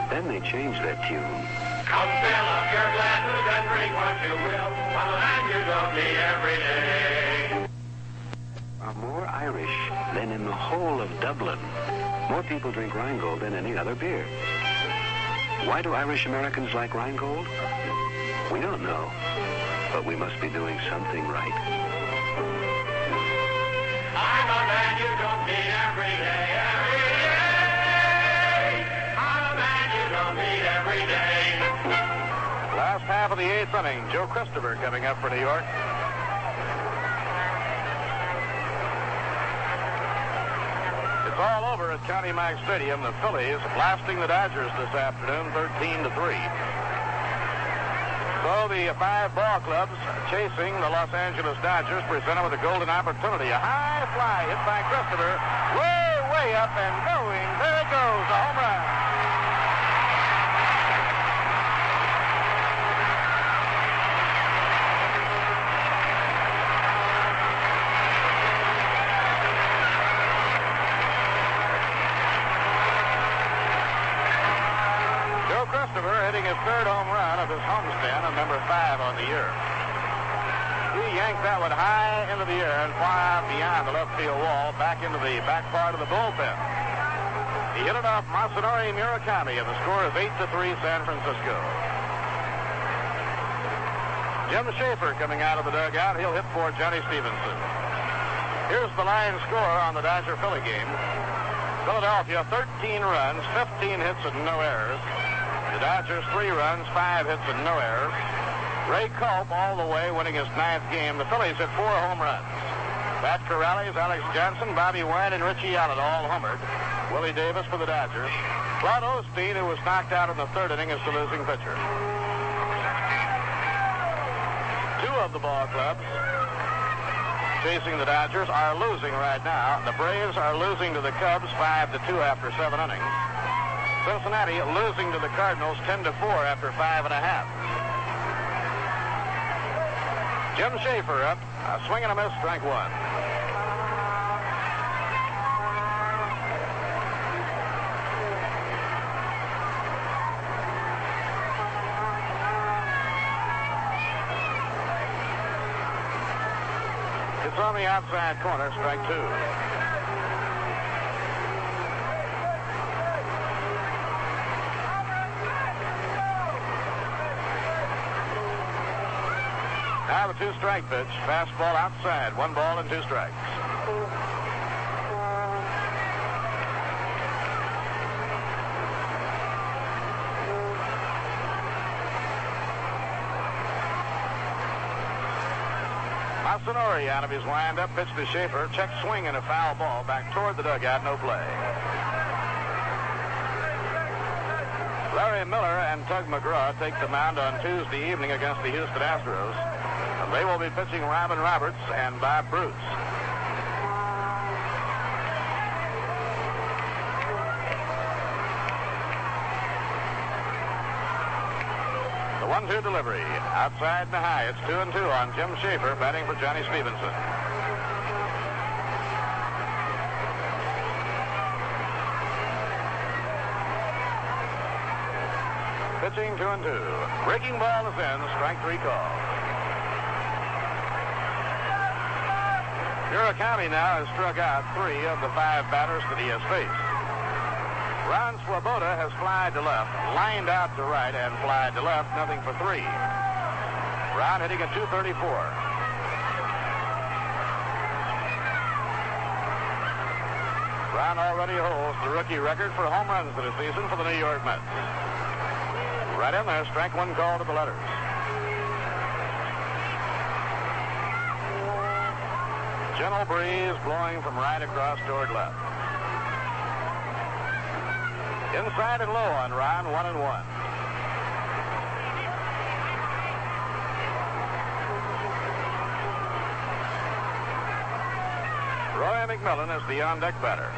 Then they change their tune. Come fill up your glasses and drink what you will, on the land you don't need every day. Are more Irish than in the whole of Dublin. More people drink Rheingold than any other beer. Why do Irish Americans like Rheingold? We don't know, but we must be doing something right. I'm a man you don't meet every day, every day. I'm a man you don't meet every day. Last half of the 8th inning. Joe Christopher coming up for New York. It's all over at County Mack Stadium. The Phillies blasting the Dodgers this afternoon, 13-3. So the 5 ball clubs chasing the Los Angeles Dodgers, presented with a golden opportunity. A high fly hit by Christopher, way up and going. There it goes, a home run. Christopher hitting his 3rd home run of his homestand and number 5 on the year. He yanked that one high into the air and fly out beyond the left field wall, back into the back part of the bullpen. He hit it off Masanori Murakami, and the score is 8-3 San Francisco. Jim Schaefer coming out of the dugout. He'll hit for Johnny Stevenson. Here's the line score on the Dodger-Philly game. Philadelphia, 13 runs, 15 hits, and no errors. The Dodgers, 3 runs, 5 hits, and no errors. Ray Culp all the way, winning his 9th game. The Phillies hit 4 home runs. Pat Corrales, Alex Johnson, Bobby Wine, and Richie Allen all homered. Willie Davis for the Dodgers. Claude Osteen, who was knocked out in the 3rd inning, is the losing pitcher. 2 of the ball clubs chasing the Dodgers are losing right now. The Braves are losing to the Cubs 5-2 after 7 innings. Cincinnati losing to the Cardinals 10-4 after 5.5. Jim Schaefer up, a swing and a miss, strike one. It's on the outside corner, strike two. Now the two-strike pitch. Fastball outside. 1 ball and 2 strikes. Masanori out of his windup, pitch to Schaefer. Check swing and a foul ball back toward the dugout. No play. Larry Miller and Tug McGraw take the mound on Tuesday evening against the Houston Astros. And they will be pitching Robin Roberts and Bob Bruce. The 1-2 delivery. Outside and high. It's 2-2 on Jim Schaefer, batting for Johnny Stevenson. Pitching 2-2. Breaking ball is in. Strike 3 call. Murakami now has struck out 3 of the 5 batters that he has faced. Ron Swoboda has flied to left, lined out to right, and flied to left. Nothing for 3. Ron hitting at 234. Ron already holds the rookie record for home runs for the season for the New York Mets. Right in there, strike 1 call to the letters. Gentle breeze blowing from right across toward left. Inside and low on Ron, 1-1. Roy McMillan is the on-deck batter.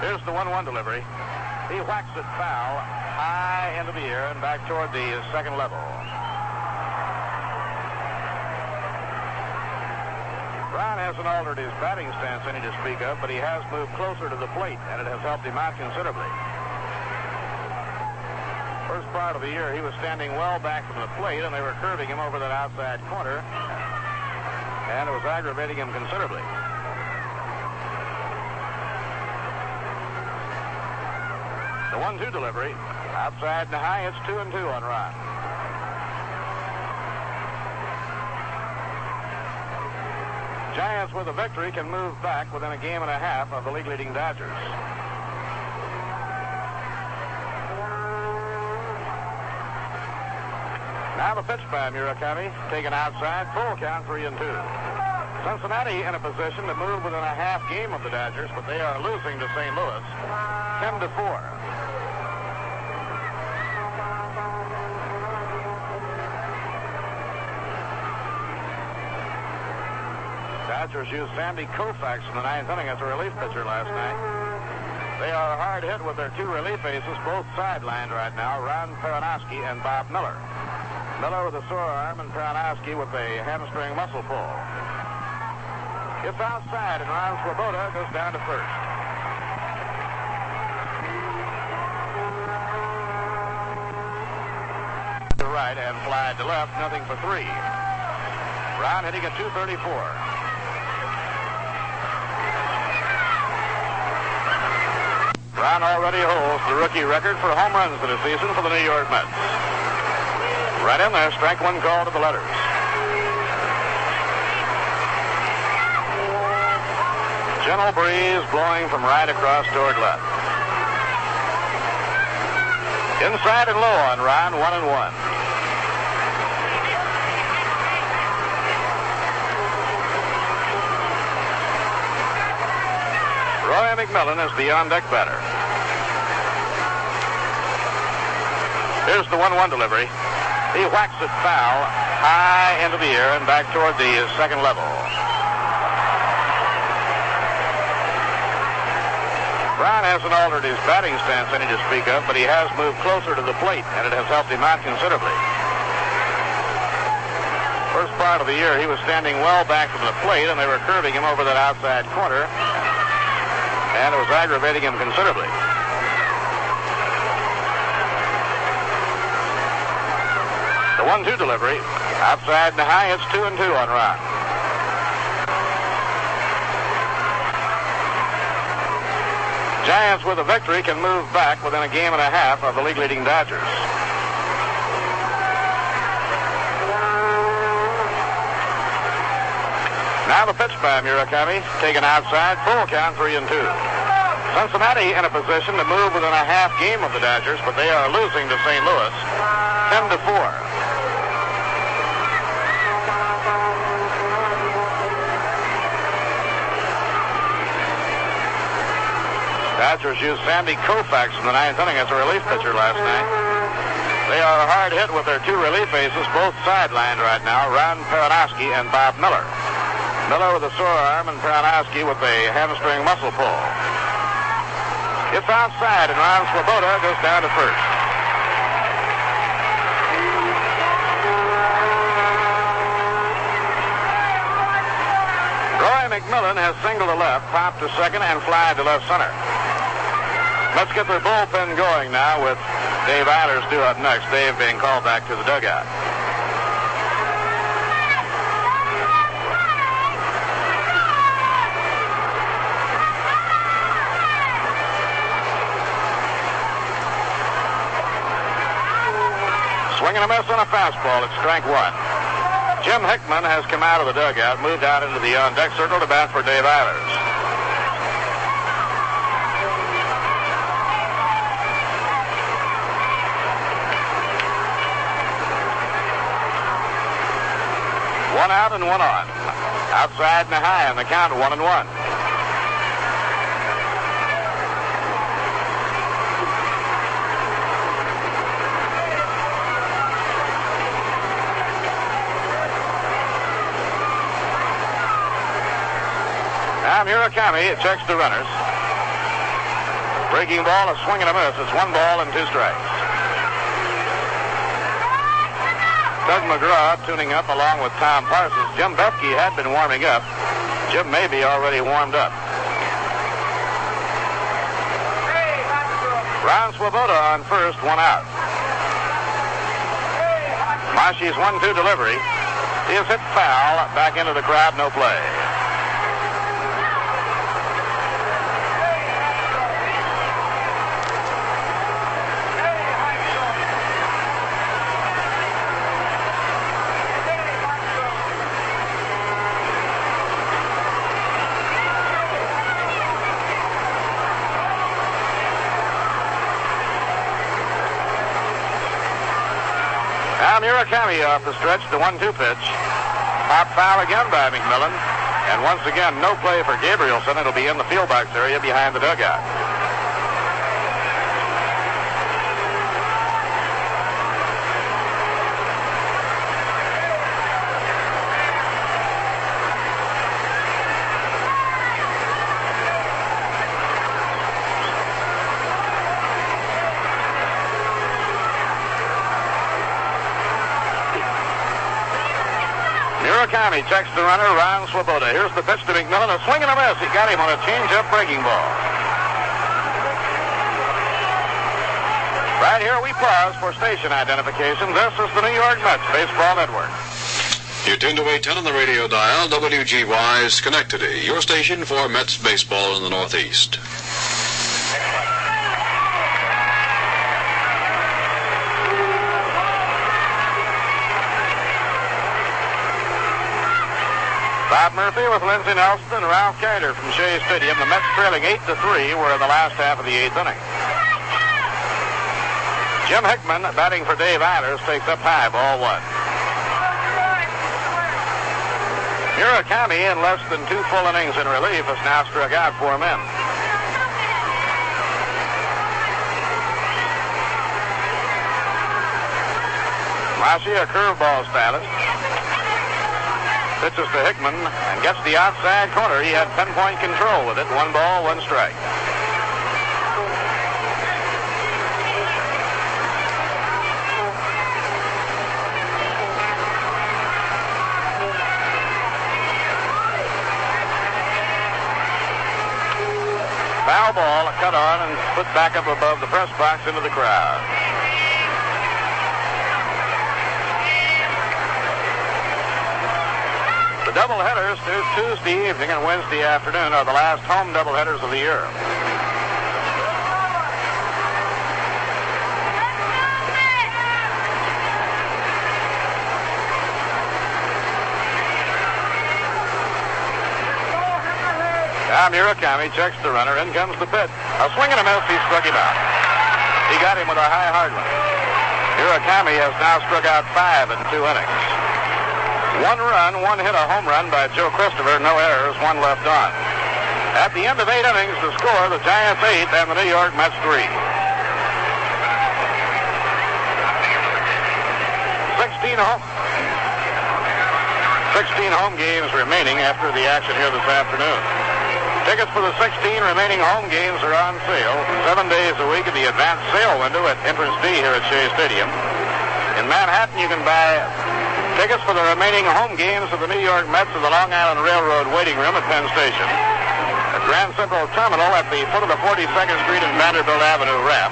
Here's the 1-1 delivery. He whacks it foul high into the air and back toward the second level. Ron hasn't altered his batting stance any to speak of, but he has moved closer to the plate, and it has helped him out considerably. First part of the year, he was standing well back from the plate, and they were curving him over that outside corner, and it was aggravating him considerably. The 1-2 delivery, outside and high, it's 2-2 on Ron. Giants with a victory can move back within a game and a half of the league-leading Dodgers. Now the pitch by Murakami, taken outside, full count, 3-2. Cincinnati in a position to move within a half game of the Dodgers, but they are losing to St. Louis, 10-4. Dodgers used Sandy Koufax in the 9th inning as a relief pitcher last night. They are hard hit with their 2 relief aces, both sidelined right now, Ron Peronowski and Bob Miller. Miller with a sore arm and Peronowski with a hamstring muscle pull. It's outside and Ron Swoboda goes down to first. To right and flied to left, nothing for 3. Ron hitting at 234. Ron already holds the rookie record for home runs for the season for the New York Mets. Right in there, strike 1 call to the letters. Gentle breeze blowing from right across toward left. Inside and low on Ron, 1-1. Roy McMillan is the on-deck batter. Here's the 1-1 delivery. He whacks it foul high into the air and back toward the second level. Brown hasn't altered his batting stance any to speak of, but he has moved closer to the plate, and it has helped him out considerably. First part of the year, he was standing well back from the plate, and they were curving him over that outside corner, and it was aggravating him considerably. The 1-2 delivery, outside and high, it's 2-2 on Ron. Giants with a victory can move back within a game and a half of the league-leading Dodgers. Now the pitch by Murakami, taken outside, full count, 3-2. Cincinnati in a position to move within a half game of the Dodgers, but they are losing to St. Louis, 10-4. Dodgers used Sandy Koufax in the ninth inning as a relief pitcher last night. They are hard hit with their two relief aces, both sidelined right now, Ron Peranowski and Bob Miller. Miller with a sore arm and Peranowski with a hamstring muscle pull. It's outside and Ron Swoboda goes down to first. Roy McMillan has singled to left, popped to second, and fly to left center. Let's get their bullpen going now with Dave Eilers due up next. Dave being called back to the dugout. Swing and a miss on a fastball. It's strike one. Jim Hickman has come out of the dugout, moved out into the on-deck circle to bat for Dave Eilers. One out and one on. Outside and a high on the count, 1-1. Now Murakami checks the runners. Breaking ball, a swing and a miss. It's 1 ball and 2 strikes. Doug McGraw tuning up along with Tom Parsons. Jim Bethke had been warming up. Jim may be already warmed up. Ron Swoboda on first, 1 out. Mashi's 1-2 delivery. He is hit foul. Back into the crowd, no play. Now Murakami off the stretch, the 1-2 pitch. Pop foul again by McMillan. And once again, no play for Gabrielson. It'll be in the field box area behind the dugout. Murakami checks the runner, Ron Swoboda. Here's the pitch to McMillan. A swing and a miss. He got him on a change-up breaking ball. Right here we pause for station identification. This is the New York Mets Baseball Network. You're tuned to 810 on the radio dial, WGY Schenectady, your station for Mets baseball in the Northeast. Bob Murphy with Lindsey Nelson and Ralph Keider from Shea Stadium. The Mets trailing 8-3. We're in the last half of the 8th inning. Jim Hickman, batting for Dave Eilers, takes up high, ball 1. Murakami, in less than 2 full innings in relief, has now struck out 4 men. Massey, a curveball stylist, pitches to Hickman and gets the outside corner. He had 10-point control with it. 1 ball, 1 strike. Foul ball, cut on and put back up above the press box into the crowd. The doubleheaders Tuesday evening and Wednesday afternoon are the last home doubleheaders of the year. Now Murakami checks the runner. In comes the pitch. A swing and a miss. He struck him out. He got him with a high hard one. Murakami has now struck out 5 in 2 innings. 1 run, 1 hit, a home run by Joe Christopher. No errors, 1 left on. At the end of 8 innings, the score, the Giants 8 and the New York Mets 3. 16 home games remaining after the action here this afternoon. Tickets for the 16 remaining home games are on sale 7 days a week at the advanced sale window at entrance D here at Shea Stadium. In Manhattan, you can buy tickets for the remaining home games of the New York Mets at the Long Island Railroad waiting room at Penn Station. At Grand Central Terminal at the foot of the 42nd Street and Vanderbilt Avenue ramp.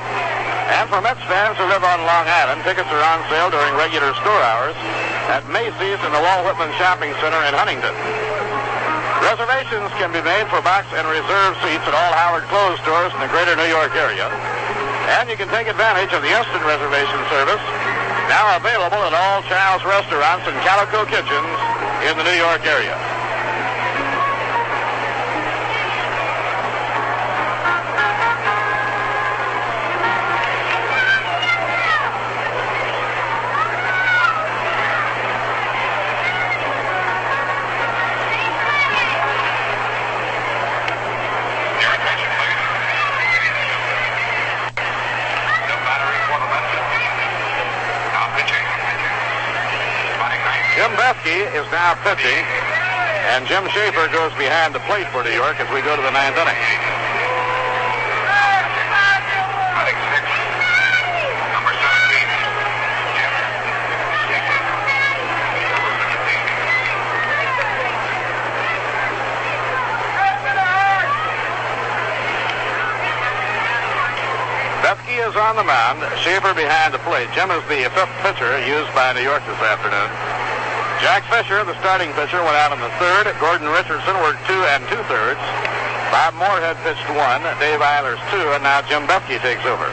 And for Mets fans who live on Long Island, tickets are on sale during regular store hours at Macy's and the Walt Whitman Shopping Center in Huntington. Reservations can be made for box and reserve seats at all Howard Clothes stores in the greater New York area. And you can take advantage of the instant reservation service now available at all Child's restaurants and Calico kitchens in the New York area. Is now pitching, and Jim Schaefer goes behind the plate for New York as we go to the 9th inning. Number 17, Jim Schaefer. Bethke is on the mound, Schaefer behind the plate. Jim is the 5th pitcher used by New York this afternoon. Jack Fisher, the starting pitcher, went out in the 3rd. Gordon Richardson worked 2 2/3. Bob Moorhead pitched 1. Dave Eilers 2, and now Jim Bethke takes over.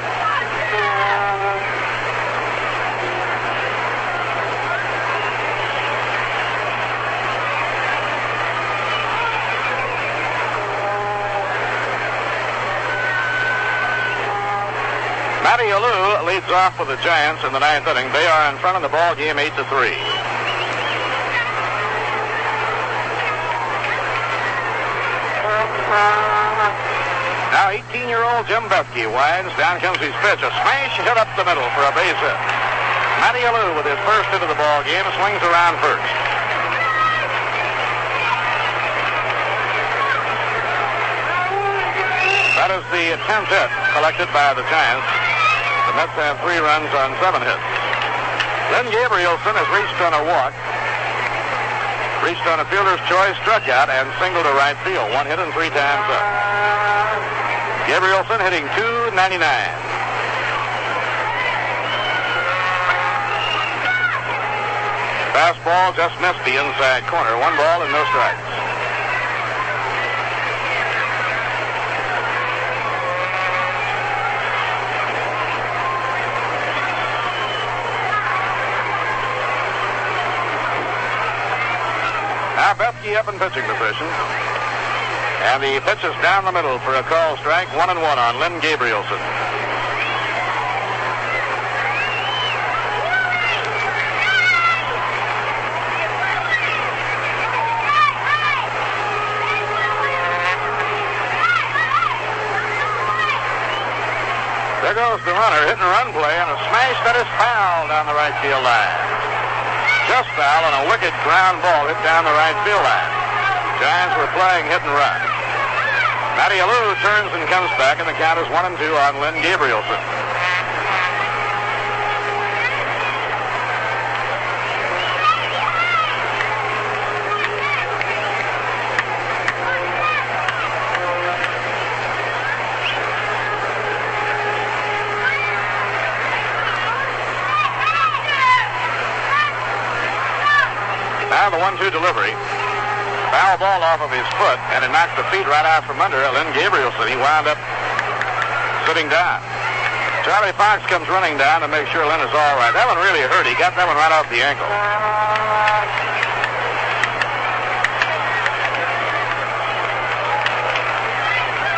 Matty Alou leads off for the Giants in the 9th inning. They are in front of the ball game 8-3. Now 18-year-old Jim Bethke winds. Down comes his pitch. A smash hit up the middle for a base hit. Matty Alou with his first hit of the ball game swings around first. That is the 10th hit collected by the Giants. The Mets have 3 runs on 7 hits. Len Gabrielson has reached on a walk. Reached on a fielder's choice, struck out, and singled to right field. 1 hit and 3 times up. Gabrielson hitting .299. Fastball just missed the inside corner. 1 ball and no strikes. Now Bethke up in pitching position. And the pitch is down the middle for a call strike. 1-1 on Len Gabrielson. There goes the runner, hit and run play, and a smash that is foul down the right field line. just foul on a wicked ground ball hit down the right field line. Giants were playing hit and run. Matty Alou turns and comes back, and the count is 1-2 on Lynn Gabrielson. Now the 1-2 delivery. Foul ball off of his foot, and it knocked the feet right out from under Lynn Gabrielson. He wound up sitting down. Charlie Fox comes running down to make sure Lynn is all right. That one really hurt. He got that one right off the ankle.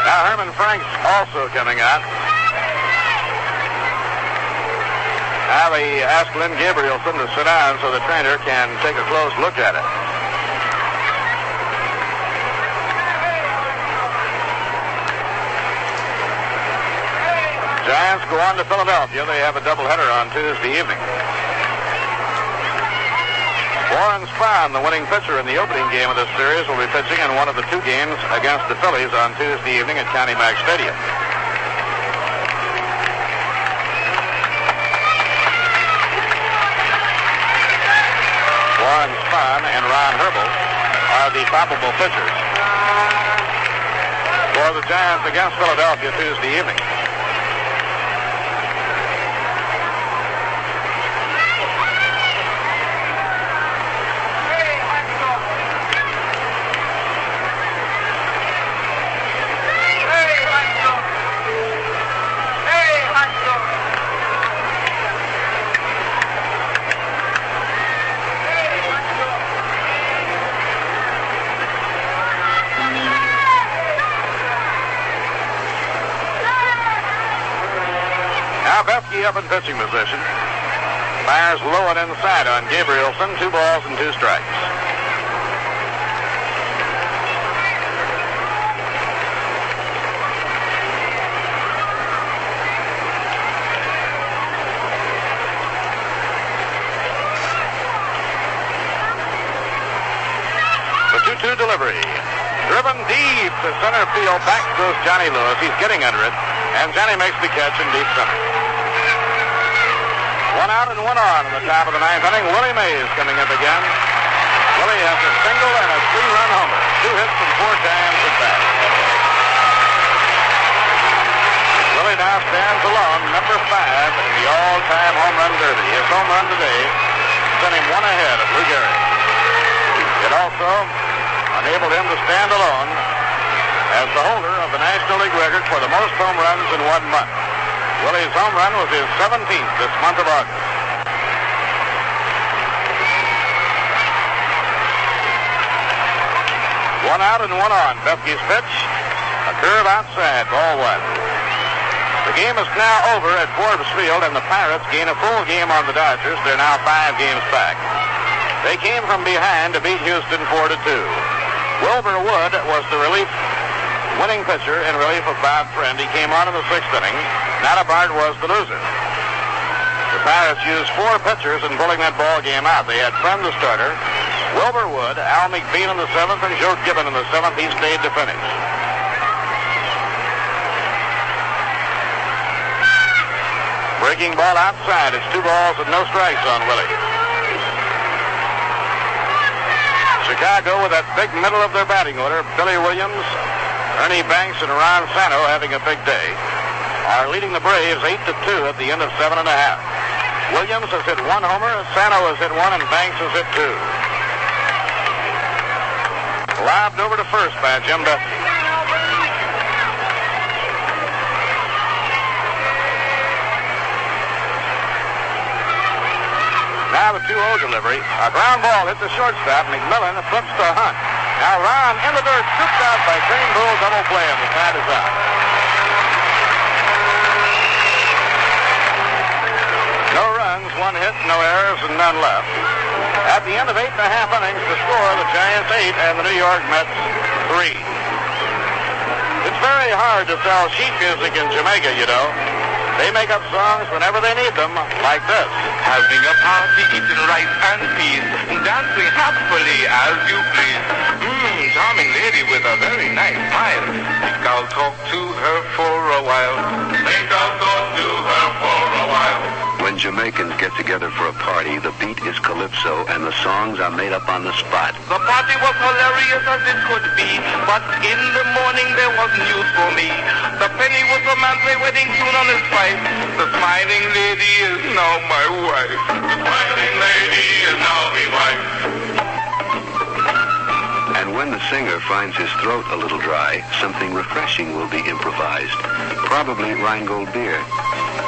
Now Herman Frank's also coming out. Now they asked Lynn Gabrielson to sit down so the trainer can take a close look at it. Giants go on to Philadelphia. They have a doubleheader on Tuesday evening. Warren Spahn, the winning pitcher in the opening game of this series, will be pitching in one of the two games against the Phillies on Tuesday evening at Connie Mack Stadium. Warren Spahn and Ron Herbel are the probable pitchers for the Giants against Philadelphia Tuesday evening. Up in pitching position. Fires low and inside on Gabrielson. 2 balls and 2 strikes. The 2-2 delivery. Driven deep to center field. Back goes Johnny Lewis. He's getting under it. And Johnny makes the catch in deep center. 1 out and 1 on in the top of the 9th inning. Willie Mays coming up again. Willie has a single and a 3-run homer. 2 hits and 4 times at bat. Willie now stands alone, number 5 in the all-time home run derby. His home run today sent him 1 ahead of Lou Gehrig. It also enabled him to stand alone as the holder of the National League record for the most home runs in 1 month. Willie's home run was his 17th this month of August. One out and 1 on. Bethke's pitch. A curve outside. Ball 1. The game is now over at Forbes Field, and the Pirates gain a full game on the Dodgers. They're now 5 games back. They came from behind to beat Houston 4-2. Wilbur Wood was the winning pitcher in relief of Bob Friend. He came on in the 6th inning. Natabart was the loser. The Pirates used 4 pitchers in pulling that ball game out. They had Friend the starter, Wilbur Wood, Al McBean in the 7th, and Joe Gibbon in the 7th. He stayed to finish. Breaking ball outside. It's 2 balls and no strikes on Willie. Chicago with that big middle of their batting order, Billy Williams, Ernie Banks, and Ron Santo having a big day, are leading the Braves 8-2 at the end of 7.5. Williams has hit 1 homer, Santo has hit 1, and Banks has hit 2. Lobbed over to first by Jim Bethke. Now the 2-0 delivery. A ground ball hit the shortstop. McMillan flips to Hunt. Now Ron in the dirt, scooped out by Crane Bull. Double play, and the side is out. No runs, 1 hit, no errors, and none left. At the end of 8.5 innings, the score, the Giants 8 and the New York Mets 3. It's very hard to sell sheet music in Jamaica, you know. They make up songs whenever they need them, like this. Having a party, eating rice and peas, dancing happily as you please. Charming lady with a very nice smile. Think I'll talk to her for a while. Think I'll talk to her for a while. When Jamaicans get together for a party, the beat is calypso and the songs are made up on the spot. The party was hilarious as it could be, but in the morning there was news for me. The penny was a man's wedding tune on his pipe. The smiling lady is now my wife. The smiling lady is now my wife. And when the singer finds his throat a little dry, something refreshing will be improvised. Probably Rheingold beer.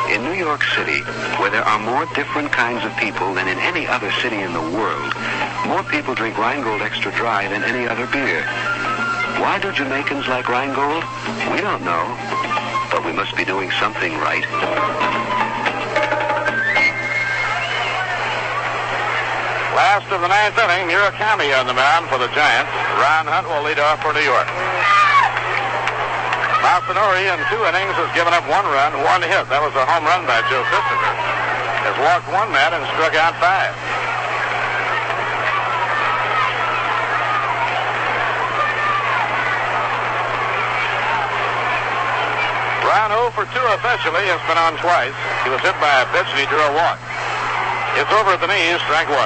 In New York City, where there are more different kinds of people than in any other city in the world, more people drink Rheingold Extra Dry than any other beer. Why do Jamaicans like Rheingold? We don't know, but we must be doing something right. Last of the ninth inning, Murakami on the mound for the Giants. Ron Hunt will lead off for New York. Masanori in 2 innings has given up 1 run, 1 hit. That was a home run by Joe Christopher. Has walked 1 man and struck out 5. Ron 0 for 2 officially, has been on twice. He was hit by a pitch and he drew a walk. It's over at the knees, strike 1.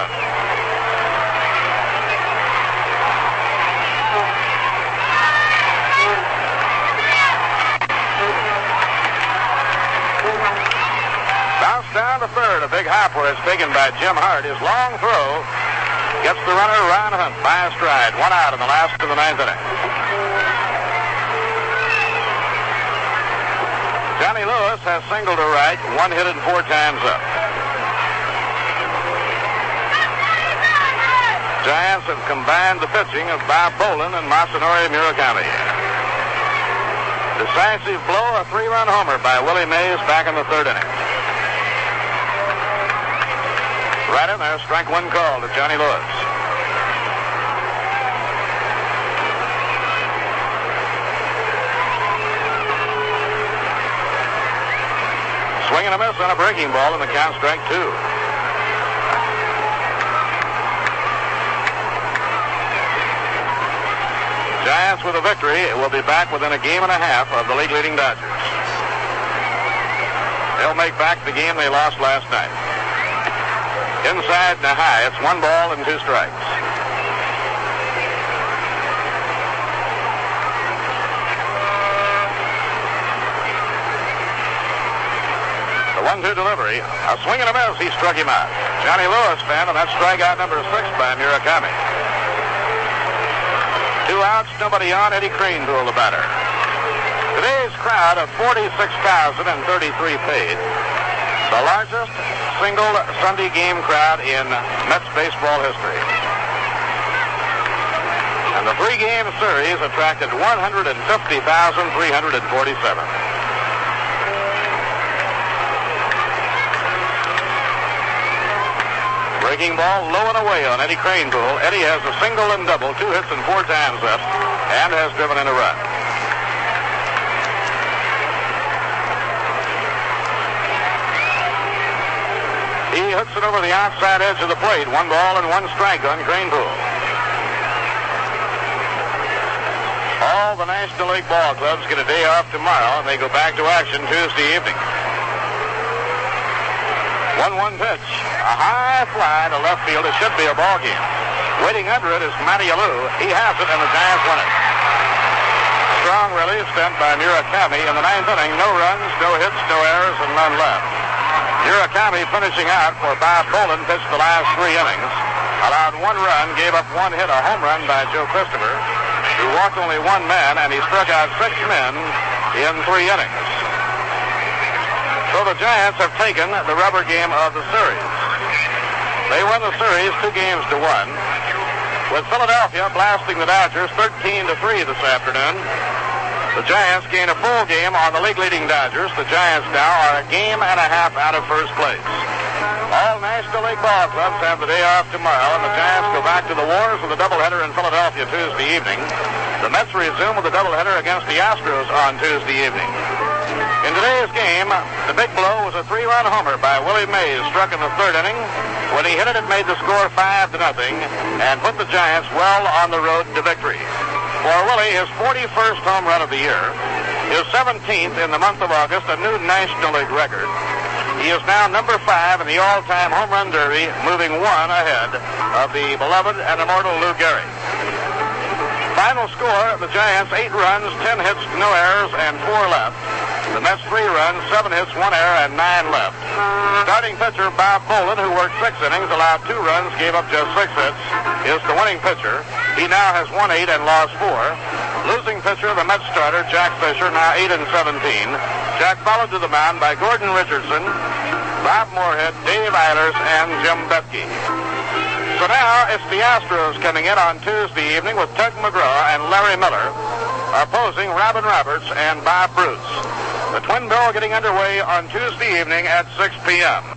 Down to third, a big hop where it's taken by Jim Hart. His long throw gets the runner Ron Hunt by a stride. 1 out in the last of the ninth inning. Johnny Lewis has singled to right, 1 hit and 4 times up. Giants have combined the pitching of Bob Bolin and Masanori Murakami. Decisive blow, a 3-run homer by Willie Mays back in the 3rd inning. Right in there, strike 1 call to Johnny Lewis. Swing and a miss on a breaking ball, and the count strike 2. Giants with a victory will be back within a game and a half of the league-leading Dodgers. They'll make back the game they lost last night. Inside and a high, it's 1 ball and 2 strikes. The 1-2 delivery, a swing and a miss, he struck him out. Johnny Lewis fan, and that's strikeout number 6 by Murakami. 2 outs, nobody on. Eddie Crane pulled the batter. Today's crowd of 46,033 paid. The largest single Sunday game crowd in Mets baseball history. And the 3-game series attracted 150,347. Breaking ball low and away on Eddie Cranepool. Eddie has a single and double, 2 hits and 4 times up, and has driven in a run. He hits it over the outside edge of the plate. 1 ball and 1 strike on Cranepool. All the National League ball clubs get a day off tomorrow, and they go back to action Tuesday evening. 1-1 pitch. A high fly to left field. It should be a ball game. Waiting under it is Matty Alou. He has it, and the Giants win it. Strong relief sent by Murakami in the 9th inning. No runs, no hits, no errors, and none left. Murakami finishing out for Bob Bolin, pitched the last 3 innings. Allowed 1 run, gave up 1 hit, a home run by Joe Christopher, who walked only 1 man, and he struck out 6 men in 3 innings. So the Giants have taken the rubber game of the series. They won the series 2-1, with Philadelphia blasting the Dodgers 13-3 this afternoon. The Giants gain a full game on the league-leading Dodgers. The Giants now are a game and a half out of first place. All National League ball clubs have the day off tomorrow, and the Giants go back to the wars with a doubleheader in Philadelphia Tuesday evening. The Mets resume with a doubleheader against the Astros on Tuesday evening. In today's game, the big blow was a 3-run homer by Willie Mays, struck in the third inning. When he hit it, it made the score 5-0 and put the Giants well on the road to victory. For Willie, his 41st home run of the year, his 17th in the month of August, a new National League record. He is now number 5 in the all-time home run derby, moving 1 ahead of the beloved and immortal Lou Gehrig. Final score, the Giants 8 runs, 10 hits, no errors, and 4 left. The Mets 3 runs, 7 hits, 1 error, and 9 left. Starting pitcher Bob Bolin, who worked 6 innings, allowed 2 runs, gave up just 6 hits, is the winning pitcher. He now has won 8 and lost 4. Losing pitcher, the Mets starter Jack Fisher, now 8 and 17. Jack followed to the mound by Gordon Richardson, Bob Moorhead, Dave Eilers, and Jim Betke. So now it's the Astros coming in on Tuesday evening with Tug McGraw and Larry Miller opposing Robin Roberts and Bob Bruce. The Twin Bill getting underway on Tuesday evening at 6 p.m.